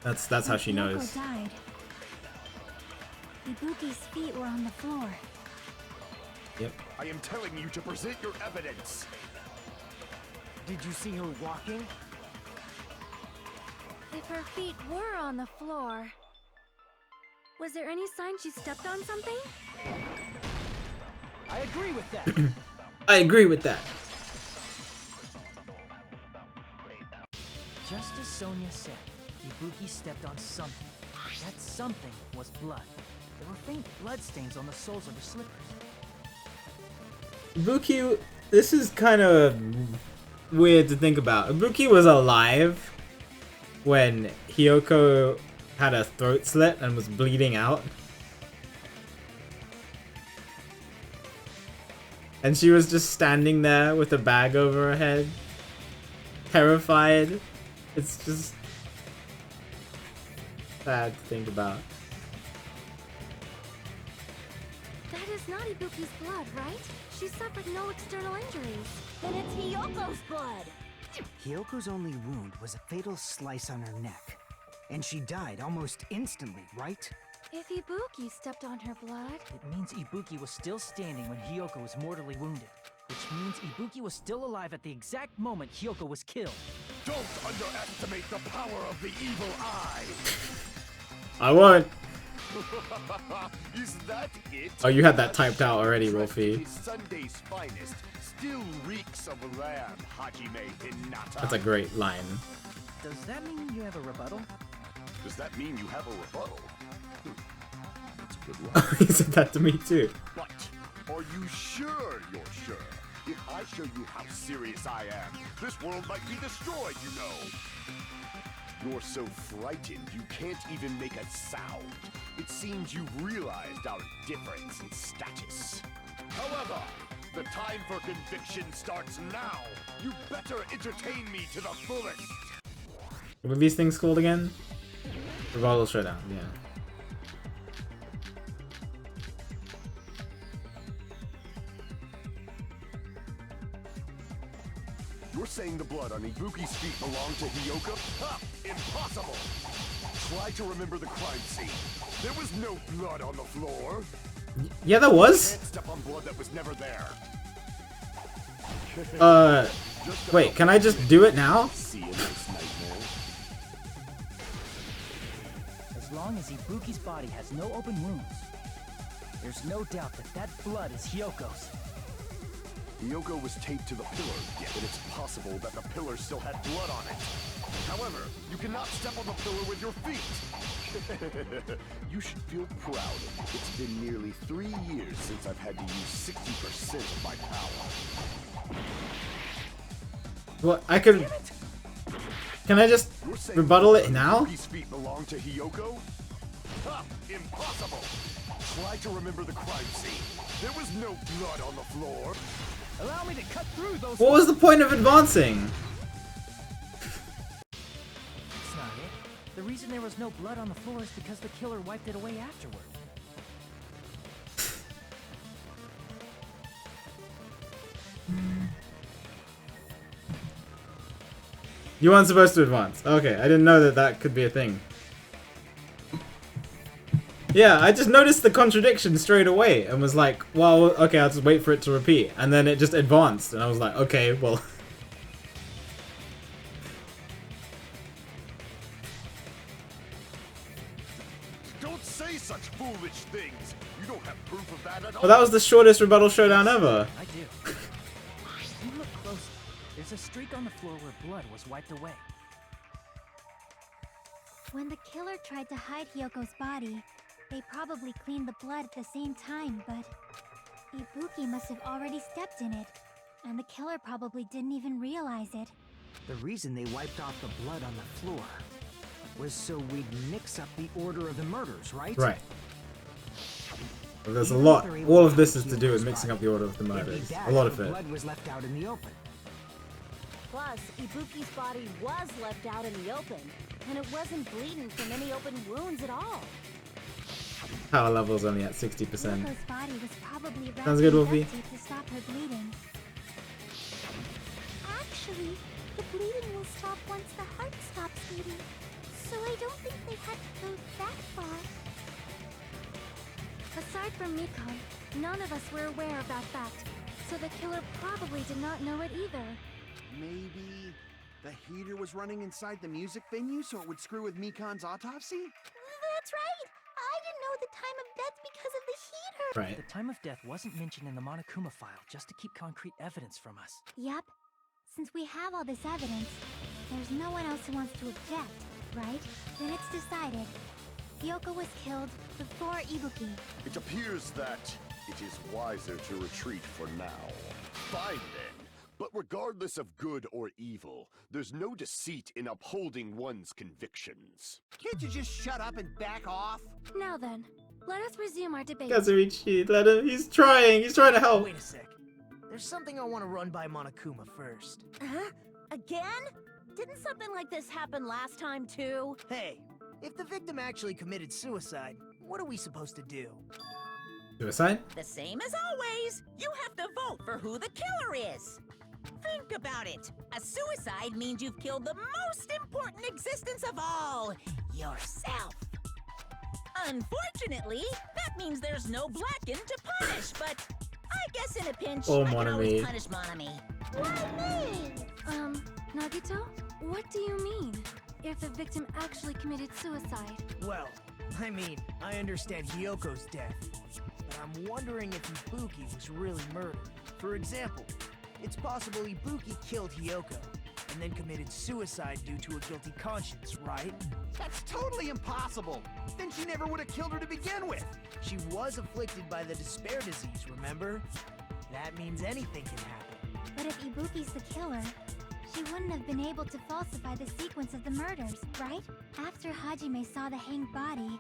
That's how she knows. Hiyoko died. Ibuki's feet were on the floor. Yep. I am telling you to present your evidence. Did you see her walking? If her feet were on the floor, was there any sign she stepped on something? I agree with that. I agree with that. Just as Sonia said, Ibuki stepped on something. That something was blood. There were faint bloodstains on the soles of her slippers. Ibuki, this is kind of weird to think about. Ibuki was alive when Hiyoko had a throat slit and was bleeding out. And she was just standing there with a bag over her head, terrified. It's just sad to think about. That is not Ibuki's blood, right? She suffered no external injuries. Then it's Hiyoko's blood. Hiyoko's only wound was a fatal slice on her neck. And she died almost instantly, right? If Ibuki stepped on her blood... It means Ibuki was still standing when Hiyoko was mortally wounded. Which means Ibuki was still alive at the exact moment Hiyoko was killed. Don't underestimate the power of the evil eye. I won't. Is that it? Oh, you had that typed out already, Rolfie. Sunday's finest still reeks of lamb, Hajime Hinata. That's a great line. Does that mean you have a rebuttal? Does that mean you have a rebuttal? That's a good one. He said that to me too. But are you sure you're sure? If I show you how serious I am, this world might be destroyed, you know. You're so frightened you can't even make a sound. It seems you've realized our difference in status. However, the time for conviction starts now. You better entertain me to the fullest. What are these things called again? Revival Showdown, yeah. You're saying the blood on Ibuki's feet belonged to Hiyoko? Ha! Impossible! Try to remember the crime scene. There was no blood on the floor. Yeah, there was. Can't step on blood that was never there. Wait, can I just do it now? See a nice nightmare. As long as Ibuki's body has no open wounds, There's no doubt that that blood is Hyoko's. Hiyoko was taped to the pillar, but it's possible that the pillar still had blood on it. However, you cannot step on the pillar with your feet. You should feel proud. It's been nearly 3 years since I've had to use 60% of my power. Well, I could. Can I just rebuttal it now? These feet belong to Hiyoko? Ha! Impossible! Try to remember the crime scene. There was no blood on the floor. Allow me to cut through those. What was the point of advancing? That's not it. The reason there was no blood on the floor is because the killer wiped it away afterward. You weren't supposed to advance. Okay, I didn't know that that could be a thing. Yeah, I just noticed the contradiction straight away and was like, well, okay, I'll just wait for it to repeat. And then it just advanced, and I was like, okay, well. Don't say such foolish things. You don't have proof of that at all. Well, that was the shortest rebuttal showdown ever. I do. You look close. There's a streak on the floor where blood was wiped away. When the killer tried to hide Hyoko's body, they probably cleaned the blood at the same time, but Ibuki must have already stepped in it, and the killer probably didn't even realize it. The reason they wiped off the blood on the floor was so we'd mix up the order of the murders, right? Right. Well, there's a lot. All of this is to do with mixing up the order of the murders. A lot of it. Blood was left out in the open. Plus, Ibuki's body was left out in the open, and it wasn't bleeding from any open wounds at all. Power level's only at 60%. Hyoko's body was probably wrapped Sounds good, in Wolfie. duct tape to stop her bleeding. Actually, the bleeding will stop once the heart stops beating. So I don't think they had to go that far. Aside from Mikon, none of us were aware of that fact, so the killer probably did not know it either. Maybe the heater was running inside the music venue so it would screw with Mikon's autopsy? That's right! I didn't know the time of death because of the heater! Right. The time of death wasn't mentioned in the Monokuma file just to keep concrete evidence from us. Yep. Since we have all this evidence, there's no one else who wants to object, right? Then it's decided. Hyoko was killed before Ibuki. It appears that it is wiser to retreat for now. Fine then. But regardless of good or evil, there's no deceit in upholding one's convictions. Can't you just shut up and back off? Now then, let us resume our debate. Kazuichi, let him. He's trying to help. Wait a sec. There's something I want to run by Monokuma first. Huh? Again? Didn't something like this happen last time too? Hey, if the victim actually committed suicide, what are we supposed to do? Suicide? The same as always. You have to vote for who the killer is. Think about it. A suicide means you've killed the most important existence of all, yourself. Unfortunately, that means there's no Blacken to punish, but I guess in a pinch, Oh, I can always Monami. punish Monami. Why me? Nagito? What do you mean? If the victim actually committed suicide? Well, I mean, I understand Hyoko's death, but I'm wondering if Ibuki was really murdered. For example, it's possible Ibuki killed Hyoko and then committed suicide due to a guilty conscience, right? That's totally impossible! Then she never would have killed her to begin with! She was afflicted by the despair disease, remember? That means anything can happen. But if Ibuki's the killer, she wouldn't have been able to falsify the sequence of the murders, right? After Hajime saw the hanged body,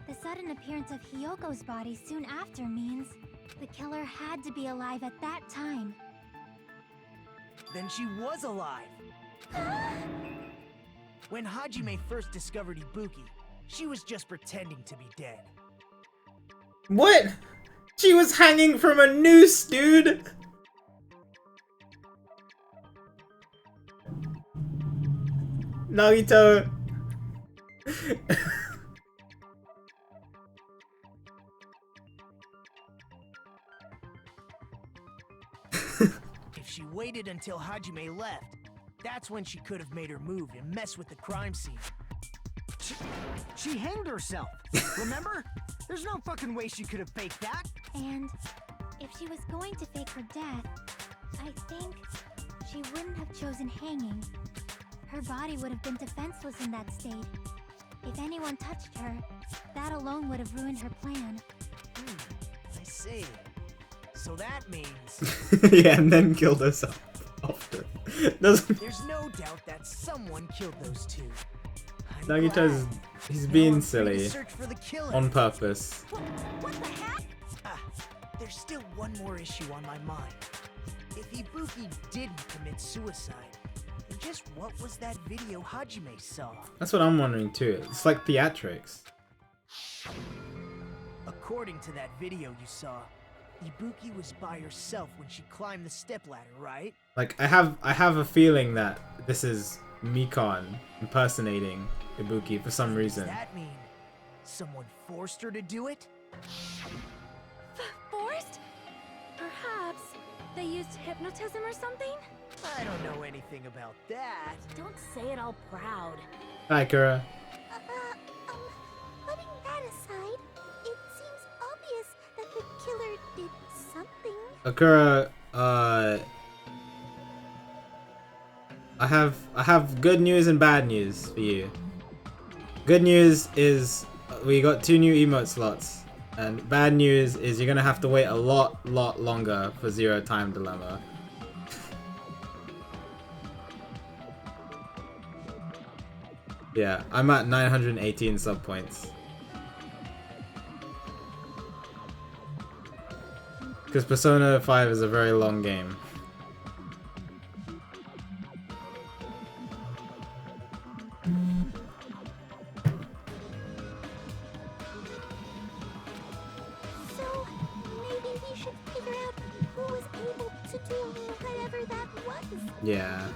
the sudden appearance of Hyoko's body soon after means the killer had to be alive at that time. Then she was alive! When Hajime first discovered Ibuki, she was just pretending to be dead. What? She was hanging from a noose, dude! Nagito. If she waited until Hajime left, that's when she could have made her move and mess with the crime scene. She hanged herself, remember? There's no fucking way she could have faked that. And if she was going to fake her death, I think she wouldn't have chosen hanging. Her body would have been defenseless in that state. If anyone touched her, that alone would have ruined her plan. I see. So that means Yeah, and then killed herself after. Doesn't there's no doubt that someone killed those two. I'm Nagito's glad. he's Now being I'm free to silly search for the killer. on purpose. What the heck? There's still one more issue on my mind. If Ibuki didn't commit suicide, then just what was that video Hajime saw? That's what I'm wondering too. It's like theatrics. According to that video you saw, Ibuki was by herself when she climbed the stepladder, right? Like I have a feeling that this is Mikon impersonating Ibuki for some reason. Does that mean someone forced her to do it? Forced? Perhaps they used hypnotism or something? I don't know anything about that. Don't say it all proud. Hi, Kura. Putting that aside, it seems obvious that the killer did something. Akura, I have good news and bad news for you. Good news is we got 2 new emote slots, and bad news is you're gonna have to wait a lot longer for Zero Time Dilemma. Yeah, I'm at 918 sub points. Because Persona 5 is a very long game. So, maybe we should figure out who was able to do whatever that was. Yeah.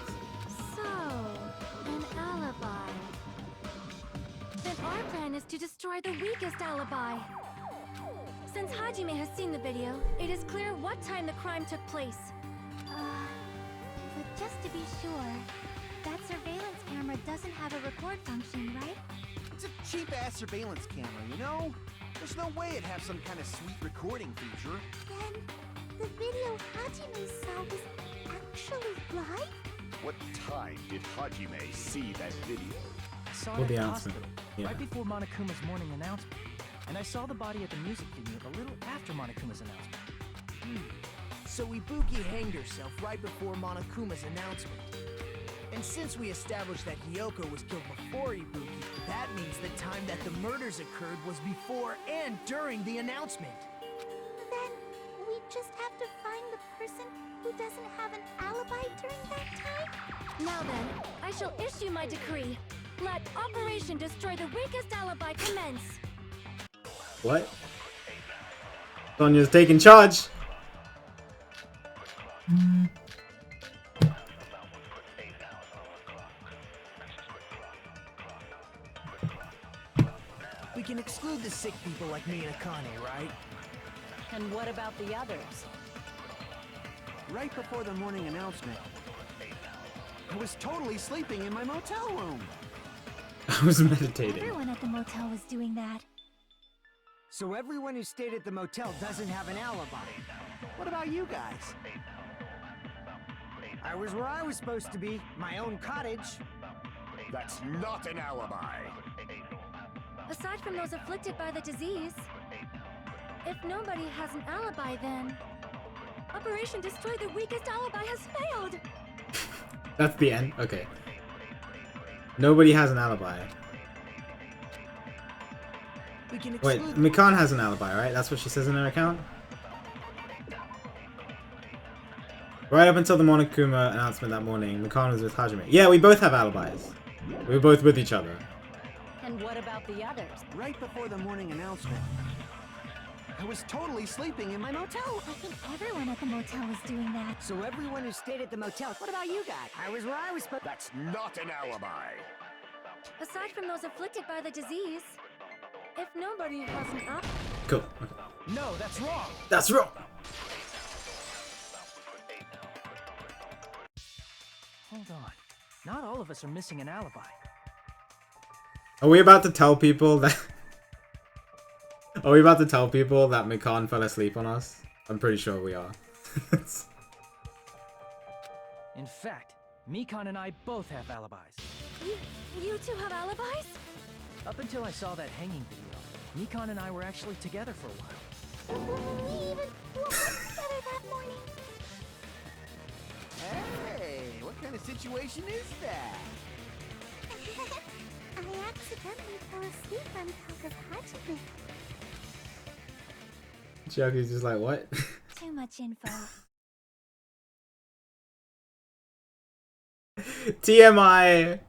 So, an alibi. Then our plan is to destroy the weakest alibi. Since Hajime has seen the video, it is clear what time the crime took place. But just to be sure, that surveillance camera doesn't have a record function, right? It's a cheap-ass surveillance camera, you know? There's no way it'd have some kind of sweet recording feature. Then, the video Hajime saw was actually live? What time did Hajime see that video? I saw Well, it the at the announcement. hospital, Yeah. right before Monokuma's morning announcement. And I saw the body at the music venue a little after Monokuma's announcement. So Ibuki hanged herself right before Monokuma's announcement. And since we established that Hiyoko was killed before Ibuki, that means the time that the murders occurred was before and during the announcement. Then, we just have to find the person who doesn't have an alibi during that time? Now then, I shall issue my decree. Let Operation Destroy the Weakest Alibi commence. What? Sonya's taking charge. We can exclude the sick people like me and Akane, right? And what about the others? Right before the morning announcement, I was totally sleeping in my motel room. I was meditating. Everyone at the motel was doing that. So everyone who stayed at the motel doesn't have an alibi. What about you guys? I was where I was supposed to be, my own cottage. That's not an alibi. Aside from those afflicted by the disease, if nobody has an alibi, then Operation Destroy the Weakest Alibi has failed. That's the end? Okay. Nobody has an alibi. We can Wait, exclude Mikan has an alibi, right? That's what she says in her account? Right up until the Monokuma announcement that morning, Mikan was with Hajime. Yeah, we both have alibis. We were both with each other. And what about the others? Right before the morning announcement, I was totally sleeping in my motel. I think everyone at the motel was doing that. So everyone who stayed at the motel, what about you guys? I was where I was supposed. That's not an alibi. Aside from those afflicted by the disease, if nobody has an alibi... Cool. Okay. No, that's wrong! That's wrong! Hold on. Not all of us are missing an alibi. Are we about to tell people that... Are we about to tell people that Mikan fell asleep on us? I'm pretty sure we are. In fact, Mikan and I both have alibis. You two have alibis? Up until I saw that hanging video, Mikan and I were actually together for a while. We even woke up together that morning. Hey, what kind of situation is that? I accidentally fell asleep on top of Hajime. Chiaki's just like, what? Too much info. TMI!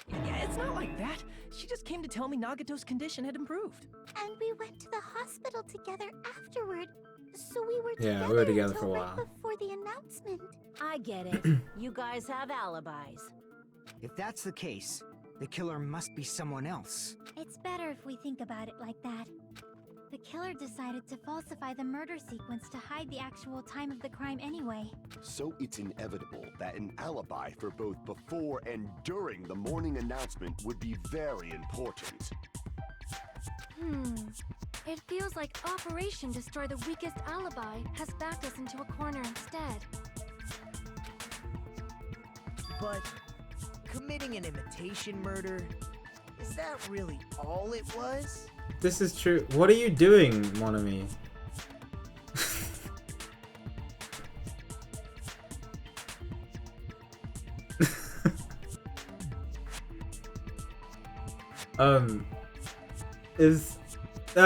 Yeah, it's not like that. She just came to tell me Nagato's condition had improved. And we went to the hospital together afterward. So we were Yeah, together, we were together until for a right while. before the announcement. I get it. You guys have alibis. If that's the case, the killer must be someone else. It's better if we think about it like that. The killer decided to falsify the murder sequence to hide the actual time of the crime anyway. So it's inevitable that an alibi for both before and during the morning announcement would be very important. It feels like Operation Destroy the Weakest Alibi has backed us into a corner instead. But committing an imitation murder, is that really all it was? This is true. What are you doing, Monami? I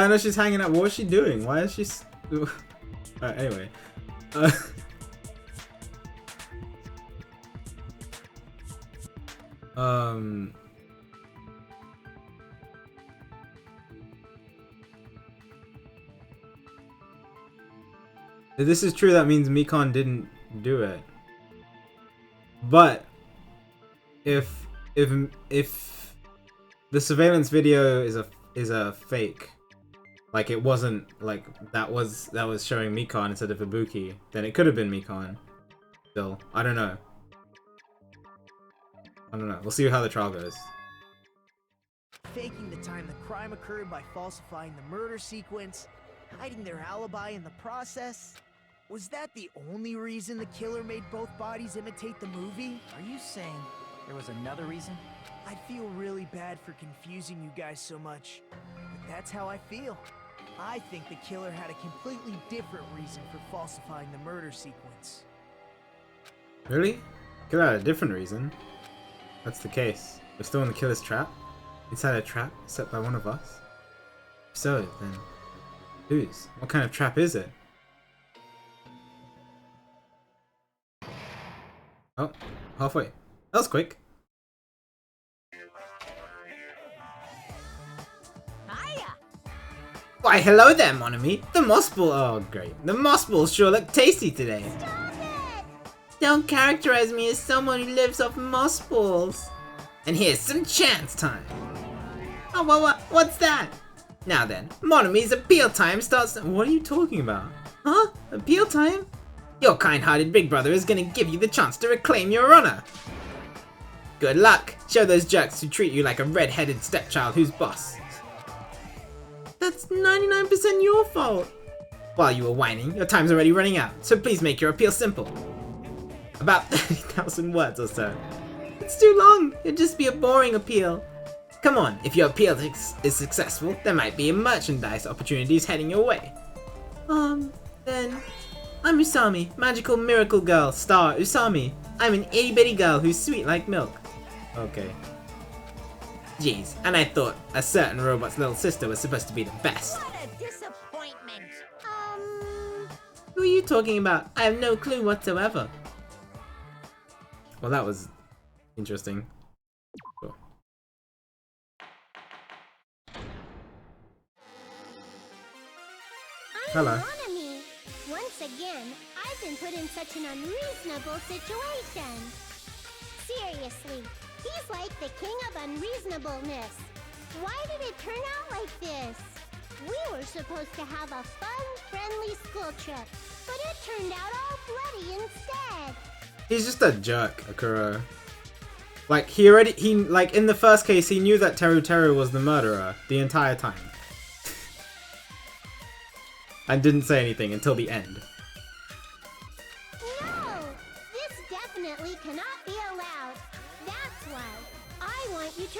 know she's hanging out. What is she doing? Why is she... anyway. If this is true, that means Mikan didn't do it. But if the surveillance video is a fake, like it wasn't like that was showing Mikan instead of Ibuki, then it could have been Mikan. Still, I don't know. We'll see how the trial goes. Faking the time the crime occurred by falsifying the murder sequence, hiding their alibi in the process. Was that the only reason the killer made both bodies imitate the movie? Are you saying there was another reason? I'd feel really bad for confusing you guys so much, but that's how I feel. I think the killer had a completely different reason for falsifying the murder sequence. Really? Killer had a different reason. That's the case. We're still in the killer's trap? Inside a trap set by one of us? If so, then whose? What kind of trap is it? Oh, halfway. That was quick. Hiya! Why, hello there, Monami. The moss ball. Oh, great. The moss balls sure look tasty today. Stop it! Don't characterize me as someone who lives off moss balls. And here's some chance time. Oh, what's that? Now then, Monami's appeal time starts. What are you talking about? Huh? Appeal time? Your kind-hearted big brother is gonna give you the chance to reclaim your honor. Good luck. Show those jerks who treat you like a red-headed stepchild who's boss. That's 99% your fault. While you were whining, your time's already running out, so please make your appeal simple. About 30,000 words or so. It's too long. It'd just be a boring appeal. Come on, if your appeal is successful, there might be merchandise opportunities heading your way. Then... I'm Usami, magical miracle girl, star Usami. I'm an itty-bitty girl who's sweet like milk. Okay. Jeez, and I thought a certain robot's little sister was supposed to be the best. What a disappointment! Who are you talking about? I have no clue whatsoever. Well, that was interesting. Cool. Hello. Monami. Once again, I've been put in such an unreasonable situation. Seriously, he's like the king of unreasonableness. Why did it turn out like this? We were supposed to have a fun, friendly school trip, but it turned out all bloody instead. He's just a jerk, Akuro. Like, like, in the first case, he knew that Teru Teru was the murderer the entire time. And didn't say anything until the end. No! This definitely cannot be allowed. That's why I want you to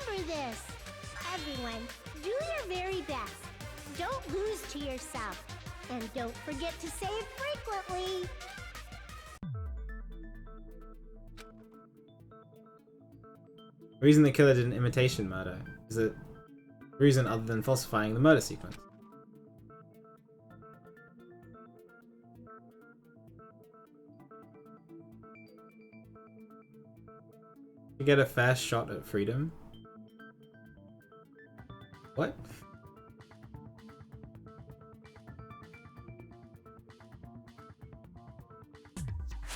remember this. Everyone, do your very best. Don't lose to yourself. And don't forget to save frequently. The reason the killer did an imitation murder is a reason other than falsifying the murder sequence. You get a fair shot at freedom? What?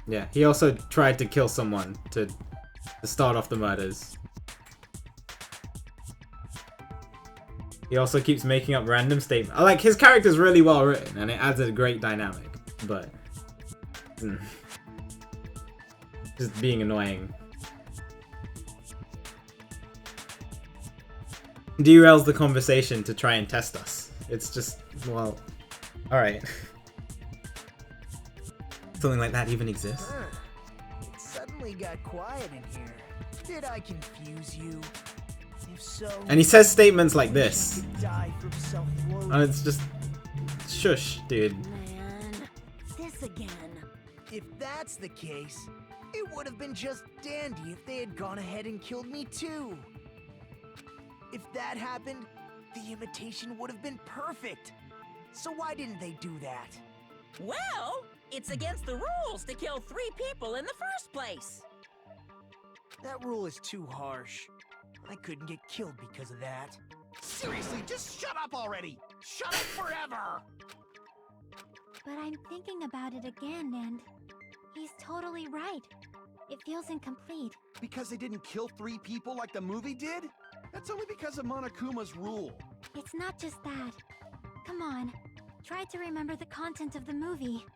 Yeah, he also tried to kill someone to start off the murders. He also keeps making up random statements. Like, his character's really well written and it adds a great dynamic, but just being annoying. Derails the conversation to try and test us. It's just, well, alright. Something like that even exists? It suddenly got quiet in here. Did I confuse you? If so, And he says statements like this. die from self-loathing. And it's just, shush, dude. Man, this again. If that's the case, it would have been just dandy if they had gone ahead and killed me too. If that happened, the imitation would have been perfect. So why didn't they do that? Well, it's against the rules to kill 3 people in the first place. That rule is too harsh. I couldn't get killed because of that. Seriously, just shut up already! Shut up forever! But I'm thinking about it again, and he's totally right. It feels incomplete. Because they didn't kill 3 people like the movie did? That's only because of Monokuma's rule. It's not just that. Come on, try to remember the content of the movie.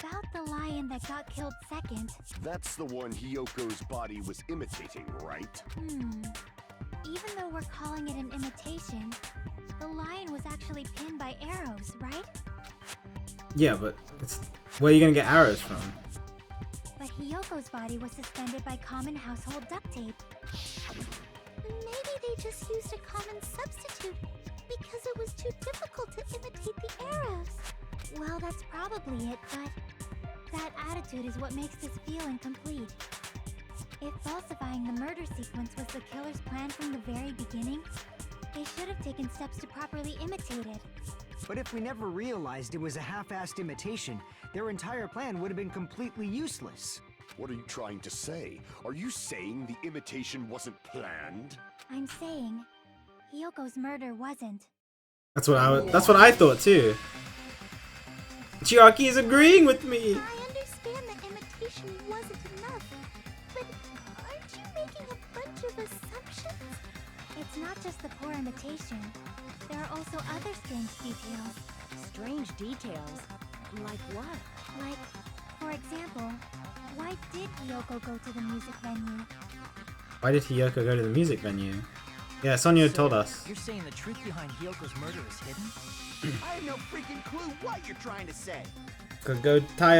About the lion that got killed second. That's the one Hyoko's body was imitating, right? Even though we're calling it an imitation, the lion was actually pinned by arrows, right? Yeah, but where are you gonna get arrows from? But Hyoko's body was suspended by common household duct tape. Maybe they just used a common substitute because it was too difficult to imitate the arrows. Well, that's probably it, but that attitude is what makes this feel incomplete. If falsifying the murder sequence was the killer's plan from the very beginning, they should have taken steps to properly imitate it. But if we never realized it was a half-assed imitation, their entire plan would have been completely useless. What are you trying to say? Are you saying the imitation wasn't planned? I'm saying Hyoko's murder wasn't. That's what I thought too. Chiaki is agreeing with me. I understand that imitation wasn't enough, but aren't you making a bunch of assumptions? It's not just the poor imitation. There are also other strange details. Strange details? Like what? Like, for example, why did Hyoko go to the music venue? Why did Hyoko go to the music venue? Yeah, Sonia told us. You're saying the truth behind Hyoko's murder is hidden? I have no freaking clue what you're trying to say. Could go tie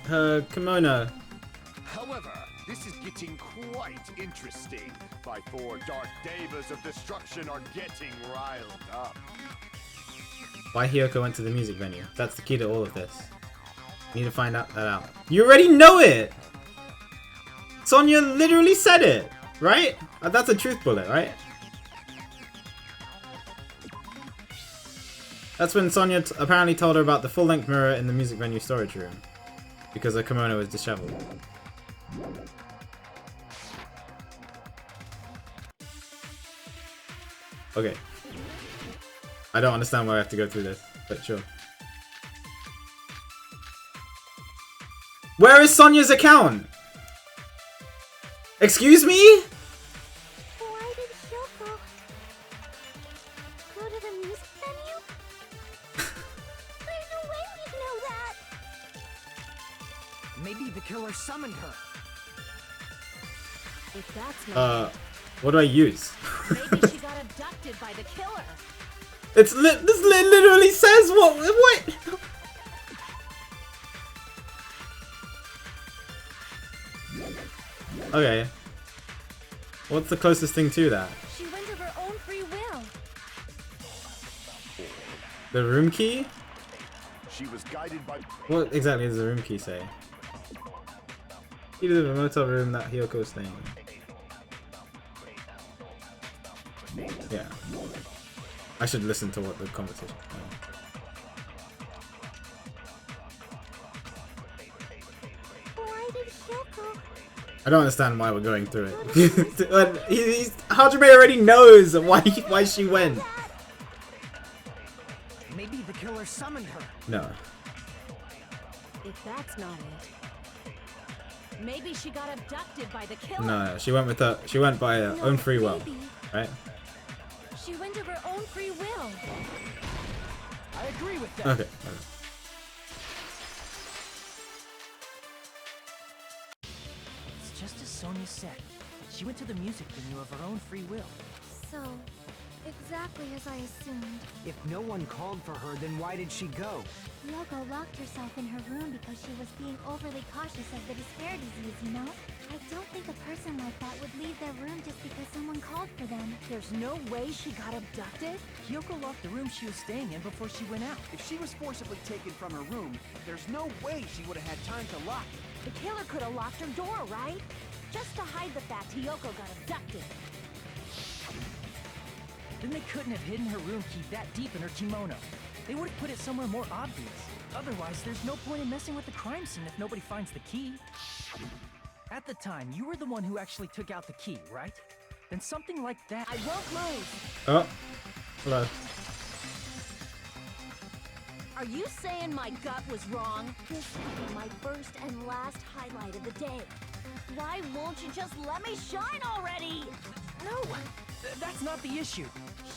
her kimono. However, this is getting quite interesting. My 4 dark devas of destruction are getting riled up. Why Hyoko went to the music venue. That's the key to all of this. Need to find that out. You already know it! Sonia literally said it, right? That's a truth bullet, right? That's when Sonia apparently told her about the full-length mirror in the music venue storage room. Because her kimono was disheveled. Okay. I don't understand why I have to go through this, but sure. Where is Sonia's account? Excuse me? Why did Hyoko go to the music venue? There's no way we'd know that. Maybe the killer summoned her. If that's not what do I use? maybe she got abducted by the killer. This literally says what? Okay. What's the closest thing to that? She went of her own free will. The room key? She was guided by... What exactly does the room key say? Key to the motel room that Hiyoko was staying in. Yeah. I should listen to what the conversation. Why did Hiyoko? I don't understand why we're going through it. Hajime already knows why she went. Maybe the killer summoned her. No. If that's not it, maybe she got abducted by the killer. No, she went by her own free will, right? She went of her own free will. I agree with that. Okay. It's just as Sonia said. She went to the music venue of her own free will. So, exactly as I assumed. If no one called for her, then why did she go? Yoko locked herself in her room because she was being overly cautious of the despair disease, you know? I don't think a person like that would leave their room just because someone called for them. There's no way she got abducted? Hiyoko locked the room she was staying in before she went out. If she was forcibly taken from her room, there's no way she would have had time to lock it. The killer could have locked her door, right? Just to hide the fact Hiyoko got abducted. Then they couldn't have hidden her room key that deep in her kimono. They would have put it somewhere more obvious. Otherwise, there's no point in messing with the crime scene if nobody finds the key. At the time, you were the one who actually took out the key, right? Then something like that... I won't move! Oh. Hello. Are you saying my gut was wrong? This will be my first and last highlight of the day. Why won't you just let me shine already? No! That's not the issue.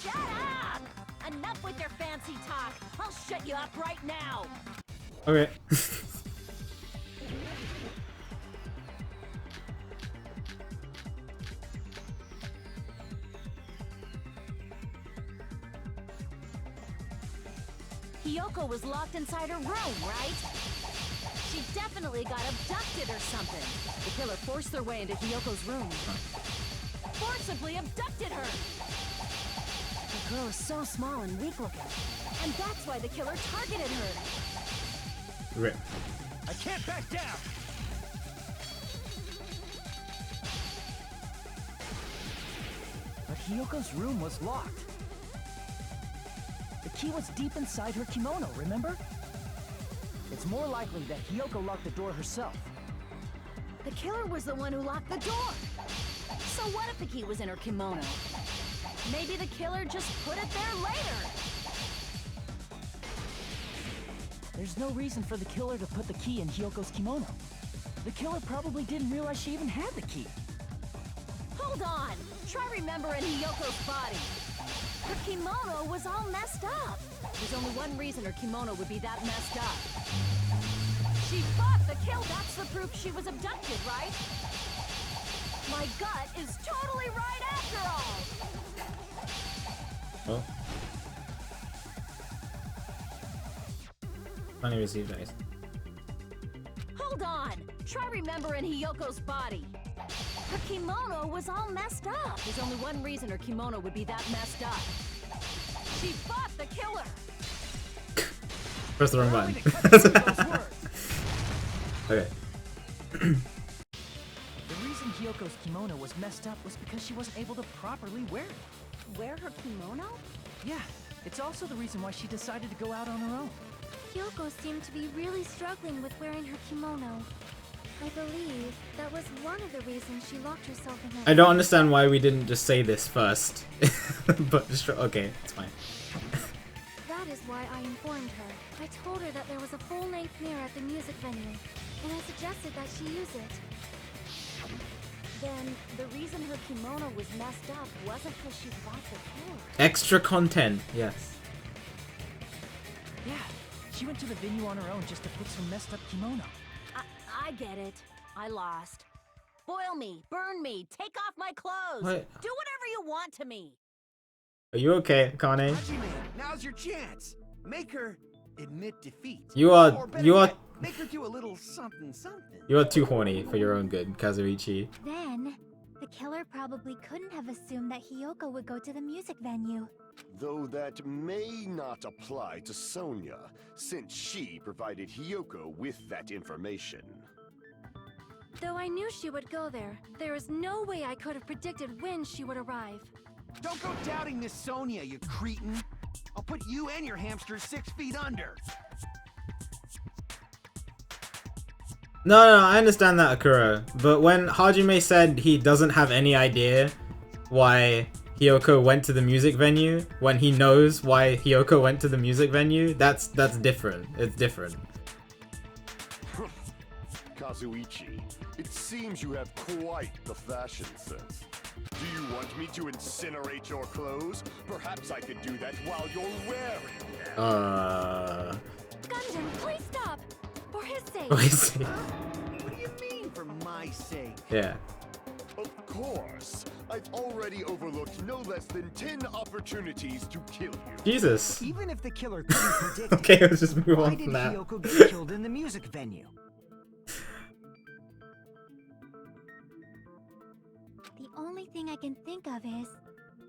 Shut up! Enough with your fancy talk. I'll shut you up right now. Okay. Hiyoko was locked inside her room, right? She definitely got abducted or something. The killer forced their way into Hiyoko's room. Forcibly abducted her! The girl is so small and weak looking. And that's why the killer targeted her. Rip. I can't back down! But Hiyoko's room was locked. The key was deep inside her kimono, remember? It's more likely that Hiyoko locked the door herself. The killer was the one who locked the door. So what if the key was in her kimono? Maybe the killer just put it there later. There's no reason for the killer to put the key in Hiyoko's kimono. The killer probably didn't realize she even had the key. Hold on. Try remembering Hiyoko's body. Her kimono was all messed up. There's only one reason her kimono would be that messed up. She fought the kill. That's the proof she was abducted, right? My gut is totally right after all. Oh. Funny received ice. Hold on. Try remembering Hiyoko's body. Her kimono was all messed up. There's only one reason her kimono would be that messed up. She fought the killer. Press the wrong button. Okay. The reason Hiyoko's kimono was messed up was because she wasn't able to properly wear it. Wear her kimono? Yeah, it's also the reason why she decided to go out on her own. Kyoko seemed to be really struggling with wearing her kimono. I believe that was one of the reasons she locked herself in her I don't understand why we didn't just say this first. But okay, it's fine. That is why I informed her. I told her that there was a full-length mirror at the music venue, and I suggested that she use it. Then the reason her kimono was messed up wasn't because she fought the killer. Extra content, yes. Yeah, she went to the venue on her own just to fix her messed up kimono. I get it. I lost. Boil me, burn me, take off my clothes. What? Do whatever you want to me. Are you okay, Kane? Hajime, now's your chance. Make her admit defeat. You are Or better you are yet, make her do a little something something. you are too horny for your own good, Kazuichi. Then, the killer probably couldn't have assumed that Hiyoko would go to the music venue. Though that may not apply to Sonia, since she provided Hiyoko with that information. Though I knew she would go there, there is no way I could have predicted when she would arrive. Don't go doubting Miss Sonia, you cretin. I'll put you and your hamster 6 feet under. No, I understand that, Akura. But when Hajime said he doesn't have any idea why Hiyoko went to the music venue, when he knows why Hiyoko went to the music venue, that's different. It's different. Kazuichi, it seems you have quite the fashion sense. Do you want me to incinerate your clothes? Perhaps I could do that while you're wearing them. Gundam, please stop! For his sake! For his sake. What do you mean, for my sake? Yeah. Of course. I've already overlooked no less than 10 opportunities to kill you. Jesus. Even if the killer couldn't predict it, Okay, let's just move why on did from that. Hiyoko get killed in the music venue? The only thing I can think of is,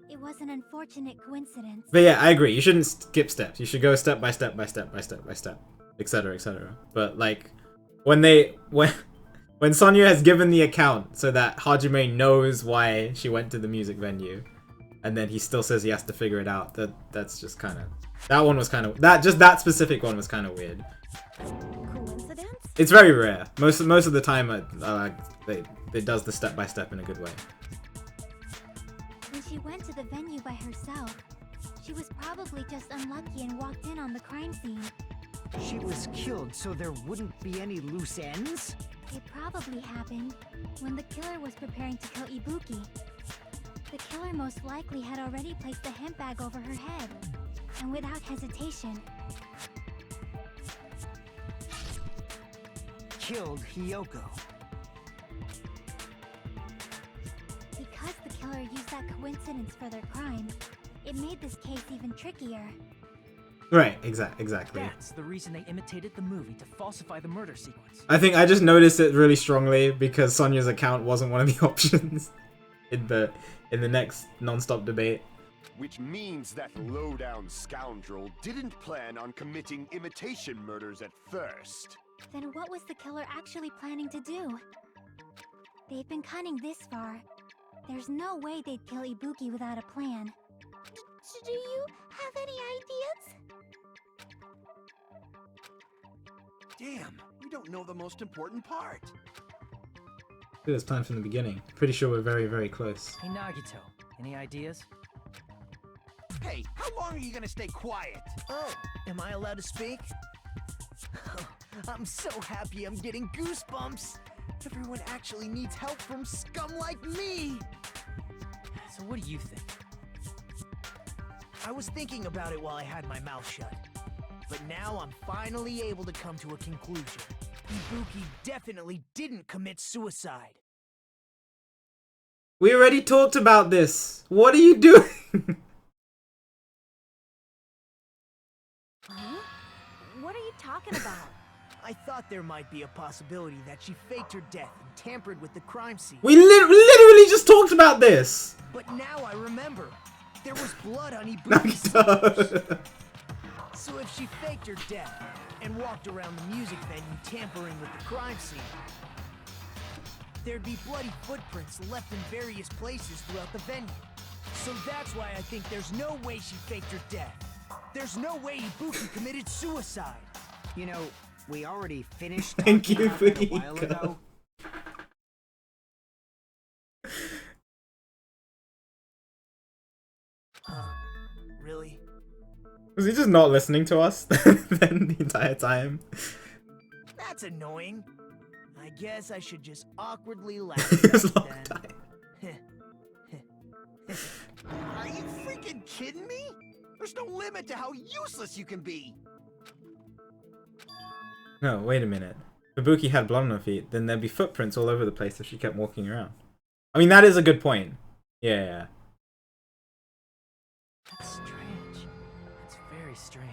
it was an unfortunate coincidence. But yeah, I agree. You shouldn't skip steps. You should go step by step by step by step by step, etc., etc. But like, when Sonia has given the account so that Hajime knows why she went to the music venue, and then he still says he has to figure it out. That's just kind of, that one was kind of, that specific one was kind of weird. Coincidence? It's very rare. Most of the time, it does the step by step in a good way. When she went to the venue by herself, she was probably just unlucky and walked in on the crime scene. She was killed so there wouldn't be any loose ends? It probably happened when the killer was preparing to kill Ibuki. The killer most likely had already placed the hemp bag over her head, and without hesitation, Killed Hiyoko. because the killer used that coincidence for their crime, it made this case even trickier. Right, exactly. That's the reason they imitated the movie to falsify the murder sequence. I think I just noticed it really strongly because Sonia's account wasn't one of the options in the next non-stop debate. Which means that low-down scoundrel didn't plan on committing imitation murders at first. Then what was the killer actually planning to do? They've been cunning this far. There's no way they'd kill Ibuki without a plan. Do you have any ideas? Damn, we don't know the most important part. It was planned from the beginning. Pretty sure we're very, very close. Hey Nagito, any ideas? Hey, how long are you gonna stay quiet? Oh, am I allowed to speak? I'm so happy I'm getting goosebumps. Everyone actually needs help from scum like me. So what do you think? I was thinking about it while I had my mouth shut. But now I'm finally able to come to a conclusion. Ibuki definitely didn't commit suicide. We already talked about this. What are you doing? Huh? What are you talking about? I thought there might be a possibility that she faked her death and tampered with the crime scene. We literally just talked about this. But now I remember. There was blood on Ibuki's slippers. So if she faked her death and walked around the music venue tampering with the crime scene, there'd be bloody footprints left in various places throughout the venue. So that's why I think there's no way she faked her death. There's no way Ibuki committed suicide. You know, we already finished Thank talking you, about that a while Fujiko. ago. Really? Was he just not listening to us then the entire time? That's annoying. I guess I should just awkwardly laugh. He was now locked and then. Are you freaking kidding me? There's no limit to how useless you can be. No, wait a minute. Ibuki had blood on her feet, then there'd be footprints all over the place if she kept walking around. I mean, that is a good point. Yeah. That's strange. That's very strange.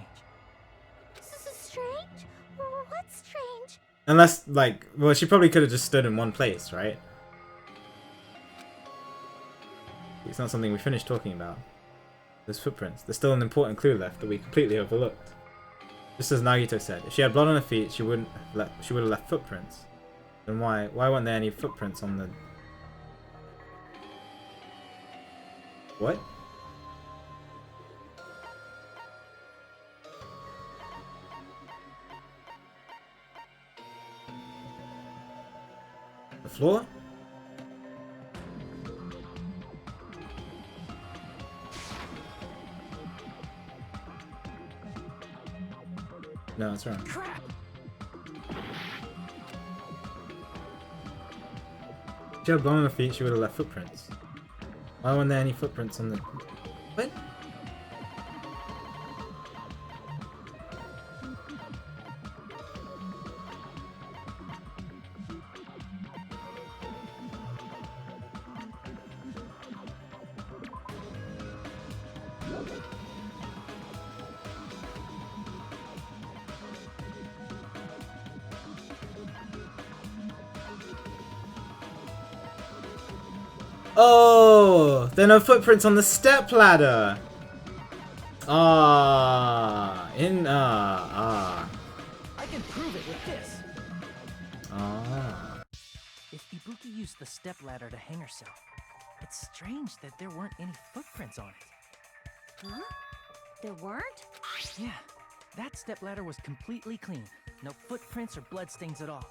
This is strange? What's strange? Unless, like, well, she probably could have just stood in one place, right? It's not something we finished talking about. Those footprints. There's still an important clue left that we completely overlooked. Just as Nagito said, if she had blood on her feet, she would have left footprints. Then why weren't there any footprints on the... What? The floor? No, that's wrong. Crap! If she had blood on her feet, she would have left footprints. Why weren't there any footprints on the... What? Oh, there are no footprints on the step ladder. I can prove it with this. If Ibuki used the stepladder to hang herself, it's strange that there weren't any footprints on it. Huh? There weren't? Yeah, that stepladder was completely clean. No footprints or bloodstains at all.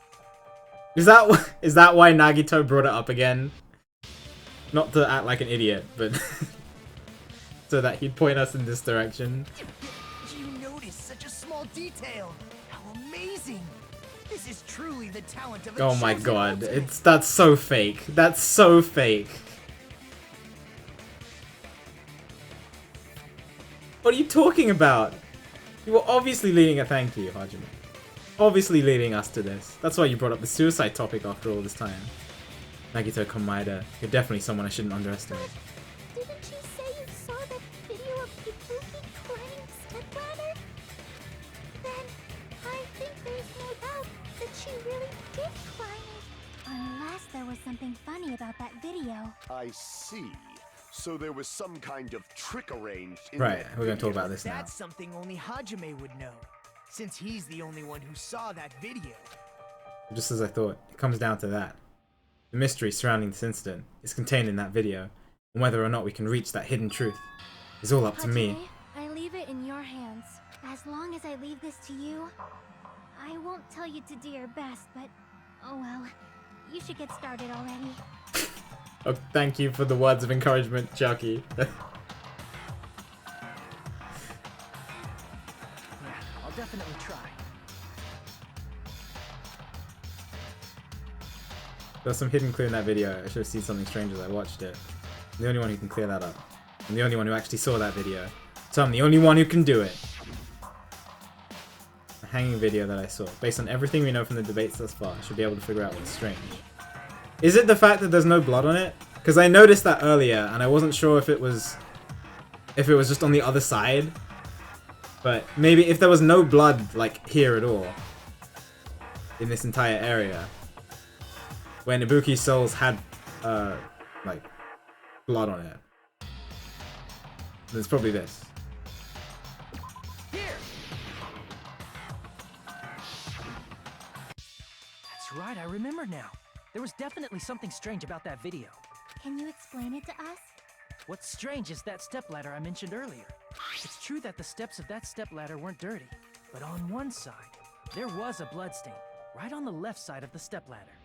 Is that why Nagito brought it up again? Not to act like an idiot, but so that he'd point us in this direction. Did you notice such a small detail? How amazing! This is truly the talent of a Oh my chosen god, ultimate. that's so fake. That's so fake. What are you talking about? You were obviously leading a thank you, Hajime. Obviously leading us to this. That's why you brought up the suicide topic after all this time. Nagito Komaeda, you're definitely someone I shouldn't underestimate. Didn't you say you saw that video of Ibuki climbing the stepladder? Then I think there's no doubt that she really did climb it. Unless there was something funny about that video. I see. So there was some kind of trick arranged in Right, that we're gonna talk video. about this now. That's something only Hajime would know, since he's the only one who saw that video. Just as I thought, it comes down to that. The mystery surrounding this incident is contained in that video, and whether or not we can reach that hidden truth is all up to me. I leave it in your hands. As long as I leave this to you, I won't tell you to do your best, but oh well. You should get started already. Oh, thank you for the words of encouragement, Chucky. Yeah, I'll definitely try. There's some hidden clue in that video. I should have seen something strange as I watched it. I'm the only one who can clear that up. I'm the only one who actually saw that video. So I'm the only one who can do it. The hanging video that I saw. Based on everything we know from the debates thus far, I should be able to figure out what's strange. Is it the fact that there's no blood on it? Because I noticed that earlier, and I wasn't sure if it was just on the other side. But maybe if there was no blood, like, here at all. In this entire area. When Ibuki's souls had, like, blood on it. Then it's probably this. Here! That's right, I remember now. There was definitely something strange about that video. Can you explain it to us? What's strange is that stepladder I mentioned earlier. It's true that the steps of that stepladder weren't dirty, but on one side, there was a bloodstain, right on the left side of the stepladder.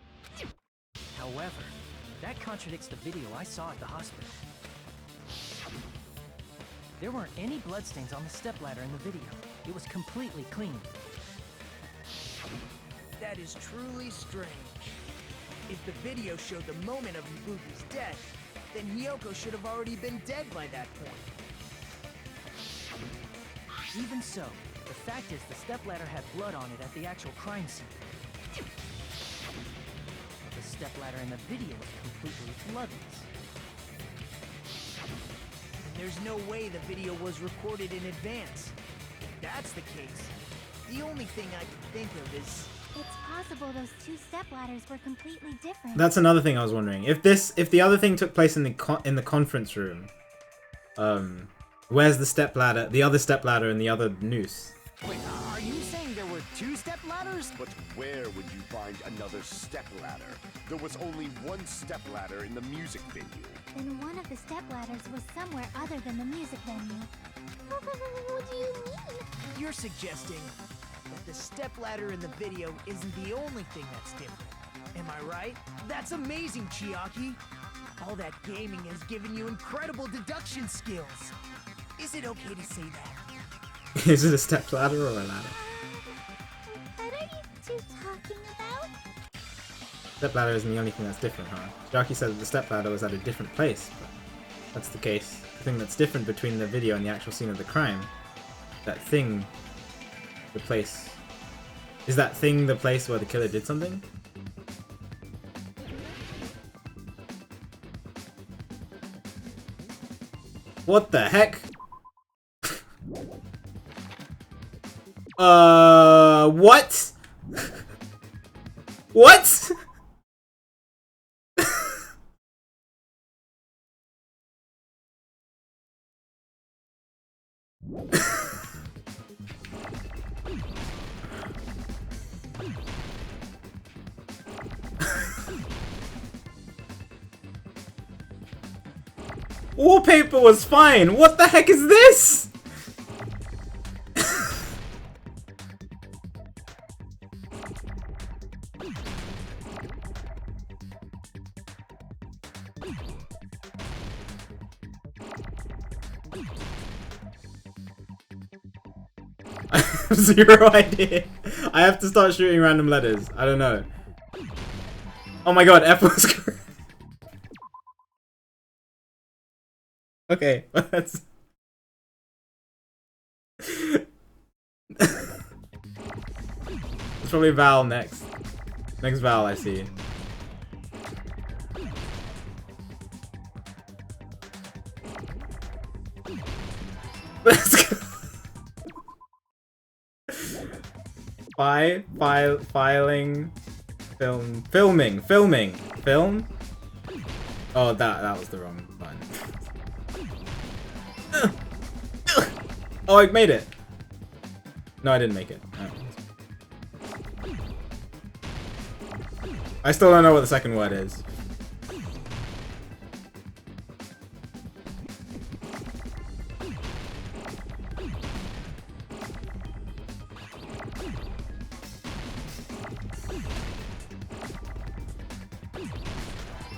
However, that contradicts the video I saw at the hospital. There weren't any bloodstains on the stepladder in the video. It was completely clean. That is truly strange. If the video showed the moment of Ibuki's death, then Hiyoko should have already been dead by that point. Even so, the fact is the stepladder had blood on it at the actual crime scene. But the stepladder in the video was completely bloodless. And there's no way the video was recorded in advance. If that's the case, the only thing I can think of is... It's possible those two stepladders were completely different. That's another thing I was wondering. If the other thing took place in the conference room, where's the stepladder, the other stepladder and the other noose? Wait, are you saying there were 2 stepladders? But where would you find another stepladder? There was only one stepladder in the music venue. Then one of the stepladders was somewhere other than the music venue. What do you mean? You're suggesting that the stepladder in the video isn't the only thing that's different. Am I right? That's amazing, Chiaki! All that gaming has given you incredible deduction skills. Is it okay to say that? Is it a stepladder or a ladder? What are you two talking about? Stepladder isn't the only thing that's different, huh? Jackie said that the stepladder was at a different place, but that's the case. The thing that's different between the video and the actual scene of the crime, that thing, the place. Is that thing the place where the killer did something? What the heck? What? What? Wallpaper was fine. What the heck is this? I have zero idea. I have to start shooting random letters. I don't know. Oh my god, F was correct. Okay, that's... It's probably Val next. Next Val I see. Let's go. Filing, filming, film? Oh, that was the wrong button. Oh, I made it! No, I didn't make it. Oh. I still don't know what the second word is.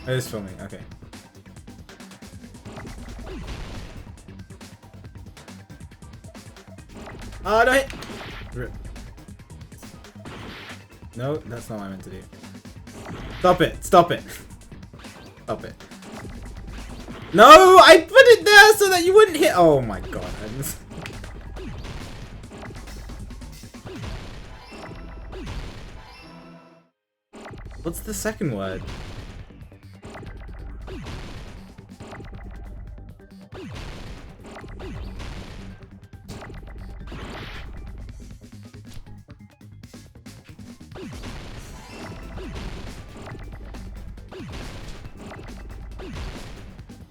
It is filming, okay. Oh, no hit! No, that's not what I meant to do. Stop it! Stop it! Stop it. No! I put it there so that you wouldn't hit! Oh my god. What's the second word?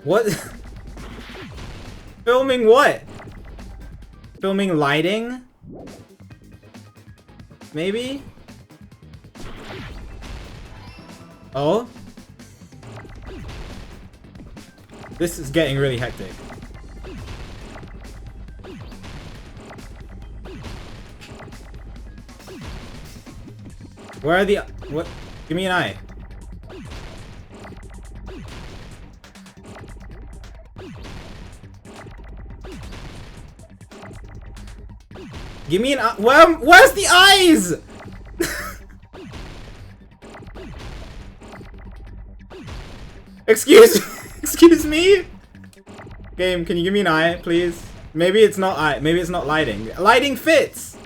What? Filming what? Filming lighting? Maybe? Oh? This is getting really hectic. Where are the... What? Give me an eye. Give me an eye. Where's the eyes? Excuse me? Game, can you give me an eye, please? Maybe it's not eye. Maybe it's not lighting. Lighting fits.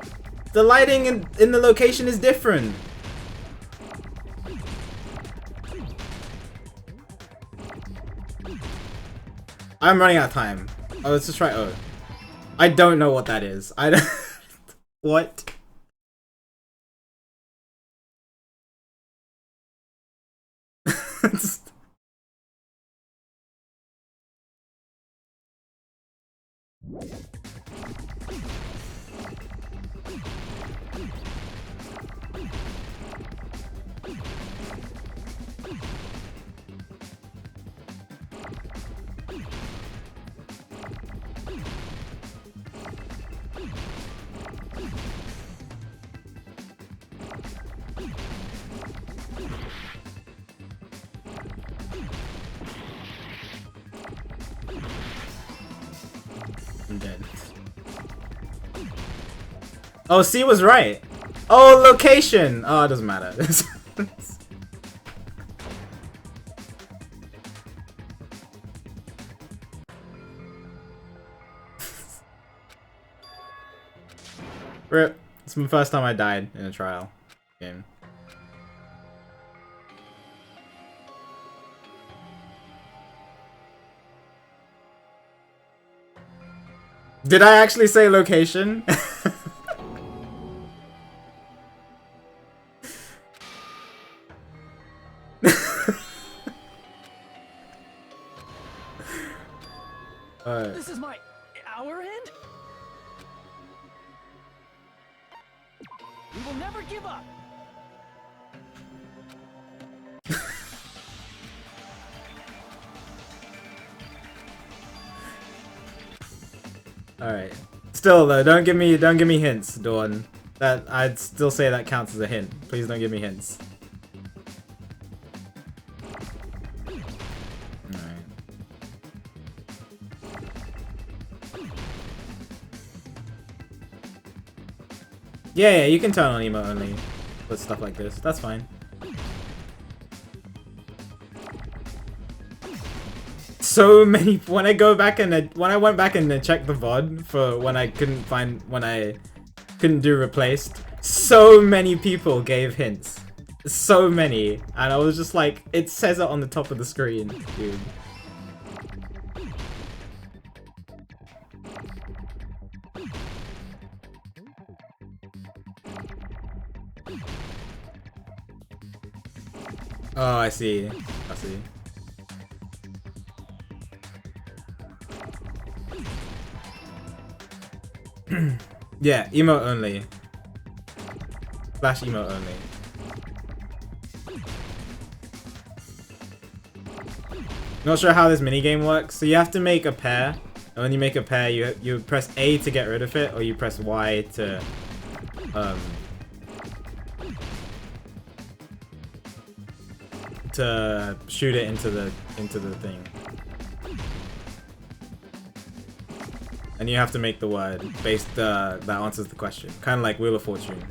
The lighting in the location is different. I'm running out of time. Oh, let's just try O. I don't know what that is. I don't... What? I'm dead. Oh, C was right. Oh, location. Oh, it doesn't matter. Rip. It's the first time I died in a trial game. Did I actually say location? This is our end? We will never give up. Alright. Still though, don't give me hints, Dawn. That I'd still say that counts as a hint. Please don't give me hints. Alright. Yeah, you can turn on emote only with stuff like this. That's fine. So many when I went back and checked the VOD for when I couldn't do replaced, so many people gave hints. So many. And I was just like, it says it on the top of the screen, dude. Oh, I see. I see. Yeah, emote only. Flash emote only. Not sure how this minigame works. So you have to make a pair. And when you make a pair, you press A to get rid of it, or you press Y to shoot it into the thing. And you have to make the word based that answers the question. Kind of like Wheel of Fortune.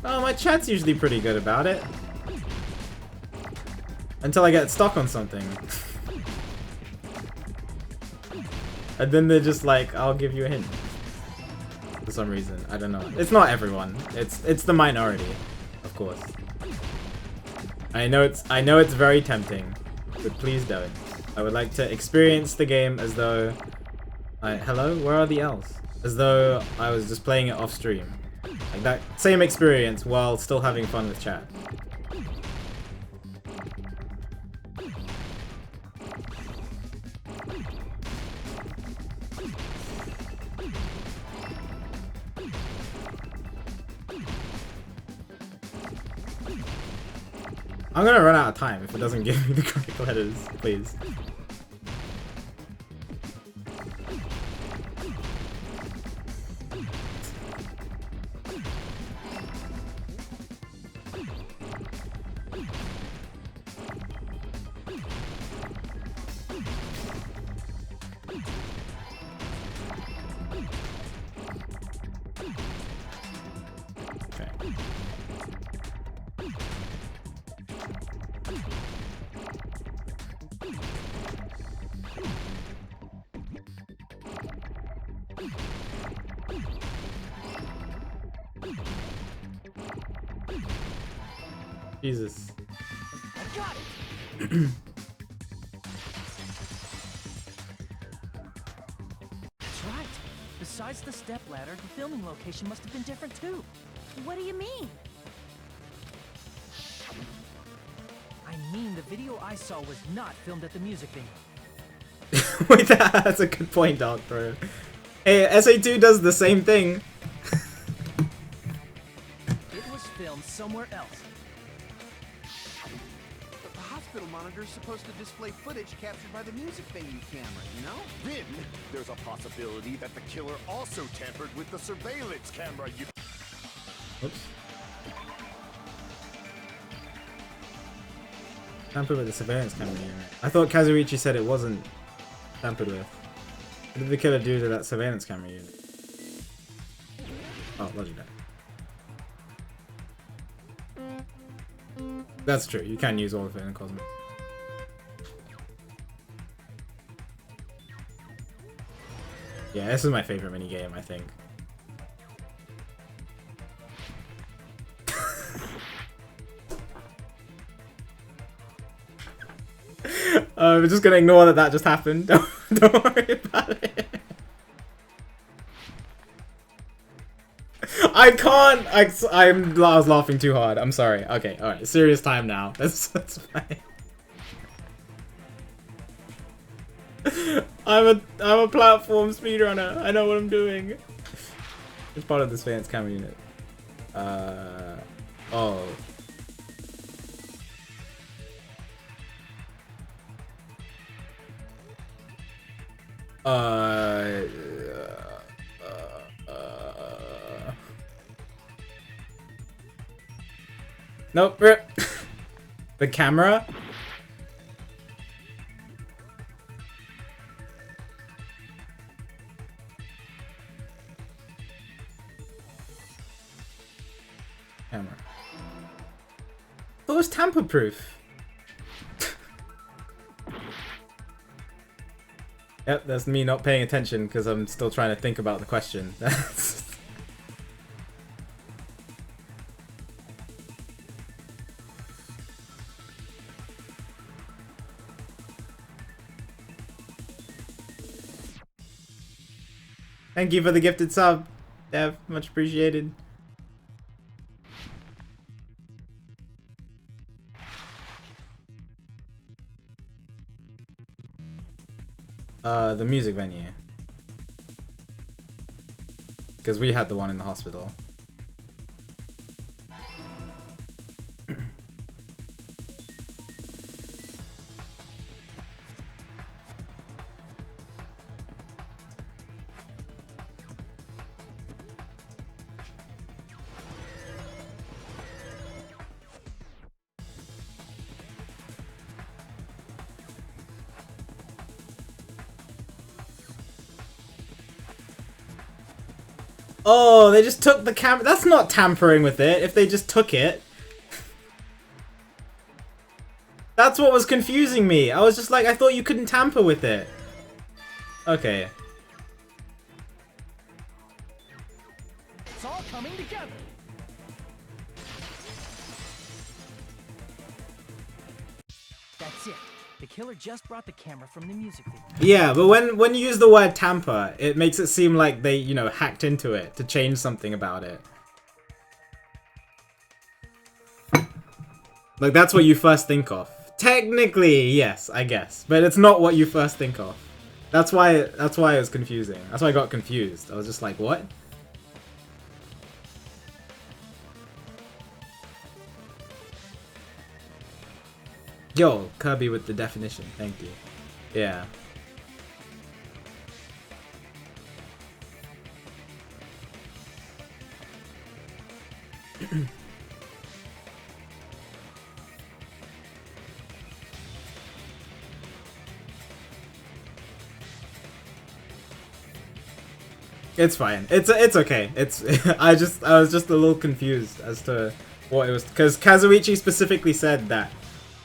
Oh, my chat's usually pretty good about it. Until I get stuck on something. And then they're just like, I'll give you a hint. For some reason. I don't know. It's not everyone. It's the minority, of course. I know it's very tempting, but please don't. I would like to experience the game as though hello? Where are the L's? As though I was just playing it off stream. Like that same experience while still having fun with chat. I'm gonna run out of time if it doesn't give me the correct letters, please. Jesus. I got it! That's right. Besides the stepladder, the filming location must have been different too. What do you mean? I mean, the video I saw was not filmed at the music venue. Wait, that's a good point, Dark Bro. Hey, SA2 does the same thing. It was filmed somewhere else. But the hospital monitor's supposed to display footage captured by the music venue camera, you know? Then, there's a possibility that the killer also tampered with the surveillance camera you... Oops. Tampered with the surveillance camera unit. I thought Kazuichi said it wasn't tampered with. What did the killer do to that surveillance camera unit? Oh, legendary. That's true. You can use all of it in Cosmic. Yeah, this is my favorite minigame, I think. We're just gonna ignore that that just happened. Don't worry about it. I can't. I was laughing too hard. I'm sorry. Okay, all right. Serious time now. That's fine. I'm a platform speedrunner. I know what I'm doing. It's part of the surveillance camera unit. Oh. Nope. The camera? Camera. That was tamper-proof. Yep, that's me not paying attention because I'm still trying to think about the question. Thank you for the gifted sub, Dev. Much appreciated. The music venue. Because we had the one in the hospital. Oh, they just took the camera. That's not tampering with it, if they just took it. That's what was confusing me. I was just like, I thought you couldn't tamper with it. Okay. It's all coming together. That's it. The killer just brought the camera from the music video. Yeah, but when you use the word tamper, it makes it seem like they, you know, hacked into it to change something about it. Like, that's what you first think of. Technically, yes, I guess. But it's not what you first think of. That's why it was confusing. That's why I got confused. I was just like, what? Yo, Kirby with the definition. Thank you. Yeah. It's fine. It's okay. It's I was just a little confused as to what it was, because Kazuichi specifically said that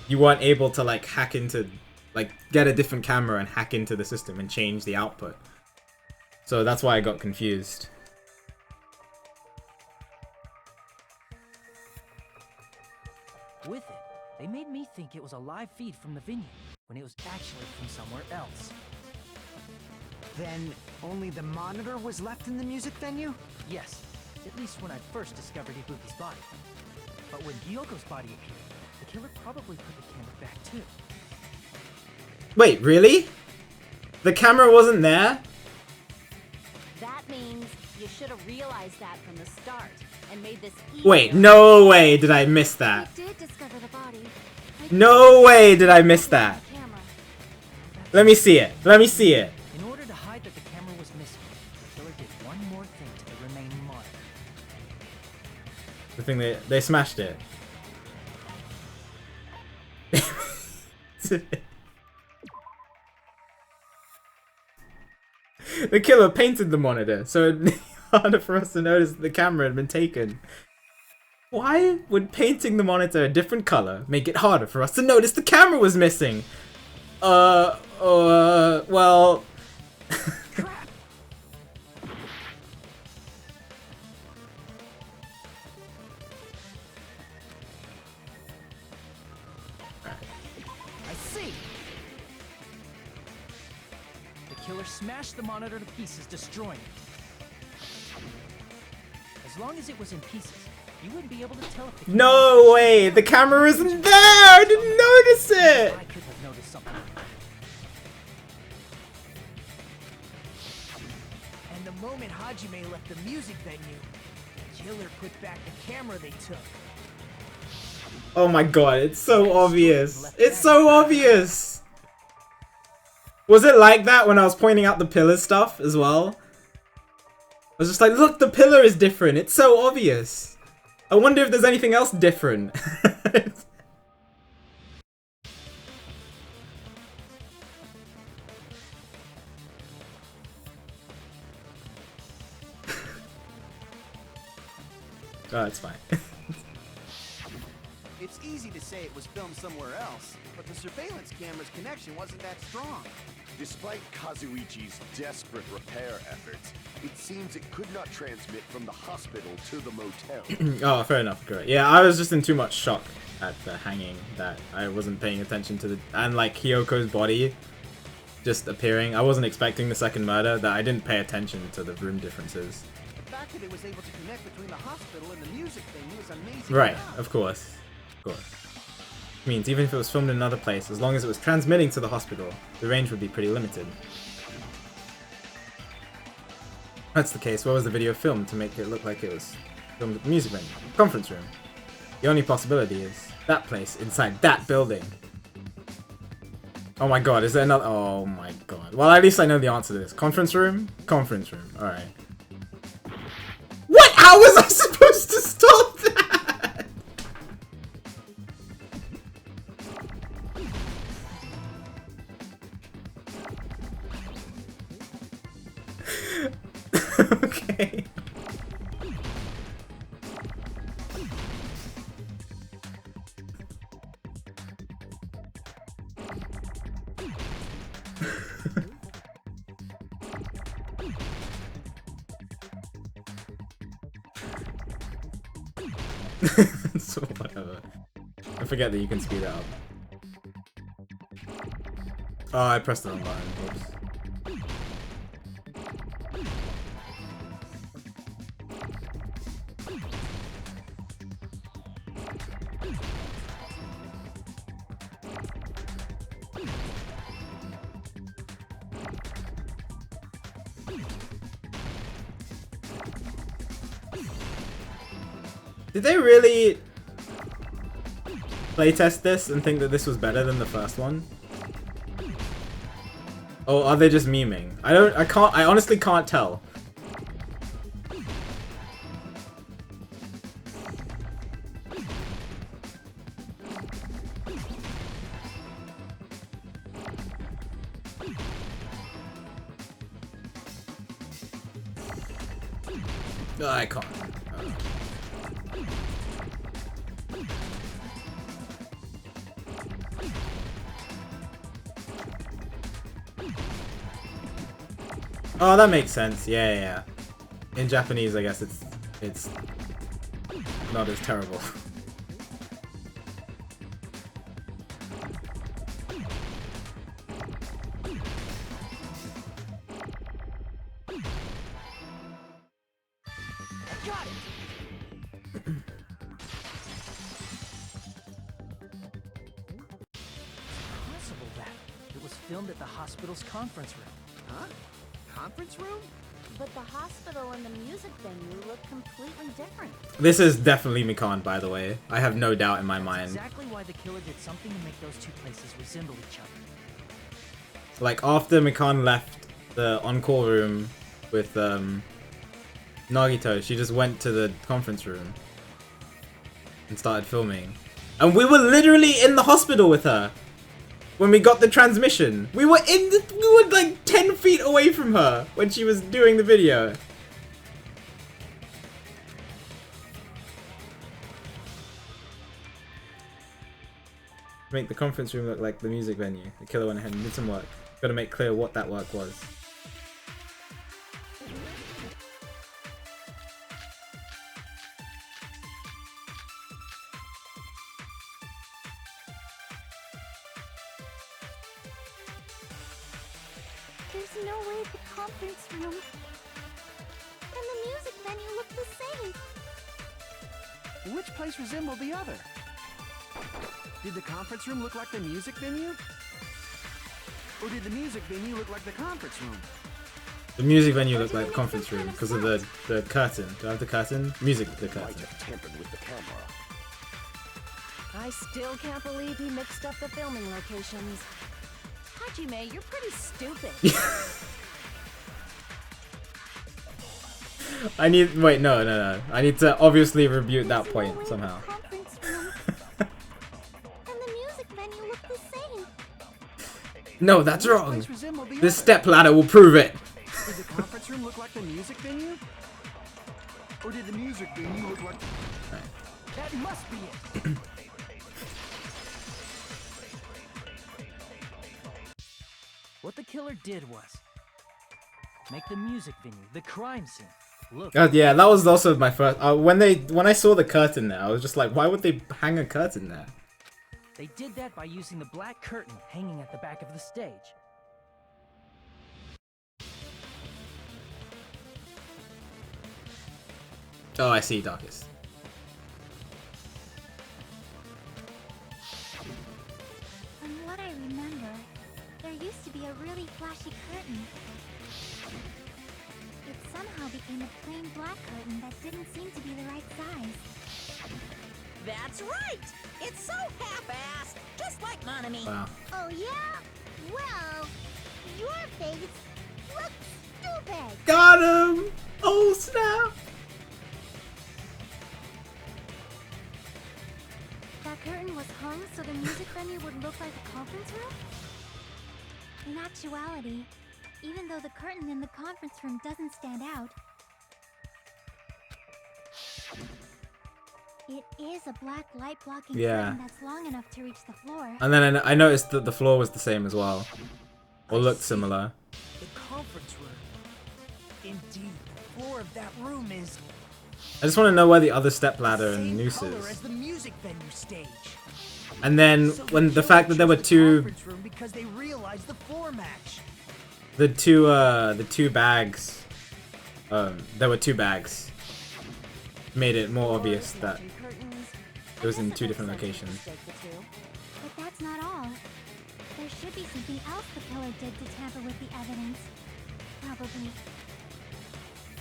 you weren't able to like hack into, like, get a different camera and hack into the system and change the output. So that's why I got confused. They made me think it was a live feed from the venue, when it was actually from somewhere else. Then only the monitor was left in the music venue? Yes, at least when I first discovered Ibuki's body. But when Hyoko's body appeared, the killer probably put the camera back too. Wait, really? The camera wasn't there? That means you should have realized that from the start and made this Wait, no way did I miss that. I did discover the body. No way did I miss that. Let me see it. Let me see it. In order to hide that the camera was missing, the killer did one more thing to the remaining monitor. The thing they smashed it. The killer painted the monitor, so it'd be harder for us to notice that the camera had been taken. Why would painting the monitor a different color make it harder for us to notice the camera was missing? Well... I see! The killer smashed the monitor to pieces, destroying it. As long as it was in pieces, you wouldn't be able to tell if the No way! The camera isn't there! I didn't notice it! I could have noticed something. And the moment Hajime left the music venue, the killer put back the camera they took. Oh my god, it's so obvious. It's so obvious! Was it like that when I was pointing out the pillar stuff as well? I was just like, look, the pillar is different. It's so obvious. I wonder if there's anything else different. Oh, it's fine. It's easy to say it was filmed somewhere else, but the surveillance camera's connection wasn't that strong. Despite Kazuichi's desperate repair efforts, it seems it could not transmit from the hospital to the motel. Oh, fair enough. Great. Yeah, I was just in too much shock at the hanging that I wasn't paying attention to the... And like Hyoko's body just appearing. I wasn't expecting the second murder, that I didn't pay attention to the room differences. The fact that it was able to connect between the hospital and the music venue is amazing. Right, enough. of course. Of course. Means even if it was filmed in another place, as long as it was transmitting to the hospital, the range would be pretty limited. That's the case. Where was the video filmed to make it look like it was filmed at the music venue? Conference room. The only possibility is that place inside that building. Oh my god, is there another? Oh my god. Well, at least I know the answer to this. Conference room? Conference room. Alright. What? How was I supposed to stop that? Okay. So whatever. I forget that you can speed it up. Oh, I pressed the wrong button. Oops. Did they really playtest this and think that this was better than the first one? Or are they just memeing? I honestly can't tell. Oh, I can't. Oh, that makes sense. Yeah, yeah. In Japanese, I guess it's not as terrible. filmed at the hospital's conference room. Huh? Conference room? But the hospital and the music venue look completely different. This is definitely Mikan, by the way. I have no doubt in my mind. Exactly why the killer did something to make those two places resemble each other. Like, after Mikan left the on-call room with Nagito, she just went to the conference room and started filming. And we were literally in the hospital with her when we got the transmission. We were like 10 feet away from her when she was doing the video. Make the conference room look like the music venue. The killer went ahead and did some work. Gotta make clear what that work was. There's no way the conference room and the music venue look the same. Which place resembled the other? Did the conference room look like the music venue? Or did the music venue look like the conference room? The music venue looked like the conference room because of the curtain. Do I have the curtain? Music, the curtain. Might have tampered with the camera. I still can't believe he mixed up the filming locations. Hajime, you're pretty stupid. I need. Wait, no. I need to obviously rebuke that point somehow. No, that's wrong. This stepladder will prove it. Did the conference room look like the music venue? Or did the music venue look like... That must be it. What the killer did was make the music venue, the crime scene, look. Yeah, that was also my first. When I saw the curtain there, I was just like, why would they hang a curtain there? They did that by using the black curtain hanging at the back of the stage. Oh, I see, Darkest. From what I remember, there used to be a really flashy curtain. It somehow became a plain black curtain that didn't seem to be the right size. That's right! It's so half-assed, just like Monami. Wow. Oh yeah? Well, your face looks stupid. Got him! Oh snap! That curtain was hung so the music venue would look like a conference room? In actuality, even though the curtain in the conference room doesn't stand out, it is a black light blocking curtain that's long enough to reach the floor. And then I noticed that the floor was the same as well. Or looked similar. The conference room. Indeed, the floor of that room is I just want to know where the other stepladder and same noose color is. as the music venue stage. And then So when the killer fact that there were chose the two, conference room because they realized the floor match. the two bags, there were two bags, made it more obvious that it was in two different locations. But that's not all. There should be something else the killer did to tamper with the evidence. Probably.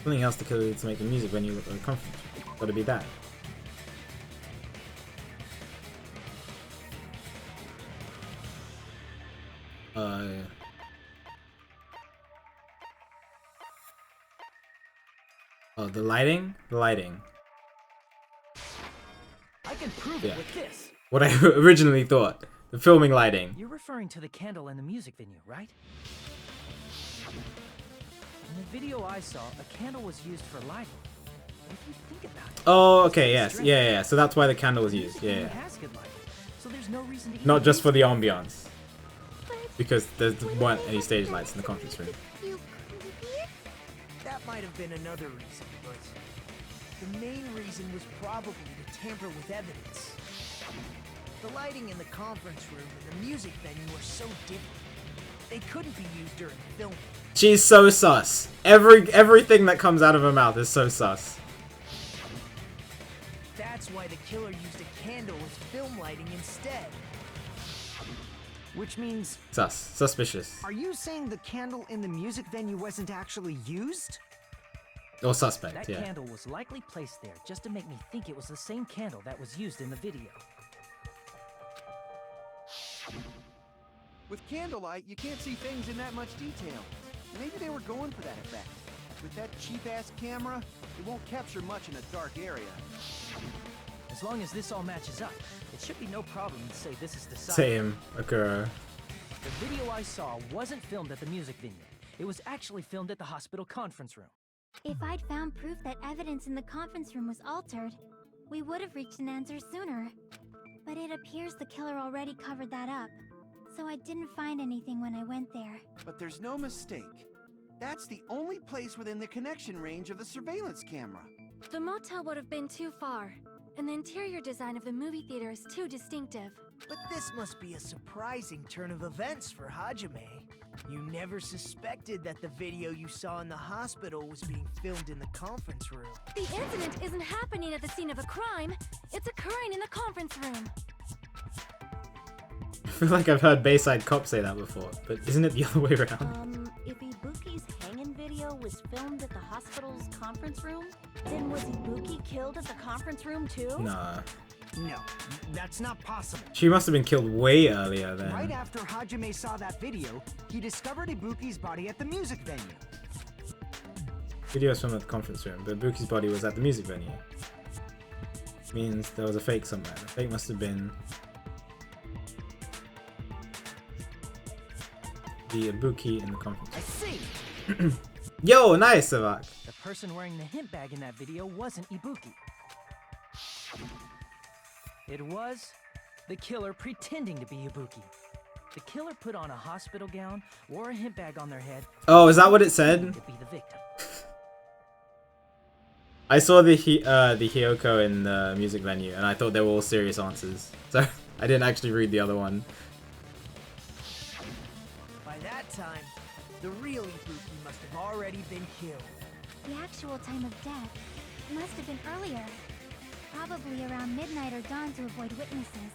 Something else the killer did to make the music venue look like a conference. Gotta be that. Oh, the lighting? The lighting. I can prove it with this. What I originally thought. The filming lighting. You're referring to the candle in the music venue, right? In the video I saw, a candle was used for lighting. If you think about it. Oh, okay, yes. Yeah. So that's why the candle was used. Yeah. Has good lighting, so there's no reason to Not just for the ambiance. Because there weren't any stage lights in the conference room. That might have been another reason, but the main reason was probably to tamper with evidence. The lighting in the conference room and the music venue were so different. They couldn't be used during filming. She's so sus. Everything that comes out of her mouth is so sus. That's why the killer used a candle as film lighting instead. Which means... Suspicious. Are you saying the candle in the music venue wasn't actually used? Or suspect, That yeah. candle was likely placed there just to make me think it was the same candle that was used in the video. With candlelight, you can't see things in that much detail. Maybe they were going for that effect. With that cheap-ass camera, it won't capture much in a dark area. As long as this all matches up, it should be no problem to say this is the site. Same, Akura. The video I saw wasn't filmed at the music venue. It was actually filmed at the hospital conference room. If I'd found proof that evidence in the conference room was altered, we would have reached an answer sooner. But it appears the killer already covered that up, so I didn't find anything when I went there. But there's no mistake. That's the only place within the connection range of the surveillance camera. The motel would have been too far, and the interior design of the movie theater is too distinctive. But this must be a surprising turn of events for Hajime. You never suspected that the video you saw in the hospital was being filmed in the conference room. The incident isn't happening at the scene of a crime, it's occurring in the conference room. I feel like I've heard Bayside Cop say that before, but isn't it the other way around? If Ibuki's hanging video was filmed at the hospital's conference room, then was Ibuki killed at the conference room too? Nah. No, that's not possible. She must have been killed way earlier then. Right after Hajime saw that video, he discovered Ibuki's body at the music venue. Video was filmed at the conference room, but Ibuki's body was at the music venue. Means there was a fake somewhere. The fake must have been the Ibuki in the conference room. I see! Yo, nice, Savak! The person wearing the hint bag in that video wasn't Ibuki. It was the killer pretending to be Ibuki. The killer put on a hospital gown, wore a hint bag on their head. Oh, is that what it said? To be the victim. I saw the Hyoko in the music venue, and I thought they were all serious answers. So I didn't actually read the other one. By that time, the real Ibuki must have already been killed. The actual time of death must have been earlier. Probably around midnight or dawn to avoid witnesses.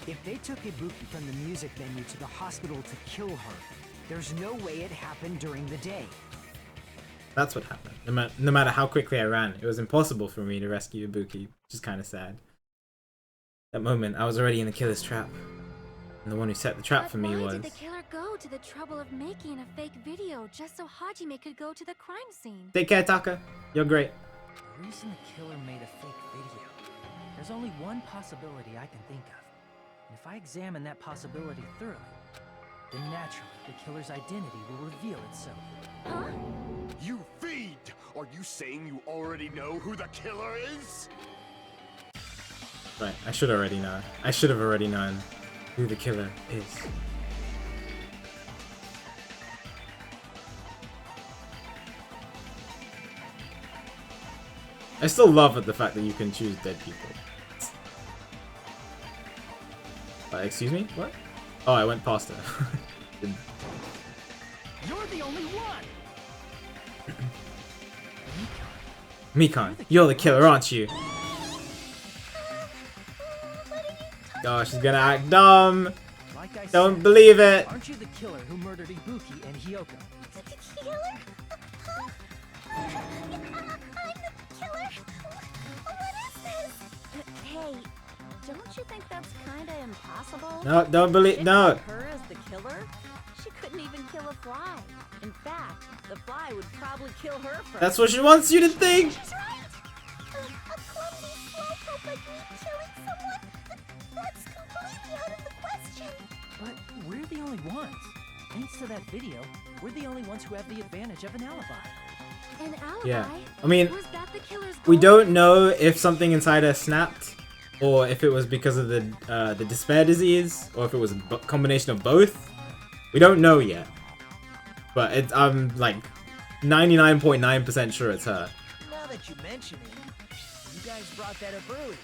If they took Ibuki from the music venue to the hospital to kill her, there's no way it happened during the day. That's what happened. No matter how quickly I ran, it was impossible for me to rescue Ibuki, which is kind of sad. That moment, I was already in the killer's trap. And the one who set the trap for me Why was... did the killer go to the trouble of making a fake video just so Hajime could go to the crime scene? Take care, Taka. You're great. The reason the killer made a fake video, there's only one possibility I can think of. And if I examine that possibility thoroughly, then naturally the killer's identity will reveal itself. Huh? You fiend! Are you saying you already know who the killer is? Right, I should already know. I should have already known who the killer is. I still love the fact that you can choose dead people. Excuse me? What? Oh, I went past her. You're the only one! Mikan, you're the killer, aren't you? Oh, she's gonna act dumb. Like I Don't said, believe it. Aren't you the killer who murdered Ibuki and Hyoko? The killer? Huh? I'm the killer? What is this? Hey, don't you think that's kinda impossible? No, don't believe. No. Her as the killer? She couldn't even kill a fly. In fact, the fly would probably kill her first. That's what she wants you to think. She's right! A clumsy slowpoke like me killing someone? That's completely out of the question! But we're the only ones. Thanks to that video, we're the only ones who have the advantage of an alibi. An alibi? Yeah. I mean, Was that the killer's we goal? don't know if something inside her snapped, or if it was because of the despair disease, or if it was a combination of both. We don't know yet. But I'm like 99.9% sure it's her. Now that you mention it, you guys brought that up earlier.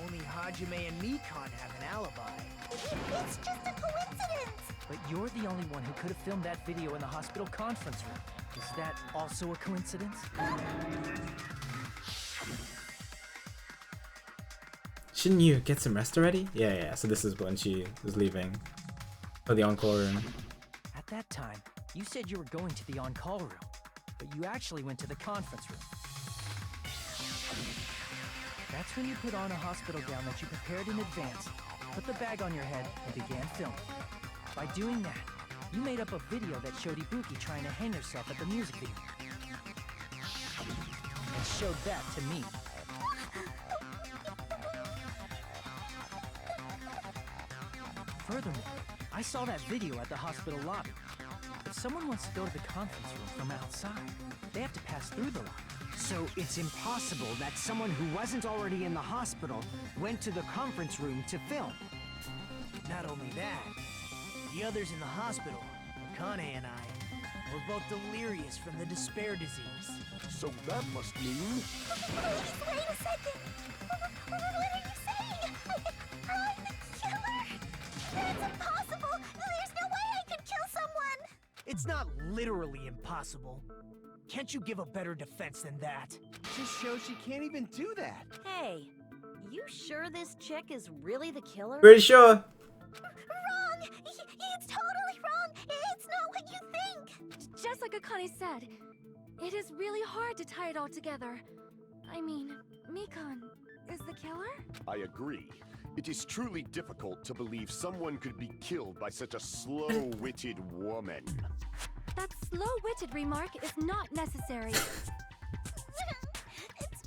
Only Hajime and Mikan have an alibi. It's just a coincidence! But you're the only one who could have filmed that video in the hospital conference room. Is that also a coincidence? Shouldn't you get some rest already? Yeah, so this is when she was leaving. For the encore room. At that time, you said you were going to the on-call room, but you actually went to the conference room. That's when you put on a hospital gown that you prepared in advance, put the bag on your head, and began filming. By doing that, you made up a video that showed Ibuki trying to hang herself at the music video. And showed that to me. Furthermore, I saw that video at the hospital lobby. If someone wants to go to the conference room from outside, they have to pass through the lobby. So it's impossible that someone who wasn't already in the hospital went to the conference room to film. Not only that, the others in the hospital, Akane and I, were both delirious from the despair disease. So that must mean... Please, wait a second. What are you saying? I'm the killer? That's impossible. There's no way I could kill someone. It's not literally impossible. Can't you give a better defense than that? Just shows she can't even do that. Hey, you sure this chick is really the killer? Pretty sure. Wrong. It's totally wrong. It's not what you think. Just like Akane said, it is really hard to tie it all together. I mean, Mikon is the killer? I agree. It is truly difficult to believe someone could be killed by such a slow-witted woman. That slow-witted remark is not necessary. It's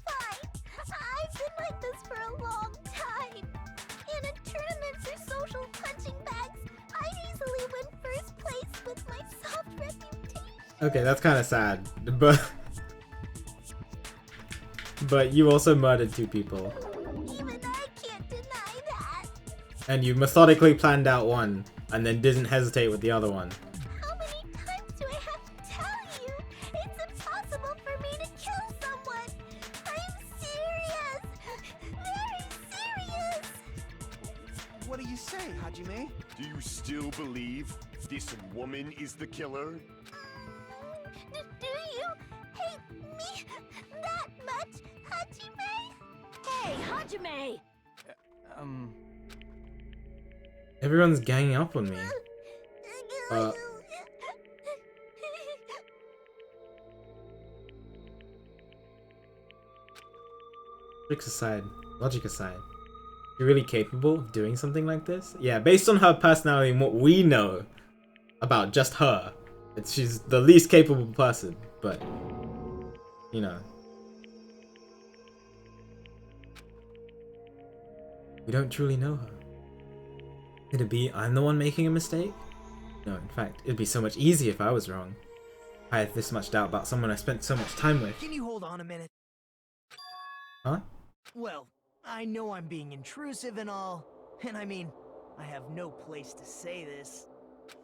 fine. I've been like this for a long time. In tournaments or social punching bags, I easily win first place with my soft reputation. Okay, that's kind of sad, but you also murdered 2 people. Even I can't deny that. And you methodically planned out one, and then didn't hesitate with the other one. How many times do I have to tell you? It's impossible for me to kill someone. I'm serious. Very serious. What do you say, Hajime? Do you still believe this woman is the killer? Do you hate me that much, Hajime? Hey, Hajime! Everyone's ganging up on me. Tricks aside, logic aside, you're really capable of doing something like this? Yeah, based on her personality and what we know about just her, she's the least capable person, but, you know. We don't truly know her. Could it be I'm the one making a mistake? No, in fact, it'd be so much easier if I was wrong. I had this much doubt about someone I spent so much time with. Can you hold on a minute? Huh? Well, I know I'm being intrusive and all, and I mean, I have no place to say this.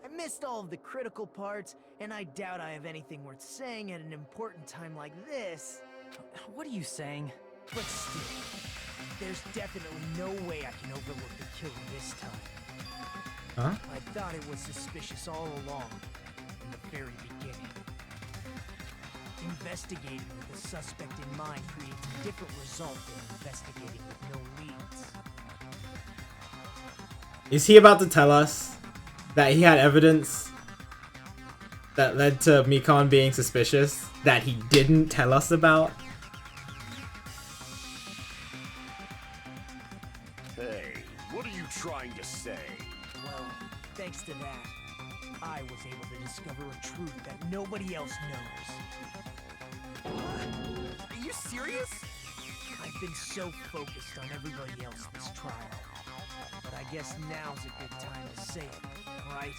I missed all of the critical parts, and I doubt I have anything worth saying at an important time like this. What are you saying? But still, there's definitely no way I can overlook the killing this time. Huh? I thought it was suspicious all along, from the very beginning. Investigating with a suspect in mind creates a different result than investigating with no leads. Is he about to tell us that he had evidence that led to Mikon being suspicious that he didn't tell us about? Hey, what are you trying to say? Well, thanks to that, I was able to discover a truth that nobody else knows. Are you serious? I've been so focused on everybody else this trial. But I guess now's a good time to say it, right?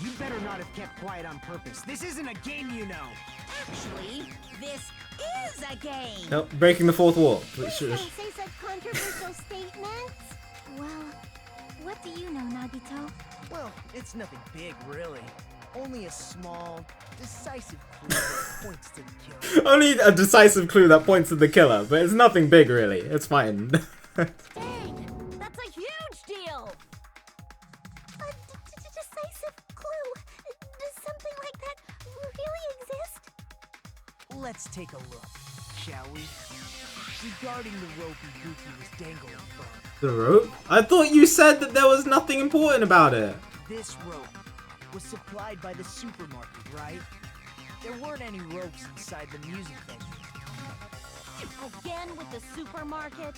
You better not have kept quiet on purpose. This isn't a game, you know. Actually, this is a game! Nope, breaking the fourth wall. Please don't say such controversial statements. Well, what do you know, Nagito? Well, it's nothing big, really. Only a small, decisive clue that points to the killer. Only a decisive clue that points to the killer, but it's nothing big really. It's fine. Dang! That's a huge deal! A decisive clue. Does something like that really exist? Let's take a look, shall we? Regarding the rope Ibuki was dangling from. The rope? I thought you said that there was nothing important about it. this rope was supplied by the supermarket, right? There weren't any ropes inside the music venue. Again with the supermarket?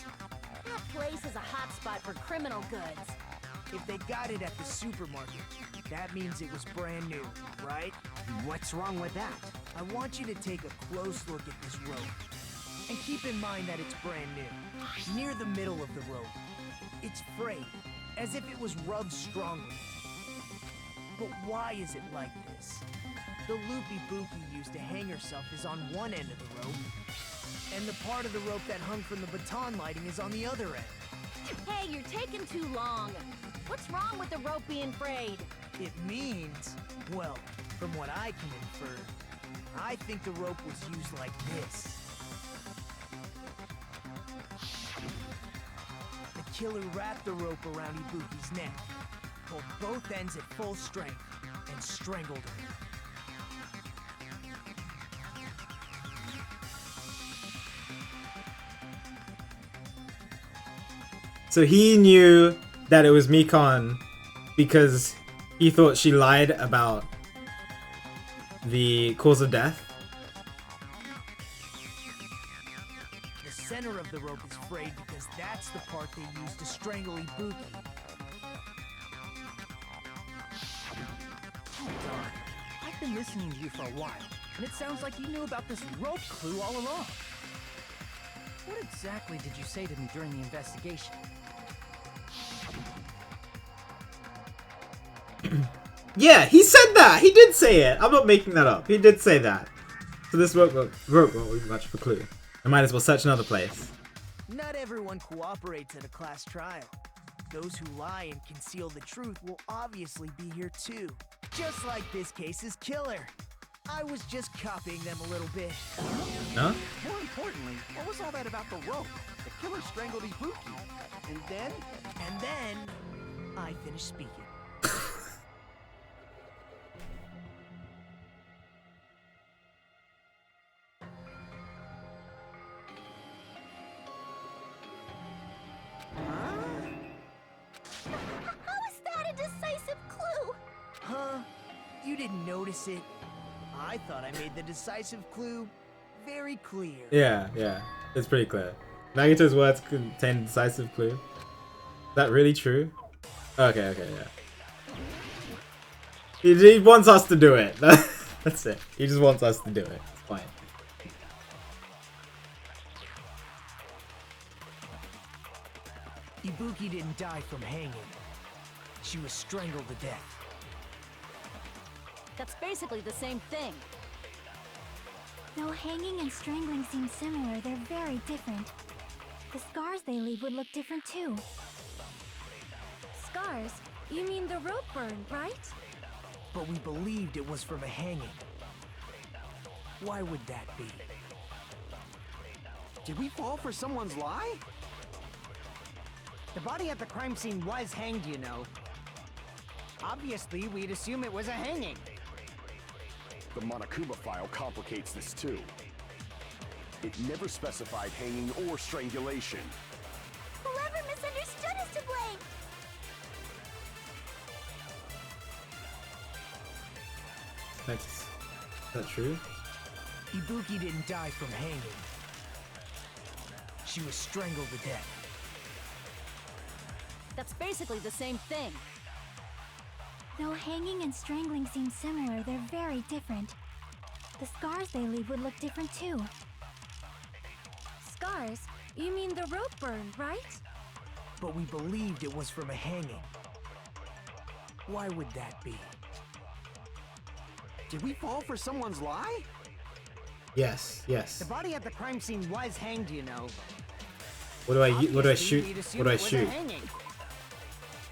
That place is a hotspot for criminal goods. If they got it at the supermarket, that means it was brand new, right? What's wrong with that? I want you to take a close look at this rope. And keep in mind that it's brand new. Near the middle of the rope, it's frayed, as if it was rubbed strongly. But why is it like this? The loopy Bookie used to hang herself is on one end of the rope, and the part of the rope that hung from the baton lighting is on the other end. Hey, you're taking too long. What's wrong with the rope being frayed? It means, well, from what I can infer, I think the rope was used like this. The killer wrapped the rope around Ibuki's neck, pulled both ends at full strength, and strangled her. So he knew that it was Mikon because he thought she lied about the cause of death. The center of the rope is frayed because that's the part they used to strangle Ibuki. Darn. I've been listening to you for a while, and it sounds like you knew about this rope clue all along. What exactly did you say to me during the investigation? Yeah, he said that! He did say it! I'm not making that up. He did say that. So this rope won't be much of a clue. I might as well search another place. Not everyone cooperates at a class trial. Those who lie and conceal the truth will obviously be here too. Just like this case's killer. I was just copying them a little bit. Huh? More importantly, what was all that about the rope? The killer strangled Ibuki. And then? And then, I finished speaking. How is that a decisive clue? Huh? You didn't notice it? I thought I made the decisive clue very clear. Yeah, it's pretty clear. Nagito's words contain a decisive clue. Is that really true? Okay, yeah. He wants us to do it. That's it. He just wants us to do it. It's fine. Ibuki didn't die from hanging. She was strangled to death. That's basically the same thing. Though hanging and strangling seem similar, they're very different. The scars they leave would look different too. Scars? You mean the rope burn, right? But we believed it was from a hanging. Why would that be? Did we fall for someone's lie? The body at the crime scene was hanged, you know. Obviously, we'd assume it was a hanging. The Monokuma file complicates this too. It never specified hanging or strangulation. Whoever misunderstood is to blame. Is that true? Ibuki didn't die from hanging. She was strangled to death. That's basically the same thing. Though hanging and strangling seem similar, they're very different. The scars they leave would look different too. Scars? You mean the rope burn, right? But we believed it was from a hanging. Why would that be? Did we fall for someone's lie? Yes. The body at the crime scene was hanged, you know. What do I Obviously, shoot? we'd assume What do I it was a shoot? hanging.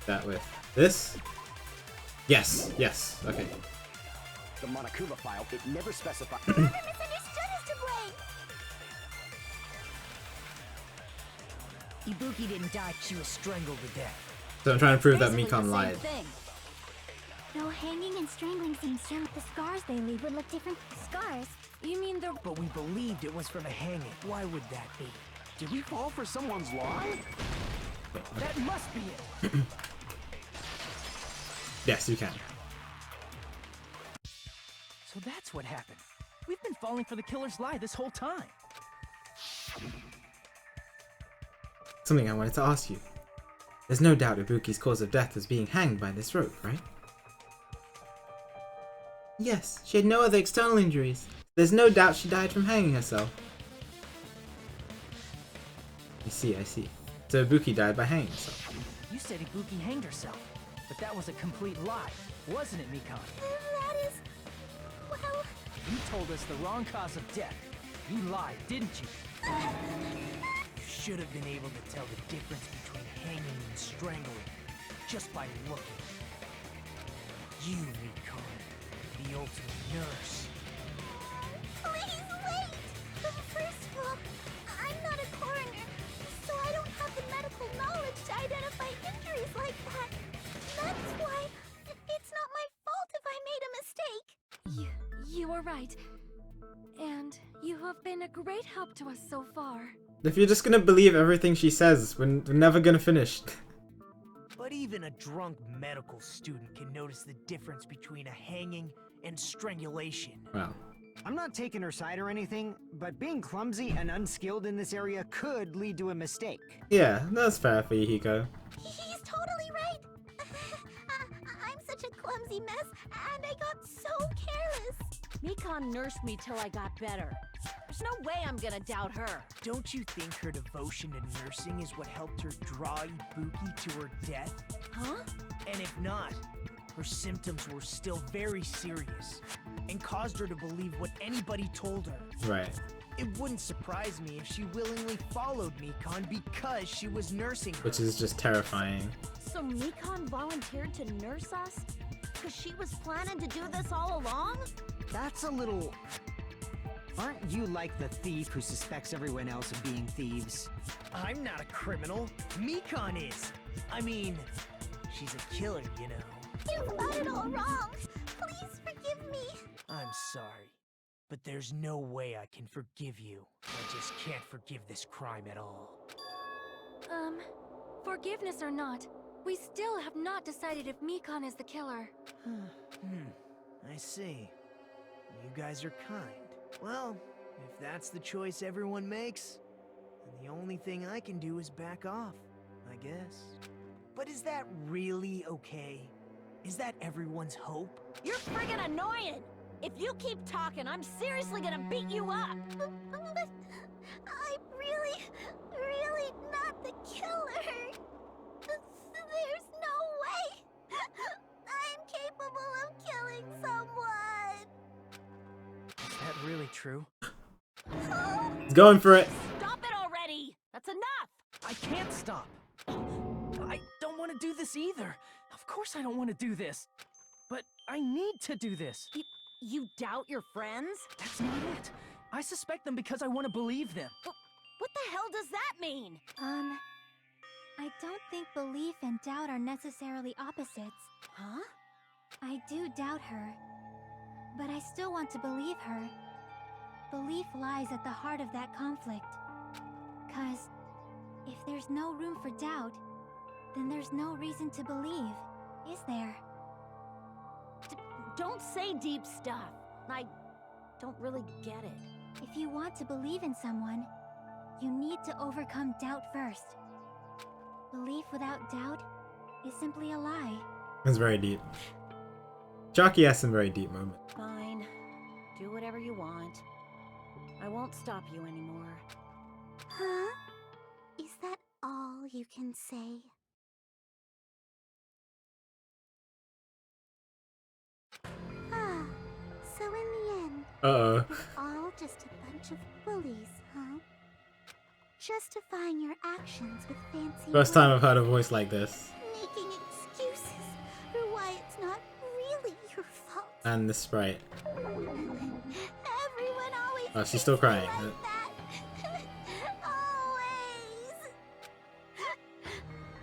That with this? Yes. Okay. The Monokuma file, it never specified. Whoever misunderstood is to blame. Ibuki didn't die, she was strangled to death. So I'm trying to prove that Basically the Mikon same lied. thing. Though hanging and strangling seem similar, the scars they leave would look different. Scars? You mean the... But we believed it was from a hanging. Why would that be? Did we fall for someone's lie? That must be it! Yes, you can. So that's what happened. We've been falling for the killer's lie this whole time. Something I wanted to ask you. There's no doubt Ibuki's cause of death was being hanged by this rope, right? Yes, she had no other external injuries. There's no doubt she died from hanging herself. I see. So Ibuki died by hanging herself. You said Ibuki hanged herself, but that was a complete lie, wasn't it, Mikon? That is... well... You told us the wrong cause of death. You lied, didn't you? You should have been able to tell the difference between hanging and strangling just by looking. You, Mikon, the ultimate nurse. Please wait! First of all, I'm not a coroner, so I don't have the medical knowledge to identify injuries like that. That's why it's not my fault if I made a mistake. You are right. And you have been a great help to us so far. If you're just gonna believe everything she says, we're never gonna finish. But even a drunk medical student can notice the difference between a hanging and strangulation. Wow. I'm not taking her side or anything, but being clumsy and unskilled in this area could lead to a mistake. Yeah, that's fair for you, Hiko. He's totally right. I'm such a clumsy mess, and I got so careless. Mikon nursed me till I got better. There's no way I'm gonna doubt her. Don't you think her devotion to nursing is what helped her draw Ibuki to her death? Huh? And if not, her symptoms were still very serious and caused her to believe what anybody told her. Right. It wouldn't surprise me if she willingly followed Mikon because she was nursing her. Which is just terrifying. So Mikon volunteered to nurse us? Because she was planning to do this all along? That's a little... Aren't you like the thief who suspects everyone else of being thieves? I'm not a criminal. Mikon is. I mean, she's a killer, you know. You've got it all wrong. Please forgive me. I'm sorry, but there's no way I can forgive you. I just can't forgive this crime at all. Forgiveness or not, we still have not decided if Mikon is the killer. I see. You guys are kind. Well, if that's the choice everyone makes, then the only thing I can do is back off, I guess. But is that really okay? Is that everyone's hope? You're friggin' annoying! If you keep talking, I'm seriously gonna beat you up! But I'm really not the killer. There's no way I'm capable of killing someone. Is that really true? He's going for it. Stop it already! That's enough! I can't stop. I don't want to do this either. Of course I don't want to do this. But I need to do this. You doubt your friends? That's not it. I suspect them because I want to believe them. What the hell does that mean? I don't think belief and doubt are necessarily opposites. Huh? I do doubt her, but I still want to believe her. Belief lies at the heart of that conflict. 'Cause if there's no room for doubt, then there's no reason to believe, is there? Don't say deep stuff. I don't really get it. If you want to believe in someone, you need to overcome doubt first. Belief without doubt is simply a lie. That's very deep. Chalky has some very deep moments. Fine. Do whatever you want. I won't stop you anymore. Huh? Is that all you can say? Ah, so in the end, Uh-oh. we're all just a bunch of bullies, huh? Justifying your actions with fancy First time I've words, heard a voice like this. making excuses for why it's not really your fault. And the sprite. Everyone always Oh, she's still crying. like that. Always.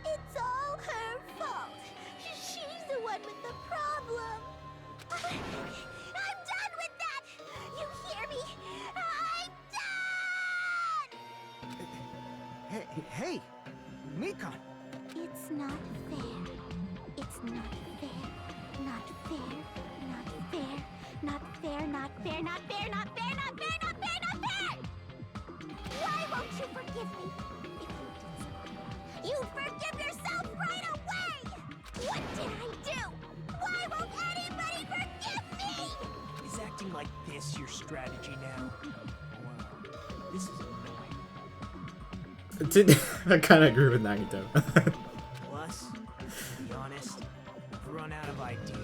It's all her fault. She's the one with the problem. I'm done with that. You hear me? I'm done. Hey, Mikon. It's not fair. It's not fair. fair, not fair, not fair, not fair, not fair, not fair! Why won't you forgive me? If you did something, you forgive yourself right away! What did I do? Why won't anybody forgive me? Is acting like this your strategy now? Wow, this is annoying. I kind of agree with Nagito. Plus, to be honest, I've run out of ideas.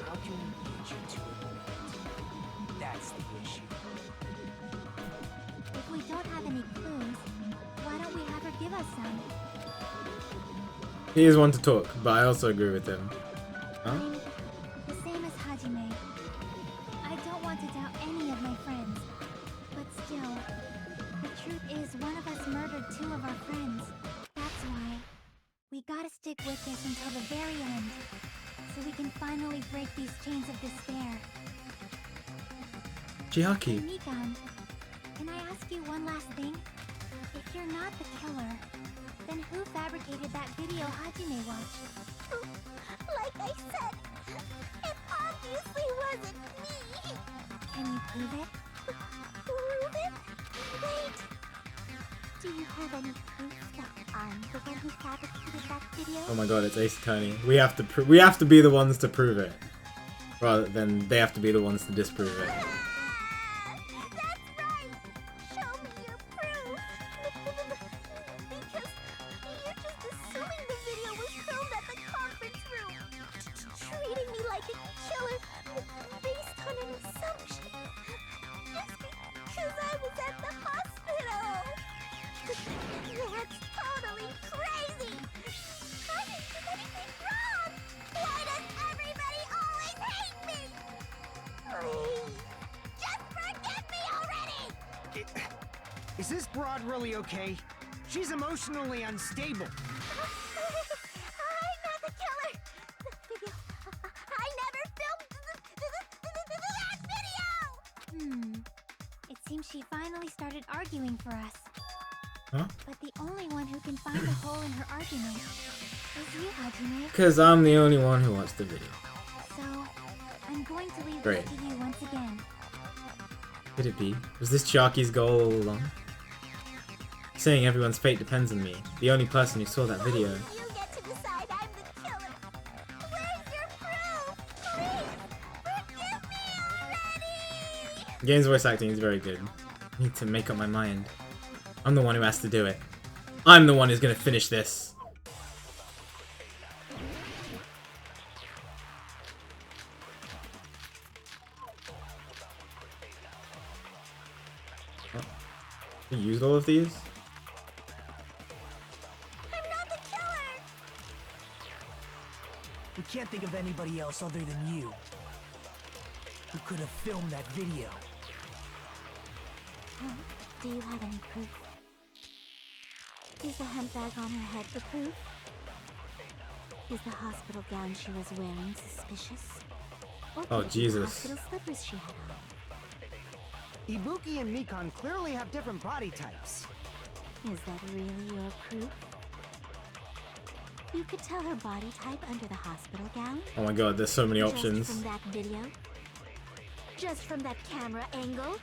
How can we get you to admit? That's the issue. If we don't have any clues, why don't we have her give us some? He is one to talk, but I also agree with him. Huh? I'm the same as Hajime. I don't want to doubt any of my friends. But still, the truth is one of us murdered 2 of our friends. That's why we gotta stick with this until the very end, so we can finally break these chains of despair. Chiaki. Mikan, can I ask you one last thing? If you're not the killer, then who fabricated that video Hajime watched? Like I said, it obviously wasn't me! Can you prove it? Prove it? Wait! Do you have any proof that I'm the one who fabricated that video? Oh my god, it's Ace Attorney. We have to be the ones to prove it, rather than they have to be the ones to disprove it. That's right! Show me your proof! Because you're just assuming the video was filmed at the conference room, treating me like a killer based on an assumption. Just because I was at the hospital! That's totally crazy! I didn't do anything wrong! Why does everybody always hate me? Please, just forgive me already! Is this broad really okay? She's emotionally unstable. I'm not the killer! The video... I never filmed that video! It seems she finally started arguing for us. Huh? But the only one who can find a hole in her argument is you, Hajime. Because I'm the only one who watched the video. So, I'm going to leave Great. it to you once again. Could it be? Was this Chiaki's goal all along? Saying everyone's fate depends on me. The only person who saw that video. You get to decide I'm the killer. Where's your proof? Please, forgive me already! Game's voice acting is very good. I need to make up my mind. I'm the one who has to do it. I'm the one who's gonna finish this. Oh. You used all of these? I'm not the killer! We can't think of anybody else other than you who could have filmed that video. Do you have any proof? Is the handbag on her head the proof? Is the hospital gown she was wearing suspicious? Or Oh, could it be the Jesus. hospital slippers she had on? Ibuki and Mikan clearly have different body types. Is that really your proof? You could tell her body type under the hospital gown? Oh my god, there's so many options. Just from that video? Just from that camera angle?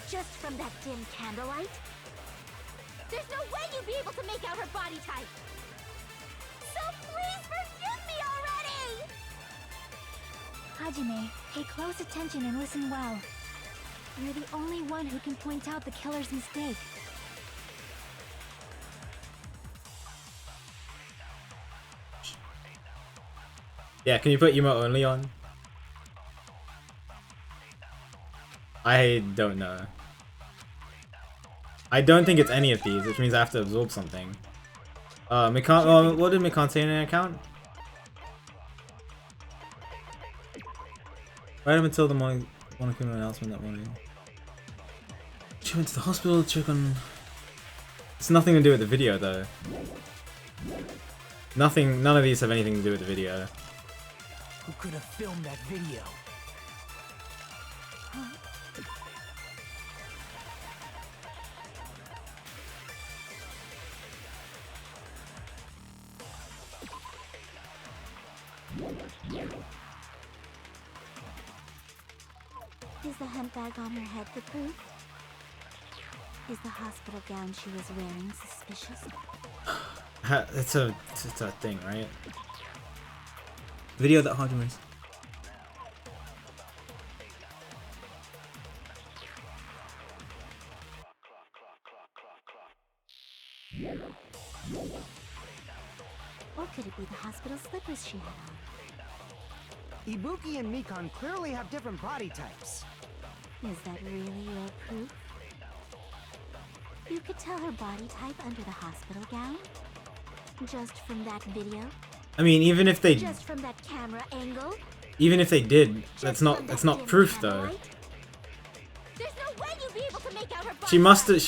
Just from that dim candlelight? There's no way you'd be able to make out her body type! So please forgive me already! Hajime, pay close attention and listen well. You're the only one who can point out the killer's mistake. Yeah, can you put emote only on? I don't know. I don't think it's any of these, which means I have to absorb something. Mikan, what did Mikan say in an account? Right up until the Monokuma announcement that morning. She went to the hospital to check on... It's nothing to do with the video though. None of these have anything to do with the video. Who could have filmed that video? Is the hemp bag on her head the proof? Is the hospital gown she was wearing suspicious? It's a thing, right? Video that Hajime's. Or could it be the hospital slippers she had on? Ibuki and Mikan clearly have different body types. Is that really your proof? You could tell her body type under the hospital gown? Just from that video? I mean, even if they Just from that camera angle? did, that's not proof though. There's no way you'd be able to make out her body. She must have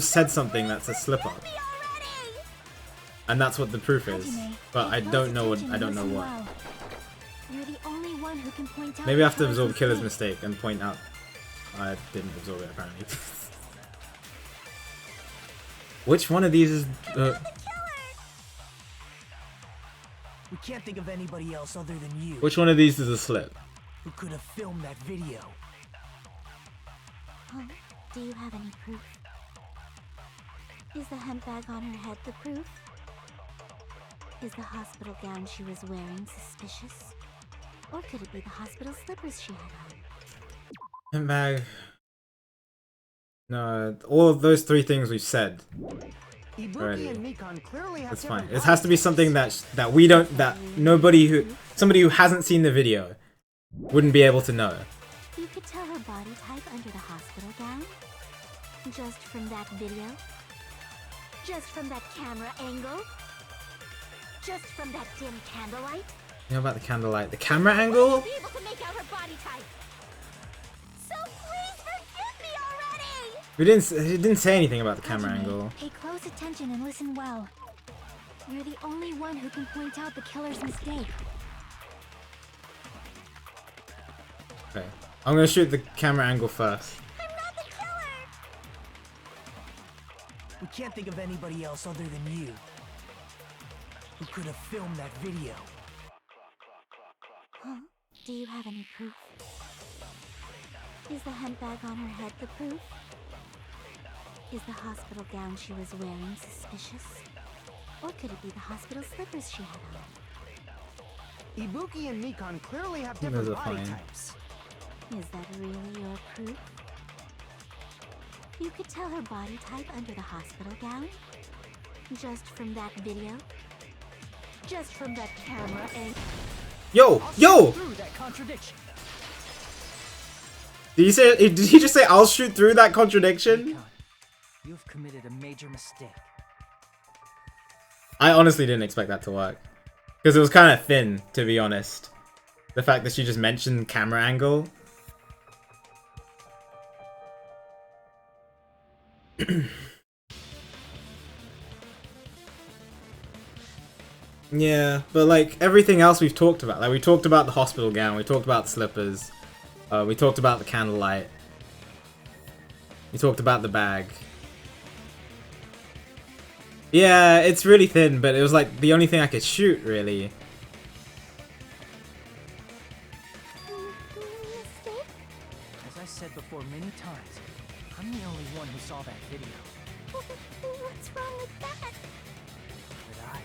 said something that's a slip up. And that's what the proof is. But I don't know what. You're the only one who can point out. Maybe I have to absorb Killer's mistake and point out I didn't absorb it apparently. Which one of these is? We can't think of anybody else other than you. Which one of these is a slip? Who could have filmed that video? Oh, do you have any proof? Is the hemp bag on her head the proof? Is the hospital gown she was wearing suspicious? Or could it be the hospital slippers she had on? Hemp bag. No, all of those three things we've said. Already. That's fine. It has to be something that somebody who hasn't seen the video wouldn't be able to know. You could tell her body type under the hospital gown? Just from that video? Just from that camera angle? Just from that dim candlelight? You know about the candlelight? The camera angle? Be able to make out her body type. So please forgive me already! It didn't say anything about the camera angle. Pay close attention and listen well. You're the only one who can point out the killer's mistake. Okay. I'm gonna shoot the camera angle first. I'm not the killer! We can't think of anybody else other than you. Who could have filmed that video? Huh? Do you have any proof? Is the hemp bag on her head the proof? Is the hospital gown she was wearing suspicious? Or could it be the hospital slippers she had on? Ibuki and Mikan clearly have different Those are body fine. types. Is that really your proof? You could tell her body type under the hospital gown? Just from that video? Just from that camera angle? Yo! Through that contradiction. Did he just say I'll shoot through that contradiction? You've committed a major mistake. I honestly didn't expect that to work. Because it was kind of thin, to be honest. The fact that she just mentioned camera angle. Yeah, but like everything else we've talked about. Like we talked about the hospital gown, we talked about the slippers, we talked about the candlelight. We talked about the bag. Yeah, it's really thin, but it was like the only thing I could shoot, really. As I said before many times, I'm the only one who saw that video. What's wrong with that? But I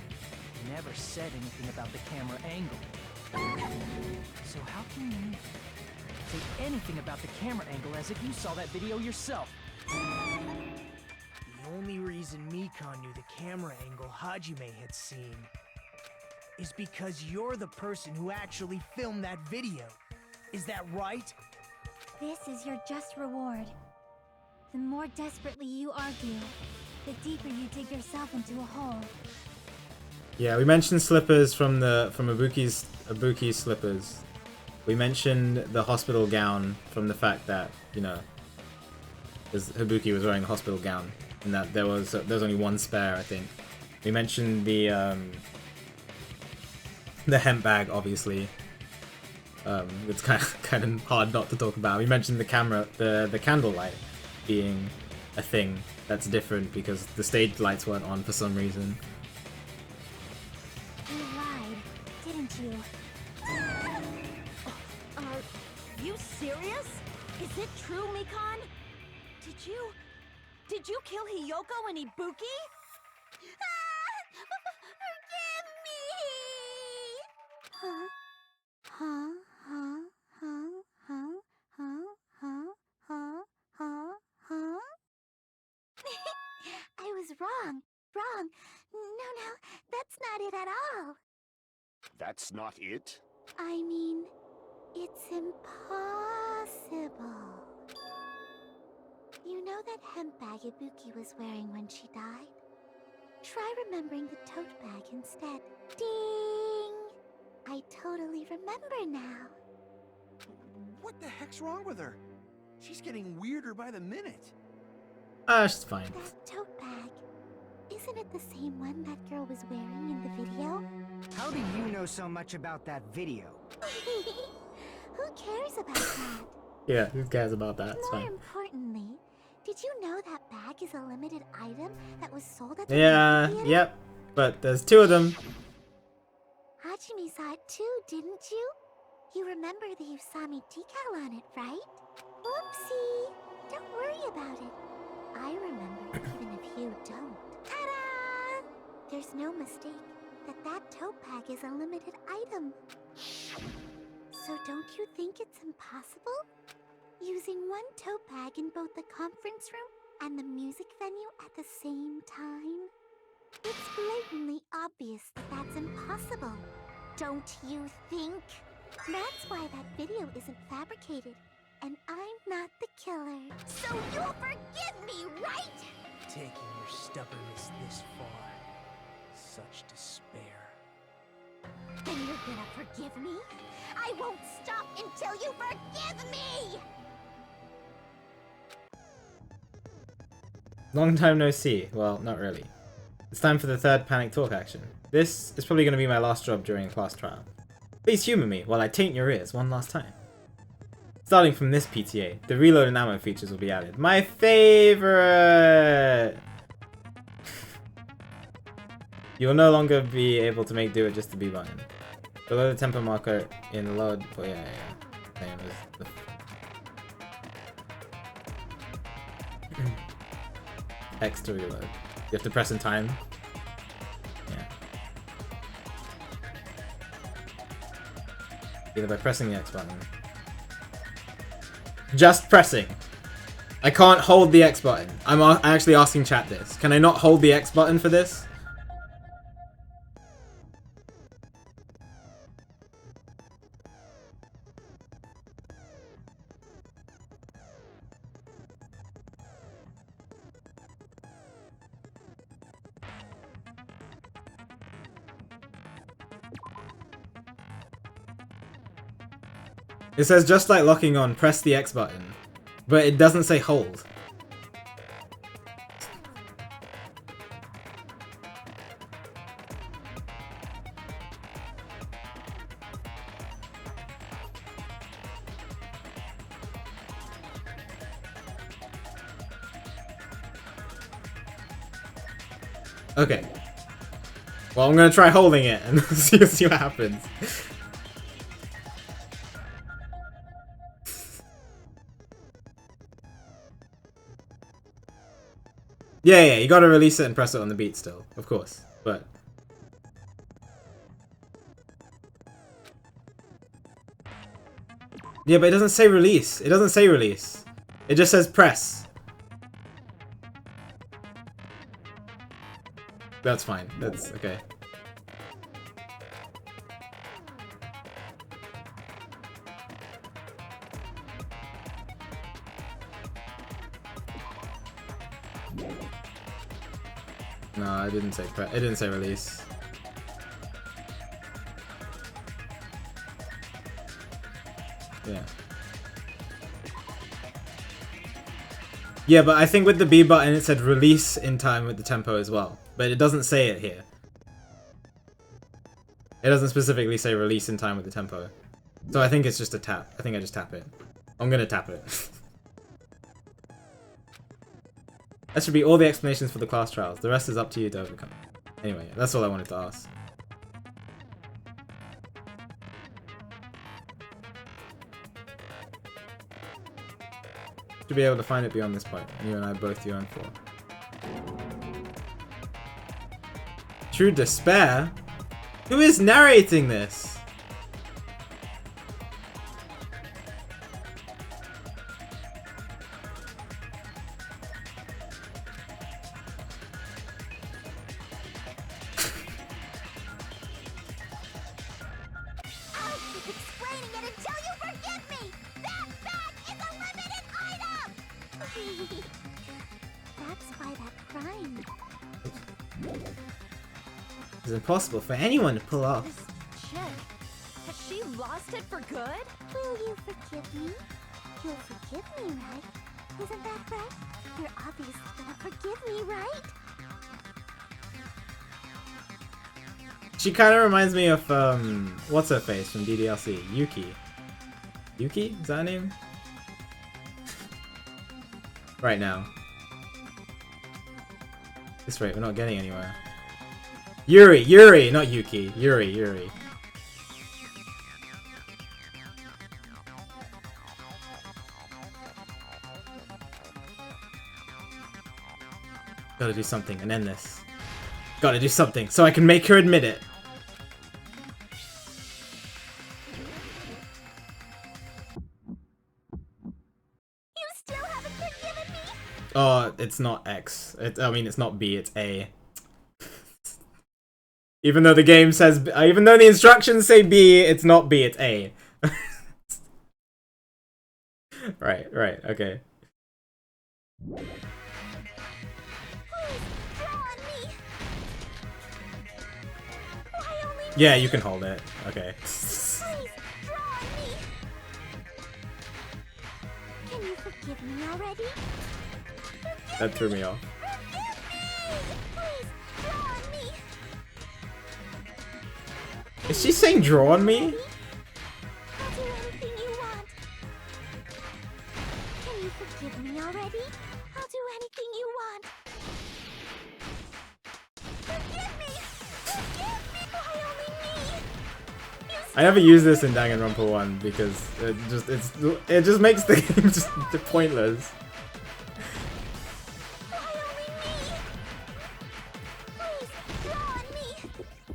never said anything about the camera angle. So how can you say anything about the camera angle as if you saw that video yourself? The only reason Mikan knew the camera angle Hajime had seen is because you're the person who actually filmed that video. Is that right? This is your just reward. The more desperately you argue, the deeper you dig yourself into a hole. Yeah, we mentioned slippers from Ibuki's slippers. We mentioned the hospital gown from the fact that, you know, Ibuki was wearing a hospital gown, and that there was only one spare, I think. We mentioned the hemp bag, obviously. It's kind of hard not to talk about. We mentioned the candlelight being a thing that's different because the stage lights weren't on for some reason. You lied, didn't you? You serious? Is it true, Mikan? Did you kill Hiyoko and Ibuki? Forgive me! Huh? Huh? Huh? Huh? Huh? Huh? Huh? Huh? Huh? Huh? I was wrong. Wrong. No, that's not it at all. That's not it? I mean, it's impossible. You know that hemp bag Ibuki was wearing when she died? Try remembering the tote bag instead. Ding! I totally remember now. What the heck's wrong with her? She's getting weirder by the minute. She's fine. That tote bag. Isn't it the same one that girl was wearing in the video? How do you know so much about that video? Who cares about that? Yeah, who cares about that? It's More fine. importantly, did you know that bag is a limited item that was sold at the Yeah, movie theater? yep. But there's two of them. Hajime saw it too, didn't you? You remember the Usami decal on it, right? Whoopsie! Don't worry about it. I remember even if you don't. Ta-da! There's no mistake that tote bag is a limited item. So don't you think it's impossible? Using one tote bag in both the conference room and the music venue at the same time? It's blatantly obvious that that's impossible. Don't you think? That's why that video isn't fabricated, and I'm not the killer. So you'll forgive me, right? Taking your stubbornness this far. Such despair. Then you're gonna forgive me? I won't stop until you forgive me! Long time no see. Well, not really. It's time for the third panic talk action. This is probably going to be my last job during a class trial. Please humour me while I taint your ears one last time. Starting from this PTA, the reload and ammo features will be added. My favorite! You will no longer be able to make do with just the B button. Below the tempo marker in the load. Oh, yeah. Same as the X to reload. You have to press in time. Yeah. Either by pressing the X button. Just pressing. I can't hold the X button. I'm actually asking chat this. Can I not hold the X button for this? It says just like locking on, press the X button. But it doesn't say hold. Okay. Well, I'm gonna try holding it and see what happens. Yeah, you gotta release it and press it on the beat still, of course, but... Yeah, but it doesn't say release. It doesn't say release. It just says press. That's fine. That's okay. No, it didn't say it didn't say release. Yeah. Yeah, but I think with the B button it said release in time with the tempo as well. But it doesn't say it here. It doesn't specifically say release in time with the tempo. So I think it's just a tap. I think I just tap it. I'm gonna tap it. That should be all the explanations for the class trials. The rest is up to you to overcome. Anyway, that's all I wanted to ask. Should be able to find it beyond this point, and you and I both yearn for. True despair? Who is narrating this? I'll keep explaining it until you forgive me! That bag is a limited item! That's why that crime. It's impossible for anyone to pull off. This chick, has she lost it for good? Will you forgive me? You'll forgive me, right? Isn't that right? You're obviously gonna forgive me, right? She kind of reminds me of, what's her face from DDLC? Yuki. Yuki? Is that her name? Right now. This rate, we're not getting anywhere. Yuri, not Yuki. Yuri. Gotta do something and end this. Gotta do something so I can make her admit it. You still haven't forgiven me? Oh, it's not X. I mean, it's not B, it's A. Even though the game says, even though the instructions say B, it's not B, it's A. Right, okay. Please, draw on me. Why only me? Yeah, you can hold it. Okay. Please, draw on me. Can you forgive me already? That threw me off. Please, draw on me. Is she saying draw on me? I'll do anything you want. Can you forgive me already? I'll do anything you want. Forgive me! Forgive me! Why only me? I never use this in Danganronpa 1 because it just makes the game just pointless. Why only me? Please, draw on me.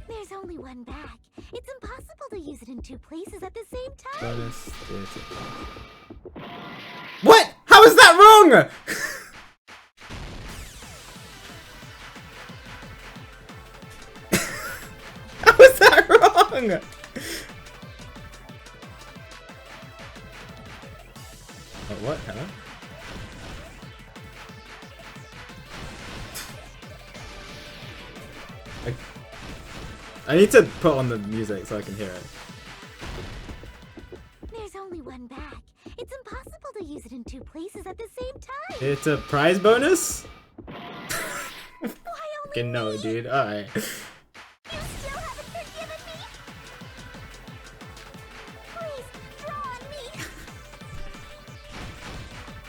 There's only one bag. It's impossible to use it in two places at the same time. Bonus 30. What? How is that wrong? How is that wrong? What? Huh? I need to put on the music so I can hear it. There's only one bag. It's impossible to use it in two places at the same time. It's a prize bonus? Why only Okay, no, dude. Alright. You still haven't forgiven me? Please, draw on me.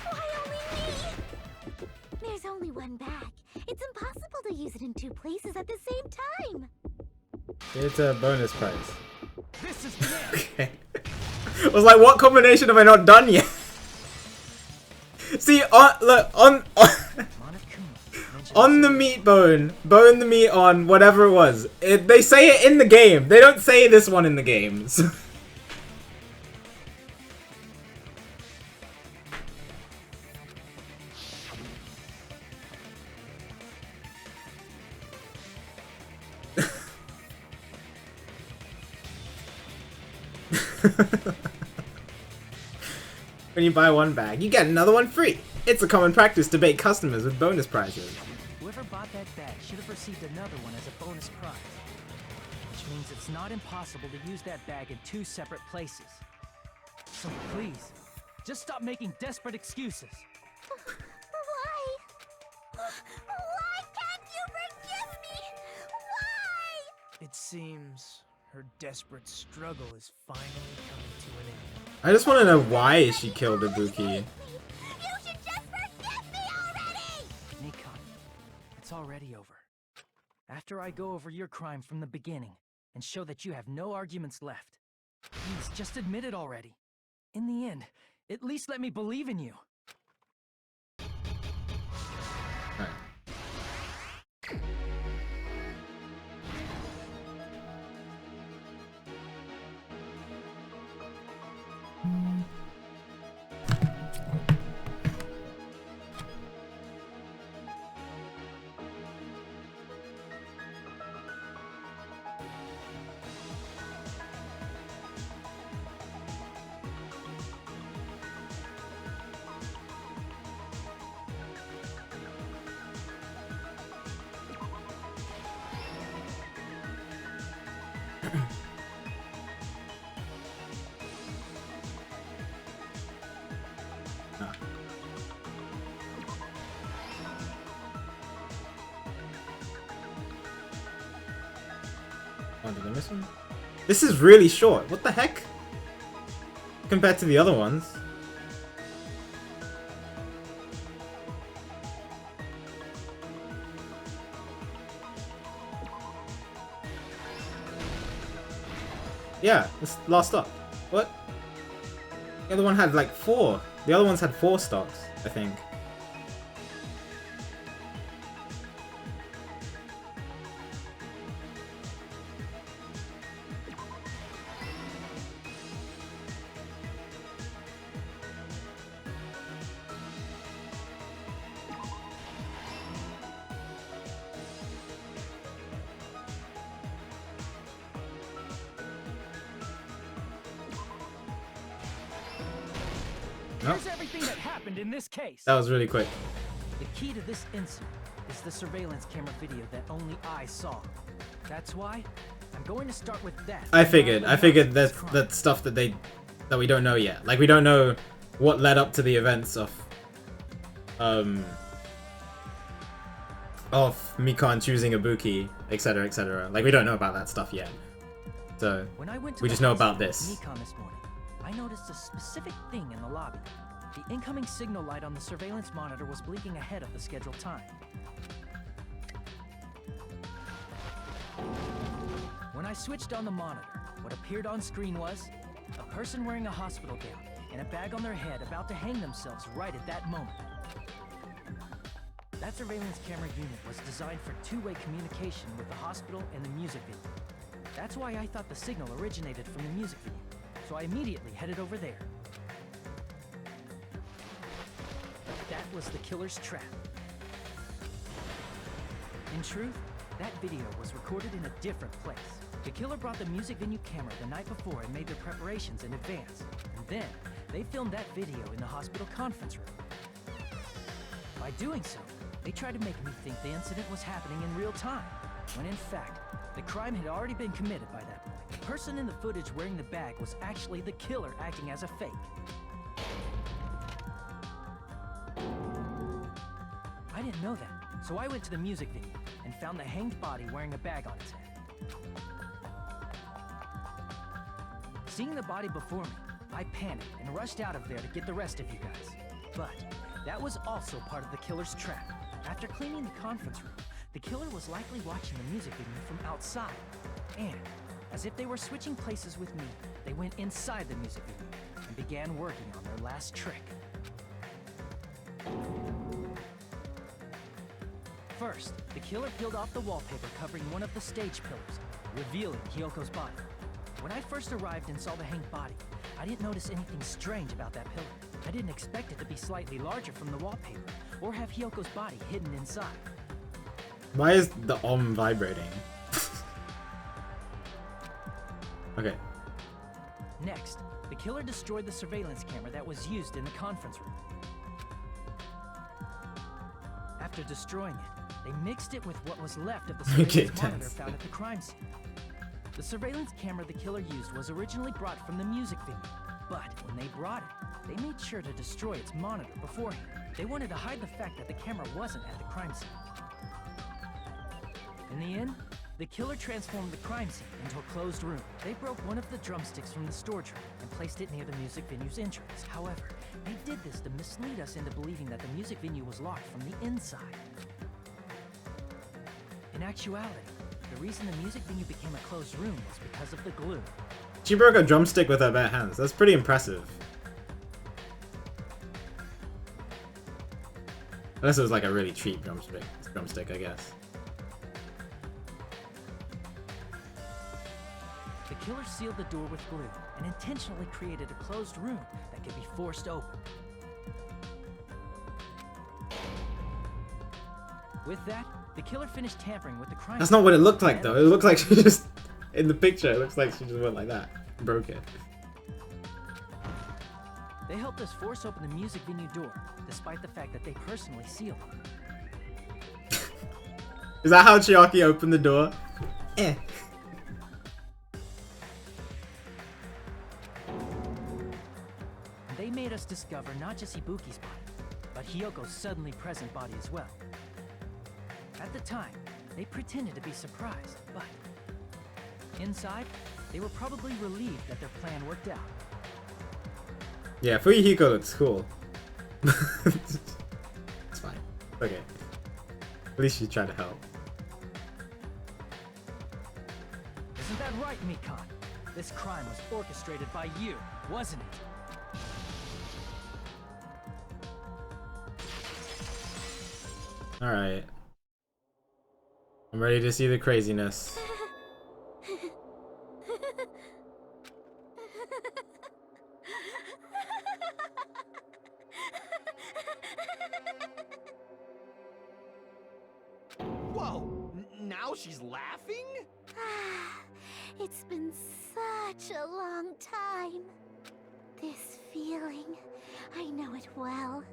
Why only me? There's only one bag. It's impossible to use it in two places at the same time. It's a bonus prize. This is the end. Okay. I was like, what combination have I not done yet? See, on the meat bone the meat on whatever it was. They say it in the game. They don't say this one in the games. When you buy one bag, you get another one free. It's a common practice to bait customers with bonus prizes. Whoever bought that bag should have received another one as a bonus prize. Which means it's not impossible to use that bag in two separate places. So please, just stop making desperate excuses. Why? Why can't you forgive me? Why? It seems her desperate struggle is finally coming to an end. I just want to know why she killed Ibuki. You should just forgive me already! Nikon, it's already over. After I go over your crime from the beginning and show that you have no arguments left, please just admit it already. In the end, at least let me believe in you. Ah. Oh, did I miss one? This is really short. What the heck? Compared to the other ones. Yeah, this last stop. What? The other one had like 4. The other ones had 4 stops, I think. Here's everything that happened in this case. That was really quick. The key to this incident is the surveillance camera video that only I saw. That's why I'm going to start with that. I figured that's stuff that we don't know yet. Like we don't know what led up to the events of Mikan choosing Ibuki, etc., etc. Like we don't know about that stuff yet. So When I went to we the just know hospital about with this. Mikan this morning, I noticed a specific thing in the lobby. The incoming signal light on the surveillance monitor was blinking ahead of the scheduled time. When I switched on the monitor, what appeared on screen was a person wearing a hospital gown and a bag on their head about to hang themselves right at that moment. That surveillance camera unit was designed for two-way communication with the hospital and the music video. That's why I thought the signal originated from the music video, so I immediately headed over there. But that was the killer's trap. In truth, that video was recorded in a different place. The killer brought the music venue camera the night before and made their preparations in advance. And then, they filmed that video in the hospital conference room. By doing so, they tried to make me think the incident was happening in real time, when in fact, the crime had already been committed by that point. The person in the footage wearing the bag was actually the killer acting as a fake. I didn't know that, so I went to the music venue and found the hanged body wearing a bag on its head. Seeing the body before me, I panicked and rushed out of there to get the rest of you guys. But that was also part of the killer's trap. After cleaning the conference room, the killer was likely watching the music video from outside. And, as if they were switching places with me, they went inside the music video and began working on their last trick. First, the killer peeled off the wallpaper covering one of the stage pillars, revealing Hyoko's body. When I first arrived and saw the hanged body, I didn't notice anything strange about that pillar. I didn't expect it to be slightly larger from the wallpaper, or have Hyoko's body hidden inside. Why is the vibrating? Okay. Next, the killer destroyed the surveillance camera that was used in the conference room. After destroying it, they mixed it with what was left of the surveillance monitor found at the crime scene. The surveillance camera the killer used was originally brought from the music venue, but when they brought it, they made sure to destroy its monitor beforehand. They wanted to hide the fact that the camera wasn't at the crime scene. In the end, the killer transformed the crime scene into a closed room. They broke one of the drumsticks from the storage room and placed it near the music venue's entrance. However, they did this to mislead us into believing that the music venue was locked from the inside. In actuality, the reason the music venue became a closed room was because of the glue. She broke a drumstick with her bare hands. That's pretty impressive. Unless it was like a really cheap drumstick, I guess. The killer sealed the door with glue and intentionally created a closed room that could be forced open. With that, the killer finished tampering with the crime. That's not what it looked like though. It looked like she just, in the picture, it looks like she just went like that. Broke it. They helped us force open the music venue door, despite the fact that they personally sealed it. Is that how Chiaki opened the door? Eh. made us discover not just Ibuki's body, but Hyoko's suddenly present body as well. At the time, they pretended to be surprised, but inside, they were probably relieved that their plan worked out. Yeah, Fuyuhiko looks cool. It's fine. Okay. At least she tried to help. Isn't that right, Mikan? This crime was orchestrated by you, wasn't it? Alright. I'm ready to see the craziness. Whoa! Now she's laughing? It's been such a long time. This feeling, I know it well.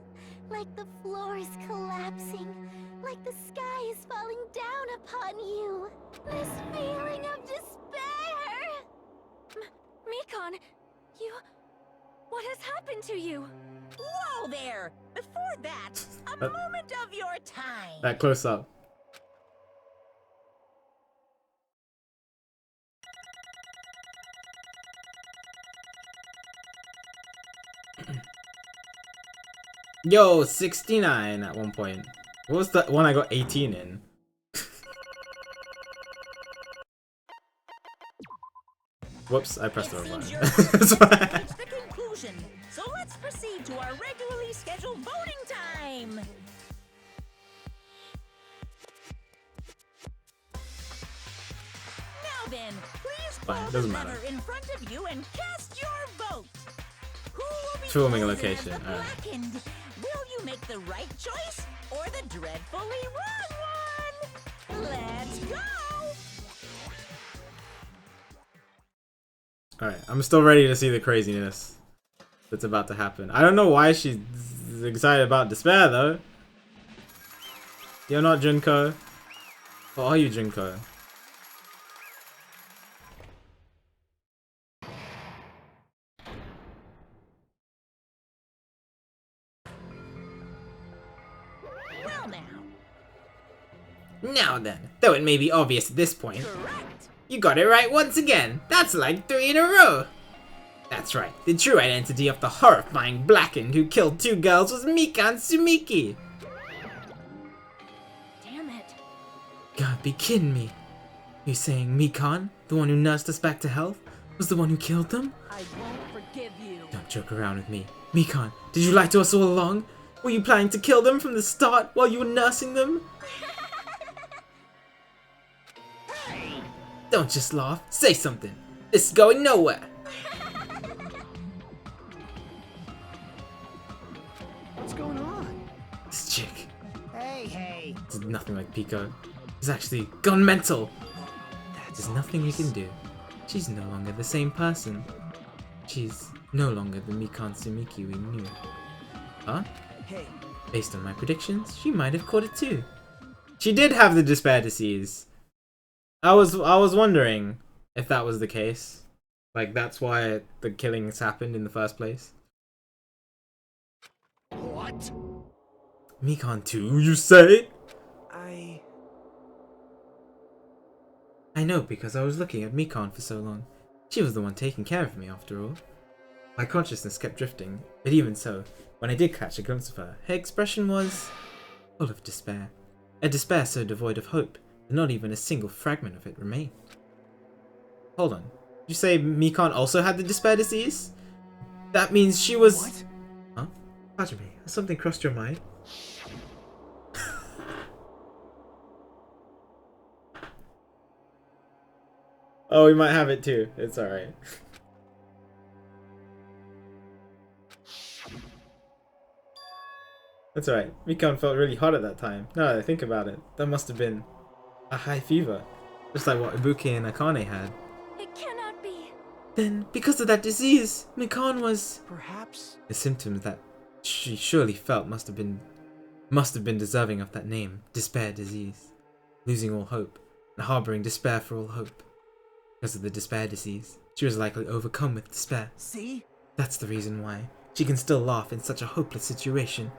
Like the floor is collapsing, like the sky is falling down upon you. This feeling of despair! Mikan, you... What has happened to you? Whoa there! Before that, a moment of your time. That close up. Yo, 69 at one point. What was the one I got 18 in? Whoops, I pressed the wrong button. That's fine. Reached the conclusion, so let's proceed to our regularly scheduled voting time. Now then, please pull the doesn't lever matter. in front of you and cast your vote. Who will be Filming voted as location, the alright. blackened? Will you make the right choice or the dreadfully wrong one? Let's go! Alright, I'm still ready to see the craziness that's about to happen. I don't know why she's excited about despair though. You're not Junko. Or are you Junko? Well now. Now then, though it may be obvious at this point, Correct. you got it right once again. That's like 3 in a row. That's right, the true identity of the horrifying Blackened who killed 2 girls was Mikan Sumiki. Damn it. Gotta be kidding me. You saying Mikan, the one who nursed us back to health, was the one who killed them? I won't forgive you. Don't joke around with me. Mikan, did you lie to us all along? Were you planning to kill them from the start while you were nursing them? Don't just laugh, say something. This is going nowhere. What's going on? This chick Hey. is nothing like Pico. She's actually gone mental. There's nothing we can do. She's no longer the same person. She's no longer the Mikan Sumiki we knew. Huh? Hey, Based on my predictions, she might have caught it too. She did have the despair disease. I was wondering if that was the case. Like that's why the killings happened in the first place. What? Mikan too, you say? I know because I was looking at Mikan for so long. She was the one taking care of me after all. My consciousness kept drifting, but even so, when I did catch a glimpse of her, her expression was full of despair. A despair so devoid of hope that not even a single fragment of it remained. Hold on. Did you say Mikan also had the despair disease? That means she was... What? Huh? Hajime, has something crossed your mind? Oh, we might have it too. It's alright. That's alright. Mikan felt really hot at that time. Now that I think about it, that must have been a high fever. Just like what Ibuki and Akane had. It cannot be. Then, because of that disease, Mikan was... Perhaps. The symptoms that she surely felt must have been deserving of that name, despair disease. Losing all hope, and harboring despair for all hope. Because of the despair disease, she was likely overcome with despair. see? That's the reason why she can still laugh in such a hopeless situation.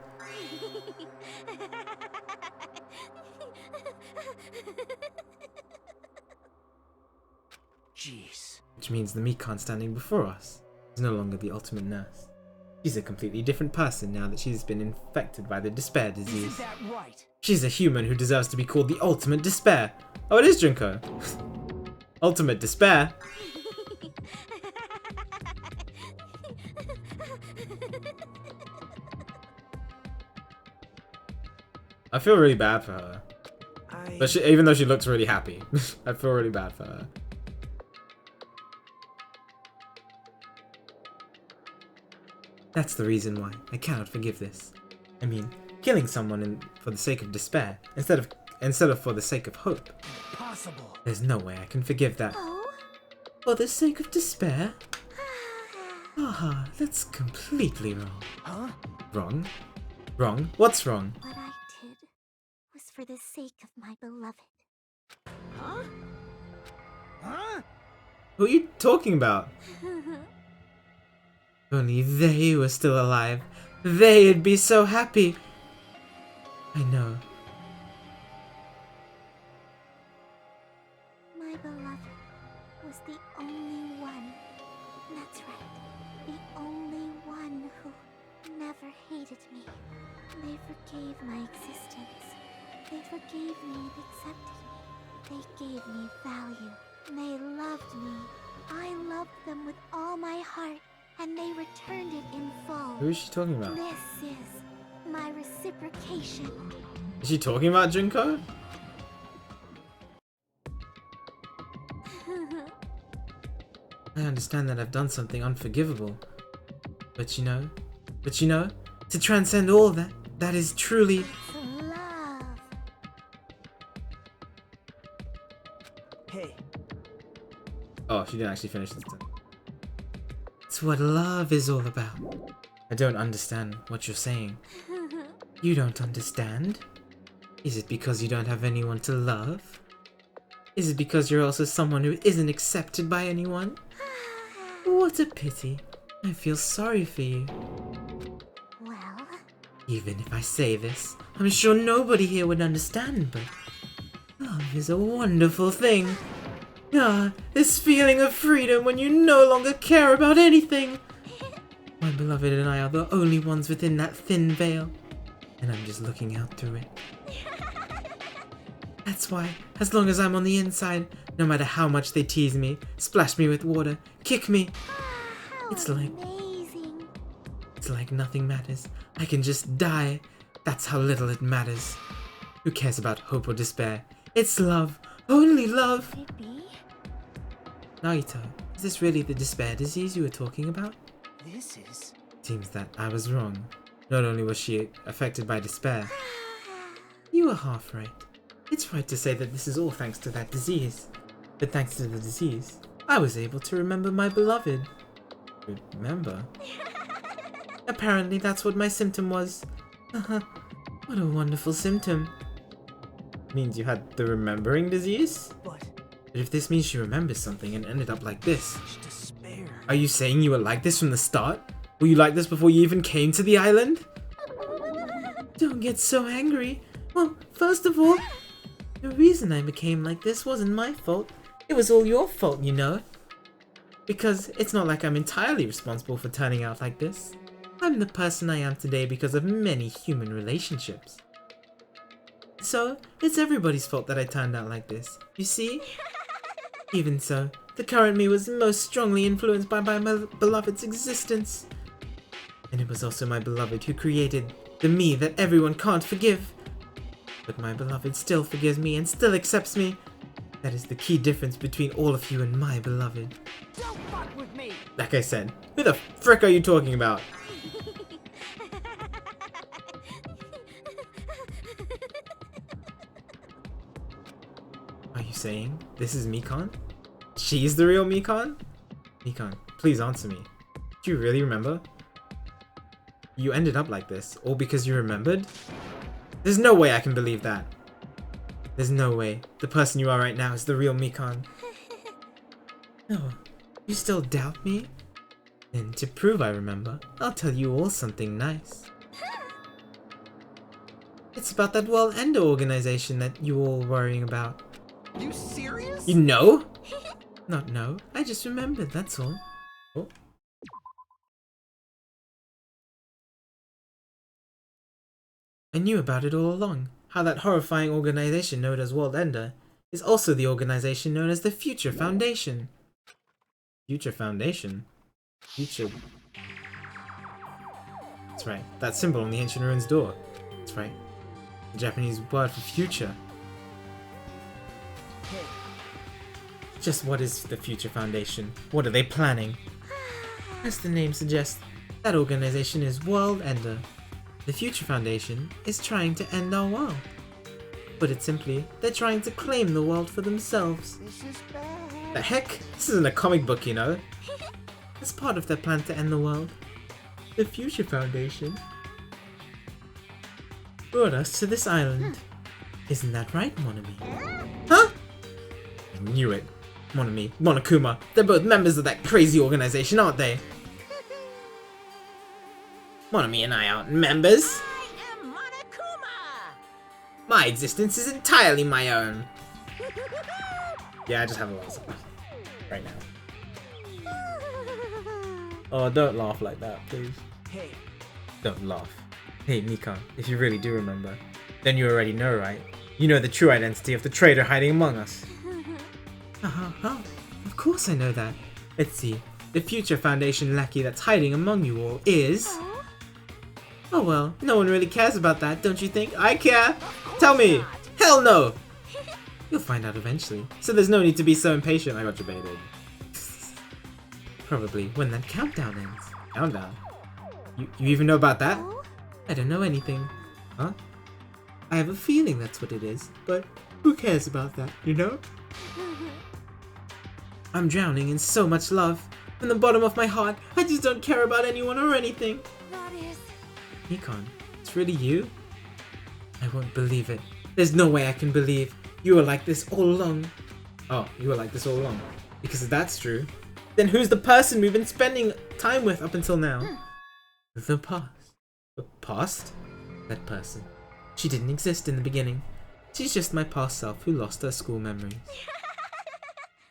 Jeez. Which means the Mikan standing before us is no longer the ultimate nurse. She's a completely different person now that she's been infected by the despair disease. Isn't that right? She's a human who deserves to be called the ultimate despair. Oh, it is Junko. Ultimate despair. I feel really bad for her. But even though she looks really happy, I feel really bad for her. That's the reason why I cannot forgive this. I mean, killing someone for the sake of despair instead of for the sake of hope. Impossible. There's no way I can forgive that. Oh? For the sake of despair? Haha, that's completely wrong. Huh? Wrong? Wrong? What's wrong? What I did was for the sake of my beloved. Huh? Huh? Who are you talking about? If only they were still alive, they'd be so happy. I know. My beloved was the only one. That's right. The only one who never hated me. They forgave my existence. They forgave me and accepted me. They gave me value. They loved me. I loved them with all my heart, and they returned it in full. Who is she talking about? This is my reciprocation. Is she talking about Junko? I understand that I've done something unforgivable. But you know, to transcend all that, that is truly... It's love. Hey. Oh, she didn't actually finish this time. It's what love is all about. I don't understand what you're saying. You don't understand? Is it because you don't have anyone to love? Is it because you're also someone who isn't accepted by anyone? What a pity. I feel sorry for you. Well, Even if I say this, I'm sure nobody here would understand, but love is a wonderful thing. Ah, this feeling of freedom when you no longer care about anything. My beloved and I are the only ones within that thin veil, and I'm just looking out through it. That's why, as long as I'm on the inside, no matter how much they tease me, splash me with water, kick me, it's like nothing matters. I can just die. That's how little it matters. Who cares about hope or despair? It's love. Only love. could it be? Naito, is this really the despair disease you were talking about? This is... Seems that I was wrong. Not only was she affected by despair. You were half right. It's right to say that this is all thanks to that disease. But thanks to the disease, I was able to remember my beloved. Remember? Apparently that's what my symptom was. What a wonderful symptom. Means you had the remembering disease? But if this means she remembers something and ended up like this, such despair. are you saying you were like this from the start? Were you like this before you even came to the island? Don't get so angry. Well, first of all, the reason I became like this wasn't my fault. It was all your fault, you know. Because it's not like I'm entirely responsible for turning out like this. I'm the person I am today because of many human relationships. So, it's everybody's fault that I turned out like this, you see? Even so, the current me was most strongly influenced by my beloved's existence. And it was also my beloved who created the me that everyone can't forgive. But my beloved still forgives me and still accepts me. That is the key difference between all of you and my beloved. Don't fuck with me! Like I said, who the frick are you talking about? Are you saying this is Mikan? She's the real Mikan? Mikan, please answer me. Do you really remember? You ended up like this, all because you remembered? There's no way I can believe that. There's no way the person you are right now is the real Mikan. No, you still doubt me? And to prove I remember, I'll tell you all something nice. It's about that World Ender organization that you all worrying about. You serious? You know? Not know. I just remembered, that's all. Oh. I knew about it all along. How that horrifying organization known as World Ender is also the organization known as the Future Foundation. Future Foundation? Future... That's right. That symbol on the ancient ruins door. That's right. The Japanese word for future. Just what is the Future Foundation? What are they planning? As the name suggests, that organization is World Ender. The Future Foundation is trying to end our world. Put it simply, they're trying to claim the world for themselves. This is bad. The heck? This isn't a comic book, you know. As part of their plan to end the world, the Future Foundation brought us to this island. Isn't that right, Monami? Huh? I knew it. Monami, Monokuma, they're both members of that crazy organization, aren't they? Monami and I aren't members. I am Monokuma! My existence is entirely my own. Yeah, I just have a lot of stuff right now. Oh, don't laugh like that, please. Hey. Don't laugh. Hey, Mikan, if you really do remember, then you already know, right? You know the true identity of the traitor hiding among us. Of course I know that. Let's see. The Future Foundation lackey that's hiding among you all is... Oh well, no one really cares about that, don't you think? I care! Tell me! Hell no! You'll find out eventually, so there's no need to be so impatient. I got you baited. Probably when that countdown ends. Countdown? You even know about that? I don't know anything. Huh? I have a feeling that's what it is, but who cares about that, you know? I'm drowning in so much love. From the bottom of my heart, I just don't care about anyone or anything. That is... Nikon, it's really you? I won't believe it. There's no way I can believe you were like this all along. Oh, you were like this all along. Because if that's true, then who's the person we've been spending time with up until now? The past. The past? That person. She didn't exist in the beginning. She's just my past self who lost her school memories.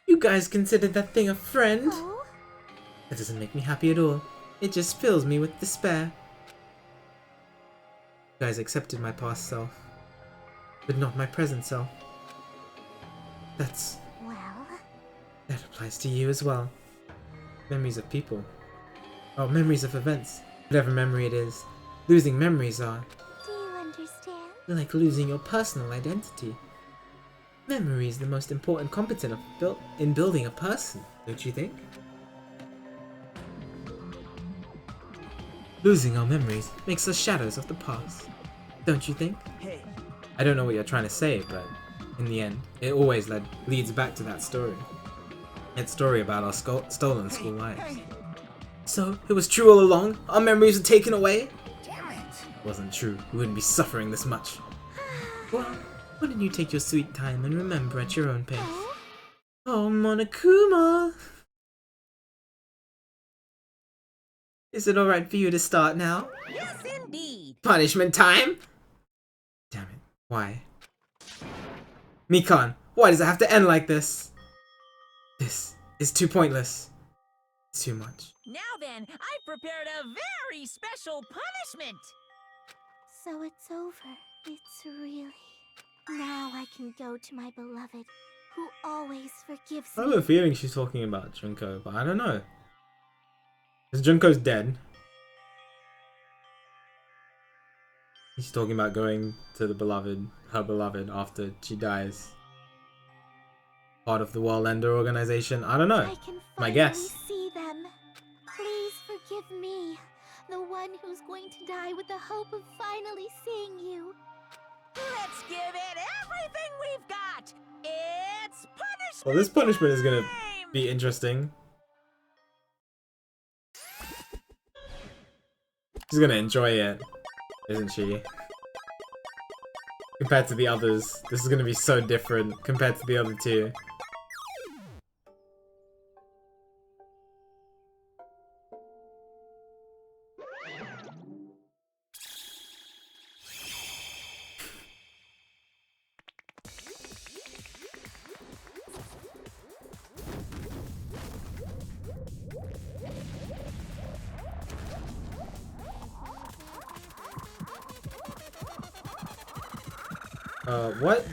You guys considered that thing a friend? That doesn't make me happy at all. It just fills me with despair. You guys accepted my past self, but not my present self. That's... Well... That applies to you as well. Memories of people. Oh, memories of events. Whatever memory it is. Losing memories are... Do you understand? like losing your personal identity. Memory is the most important component in building a person, don't you think? Losing our memories makes us shadows of the past, don't you think? Hey. I don't know what you're trying to say, but in the end, it always leads back to that story. That story about our stolen school lives. So, it was true all along? Our memories were taken away? Damn it. It wasn't true. We wouldn't be suffering this much. Well, why don't you take your sweet time and remember at your own pace? Oh, Monokuma! Is it alright for you to start now? Yes, indeed. Punishment time? Damn it. Why? Mikan, why does it have to end like this? This is too pointless. It's too much. Now then, I prepared a very special punishment. So it's over. It's really... Now I can go to my beloved, who always forgives I me. have a feeling she's talking about Junko, but I don't know. Because Junko's dead. He's talking about going to the beloved, her beloved, after she dies. Part of the World Ender organization. I don't know. I can My finally guess. see them. Please forgive me, the one who's going to die with the hope of finally seeing you. Let's give it everything we've got. It's punishment. Well, this punishment is gonna time! be interesting. She's gonna enjoy it, isn't she? Compared to the others, this is gonna be so different compared to the other two. What?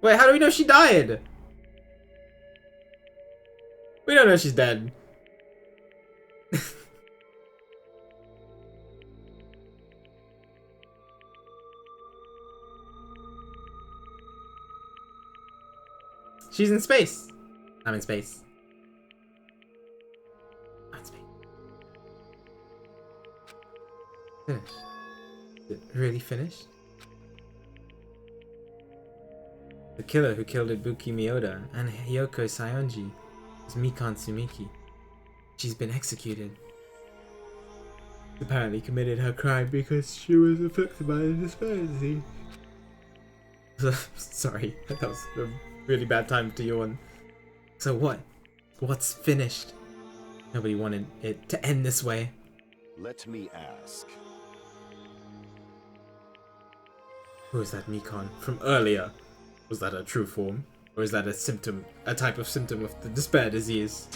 Wait, how do we know she died? We don't know she's dead. She's in space. I'm in space. I'm in space. Finished. Is it really finished? The killer who killed Ibuki Miyoda and Hyoko Sayonji is Mikan Tsumiki. She's been executed. Apparently committed her crime because she was affected by a disparity. Sorry, that was a really bad time to yawn. So what? What's finished? Nobody wanted it to end this way. Let me ask. Who is that Mikan from earlier? Was that her true form? Or is that a symptom, a type of symptom of the despair disease?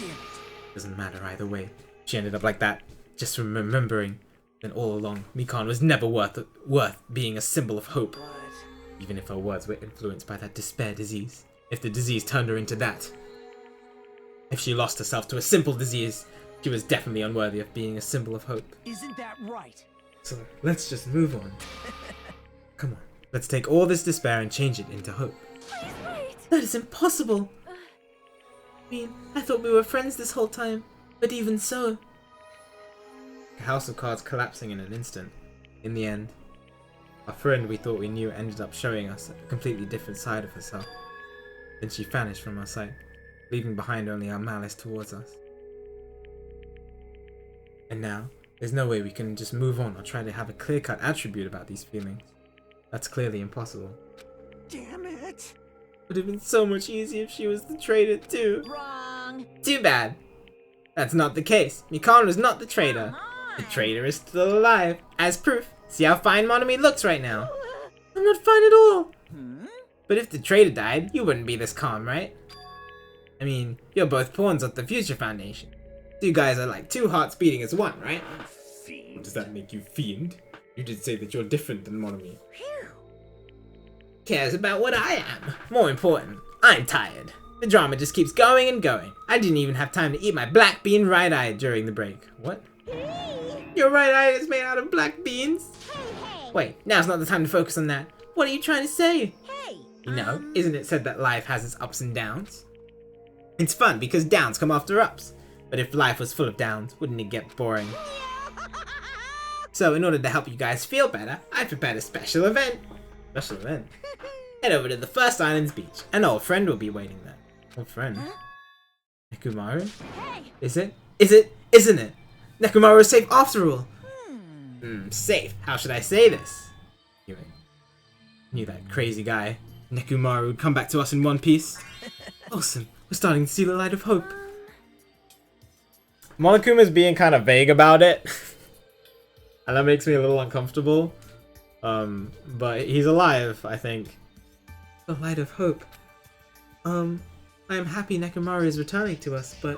Doesn't matter either way. She ended up like that, just from remembering. And all along, Mikan was never worth being a symbol of hope. Even if her words were influenced by that despair disease. If the disease turned her into that. If she lost herself to a simple disease, she was definitely unworthy of being a symbol of hope. Isn't that right? So let's just move on. Come on, let's take all this despair and change it into hope. Please wait. That is impossible. I mean, I thought we were friends this whole time, but even so. A house of cards collapsing in an instant. In the end, our friend we thought we knew ended up showing us a completely different side of herself. Then she vanished from our sight, leaving behind only our malice towards us. And now, there's no way we can just move on or try to have a clear-cut attribute about these feelings. That's clearly impossible. Damn it! Would have been so much easier if she was the traitor too. Wrong. Too bad. That's not the case. Mikan was not the traitor. The traitor is still alive. As proof, see how fine Monomi looks right now. I'm not fine at all. But if the traitor died, you wouldn't be this calm, right? I mean, you're both pawns of the Future Foundation. You guys are like two hearts beating as one, right? Fiend. Does that make you fiend? You did say that you're different than Monomi. Cares about what I am. More important, I'm tired. The drama just keeps going and going. I didn't even have time to eat my black bean right eye during the break. What? Your right eye is made out of black beans? Wait, now's not the time to focus on that. What are you trying to say? You know, isn't it said that life has its ups and downs? It's fun because downs come after ups. But if life was full of downs, wouldn't it get boring? So in order to help you guys feel better, I prepared a special event. Special event? Head over to the First Islands beach. An old friend will be waiting there. Old friend? Nekumaru? Is it? Is it? Isn't it? Nekumaru is safe after all. Safe. How should I say this? Knew that crazy guy, Nekumaru, would come back to us in one piece. Awesome. We're starting to see the light of hope. Monokuma's being kind of vague about it. And that makes me a little uncomfortable. But he's alive, I think. The light of hope. I am happy Nekumaru is returning to us, but...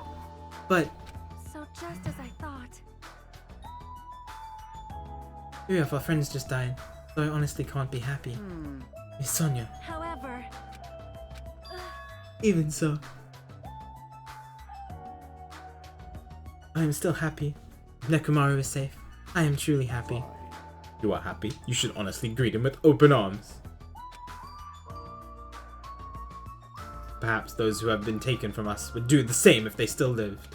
So just as I thought. 3 of our friends just died, so I honestly can't be happy. Miss Sonia. However... Even so. I am still happy. Nekumaru is safe. I am truly happy. You are happy? You should honestly greet him with open arms. Perhaps those who have been taken from us would do the same if they still lived.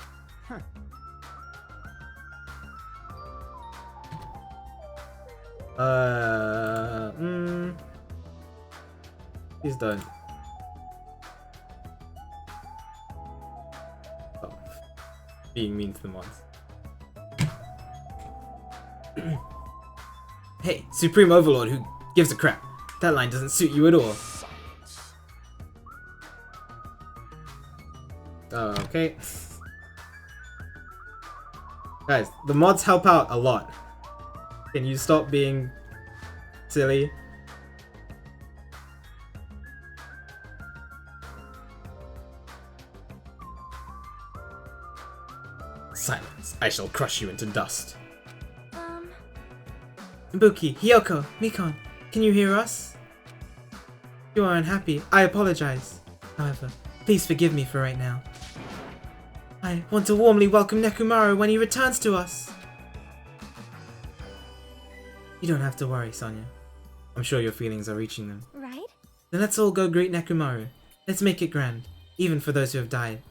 Please don't. Oh. Being mean to the mods. Hey, Supreme Overlord who gives a crap. That line doesn't suit you at all. Okay. Guys, the mods help out a lot. Can you stop being silly? Silence. I shall crush you into dust. Ibuki, Hiyoko, Mikon, can you hear us? You are unhappy. I apologize. However, please forgive me for right now. I want to warmly welcome Nekomaru when he returns to us. You don't have to worry, Sonia. I'm sure your feelings are reaching them. Right? Then let's all go greet Nekomaru. Let's make it grand, even for those who have died.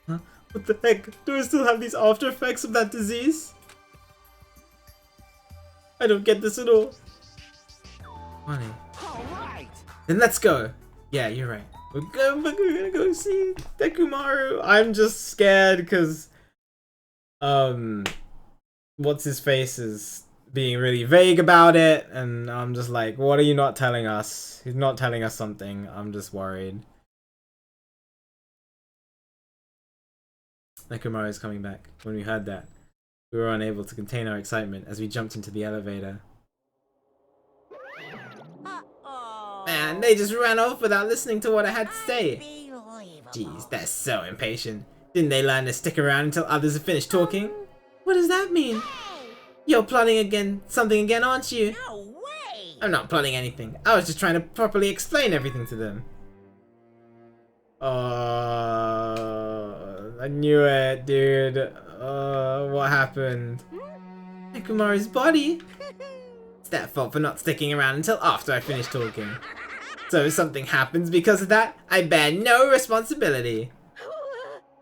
Huh? What the heck? Do I still have these after effects of that disease? I don't get this at all. Funny. Alright! Then let's go. Yeah, you're right. We're gonna go see Nekomaru. I'm just scared because what's his face is being really vague about it, and I'm just like, what are you not telling us? He's not telling us something. I'm just worried. Nekomaru is coming back. When we heard that, we were unable to contain our excitement as we jumped into the elevator. Man, they just ran off without listening to what I had to say. Jeez, they're so impatient. Didn't they learn to stick around until others have finished talking? What does that mean? You're plotting something again, aren't you? No way! I'm not plotting anything. I was just trying to properly explain everything to them. I knew it, dude. What happened? Nekomaru's body? It's their fault for not sticking around until after I finished talking. So if something happens because of that, I bear no responsibility.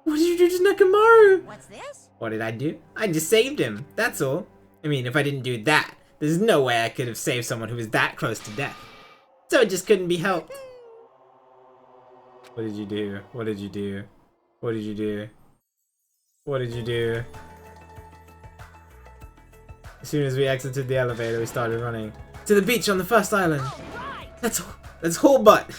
What did you do to Nekomaru? What's this? What did I do? I just saved him, that's all. I mean, if I didn't do that, there's no way I could have saved someone who was that close to death. So it just couldn't be helped. What did you do? What did you do? What did you do? What did you do? As soon as we exited the elevator, we started running. To the beach on the first island! Let's haul butt!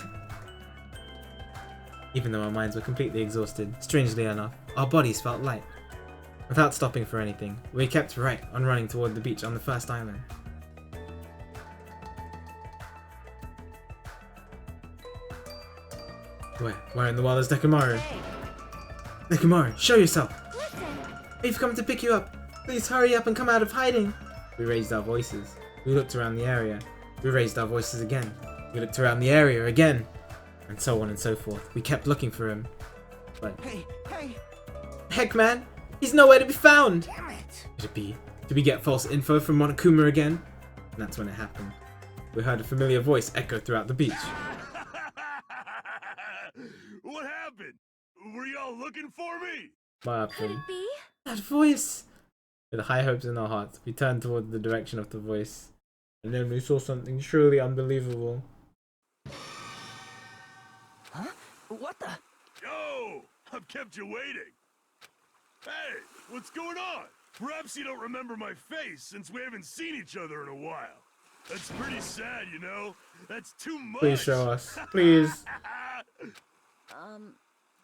Even though our minds were completely exhausted, strangely enough, our bodies felt light. Without stopping for anything, we kept right on running toward the beach on the first island. Where in the world is Nekomaru? Nekomaru, show yourself! Listen! We've come to pick you up! Please hurry up and come out of hiding! We raised our voices. We looked around the area. We raised our voices again. We looked around the area again. And so on and so forth. We kept looking for him. But... Hey! Heck, man! He's nowhere to be found! Damn it! Could it be? Did we get false info from Monokuma again? And that's when it happened. We heard a familiar voice echo throughout the beach. What happened? Were y'all looking for me? What Could happened? it be? That voice! With high hopes in our hearts, we turned toward the direction of the voice. And then we saw something truly unbelievable. Huh? What the? Yo! I've kept you waiting. Hey, what's going on? Perhaps you don't remember my face since we haven't seen each other in a while. That's pretty sad, you know? That's too much. Please show us. Please.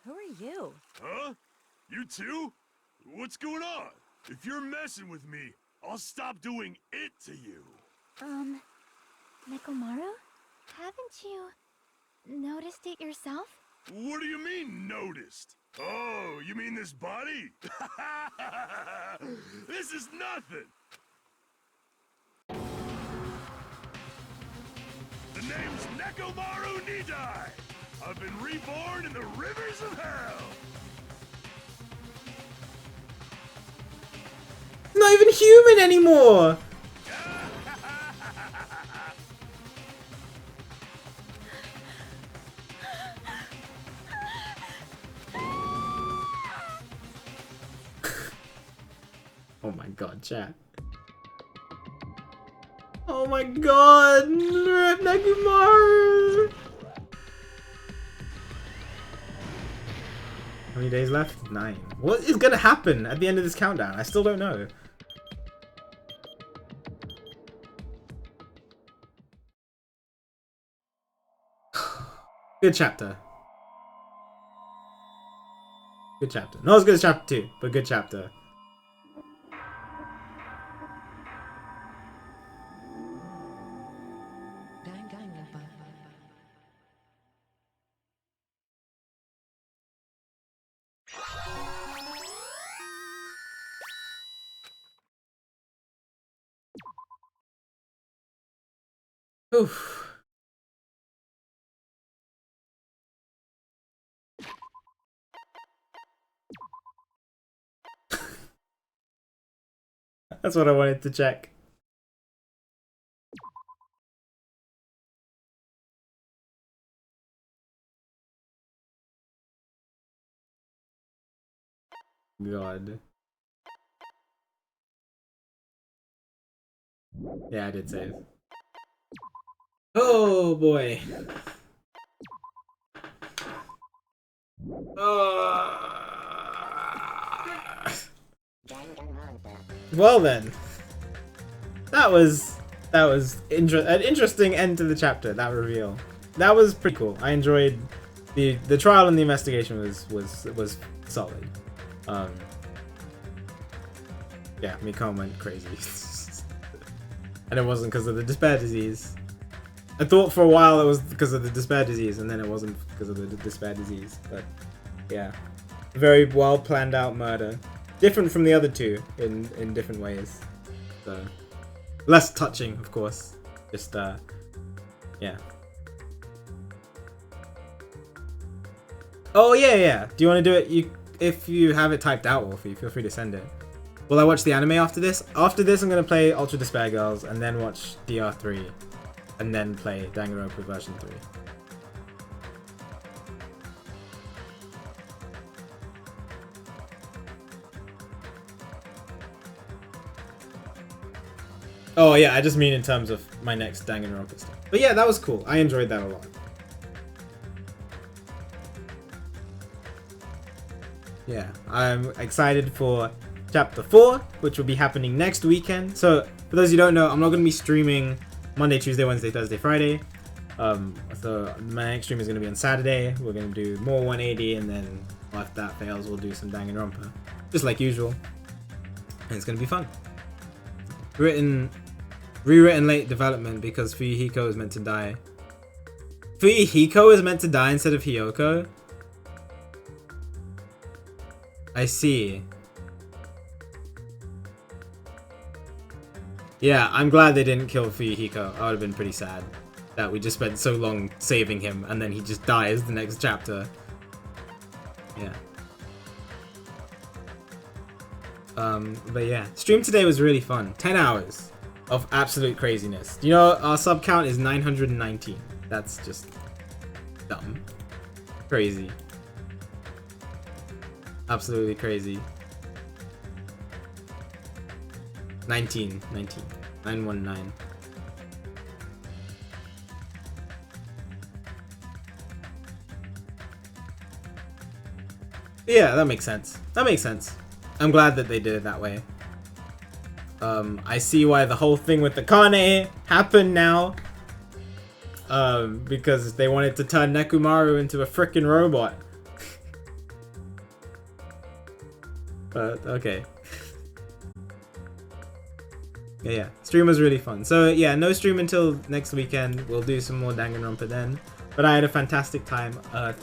Who are you? Huh? You too? What's going on? If you're messing with me, I'll stop doing it to you. Nekomaru? Haven't you noticed it yourself? What do you mean, noticed? Oh, you mean this body? This is nothing! The name's Nekomaru Nidai! I've been reborn in the rivers of hell! Not even human anymore! Oh my god, chat. Oh my god! Rip Nekomaru! How many days left? 9. What is gonna happen at the end of this countdown? I still don't know. Good chapter. Good chapter. Not as good as chapter 2, but good chapter. Oof. That's what I wanted to check. God. Yeah, I did save. Oh boy. Well then, that was an interesting end to the chapter. That reveal, that was pretty cool. I enjoyed the trial and the investigation was solid. Yeah, Mikon went crazy, and it wasn't because of the despair disease. I thought for a while it was because of the despair disease, and then it wasn't because of the despair disease. But yeah, very well planned out murder, different from the other two in different ways. So less touching, of course. Just yeah. Oh yeah. Do you want to do it? If you have it typed out, Wolfie, feel free to send it. Will I watch the anime after this? After this, I'm gonna play Ultra Despair Girls, and then watch DR3, and then play Danganronpa version 3. Oh yeah, I just mean in terms of my next Danganronpa stuff. But yeah, that was cool. I enjoyed that a lot. Yeah, I'm excited for Chapter 4, which will be happening next weekend. So, for those who don't know, I'm not going to be streaming Monday, Tuesday, Wednesday, Thursday, Friday. So, my next stream is going to be on Saturday. We're going to do more 180, and then if that fails, we'll do some Danganronpa. Just like usual. And it's going to be fun. Rewritten late development because Fuyuhiko is meant to die. Fuyuhiko is meant to die instead of Hiyoko? I see. Yeah, I'm glad they didn't kill Fuyuhiko. I would have been pretty sad that we just spent so long saving him and then he just dies the next chapter. Yeah. But yeah, stream today was really fun. 10 hours of absolute craziness. You know, our sub count is 919. That's just dumb. Crazy. Absolutely crazy. 919. Yeah, that makes sense. I'm glad that they did it that way. I see why the whole thing with the Kane happened now. Because they wanted to turn Nekomaru into a frickin' robot. But, okay. Yeah, stream was really fun. So yeah, no stream until next weekend. We'll do some more Danganronpa then. But I had a fantastic time. Thank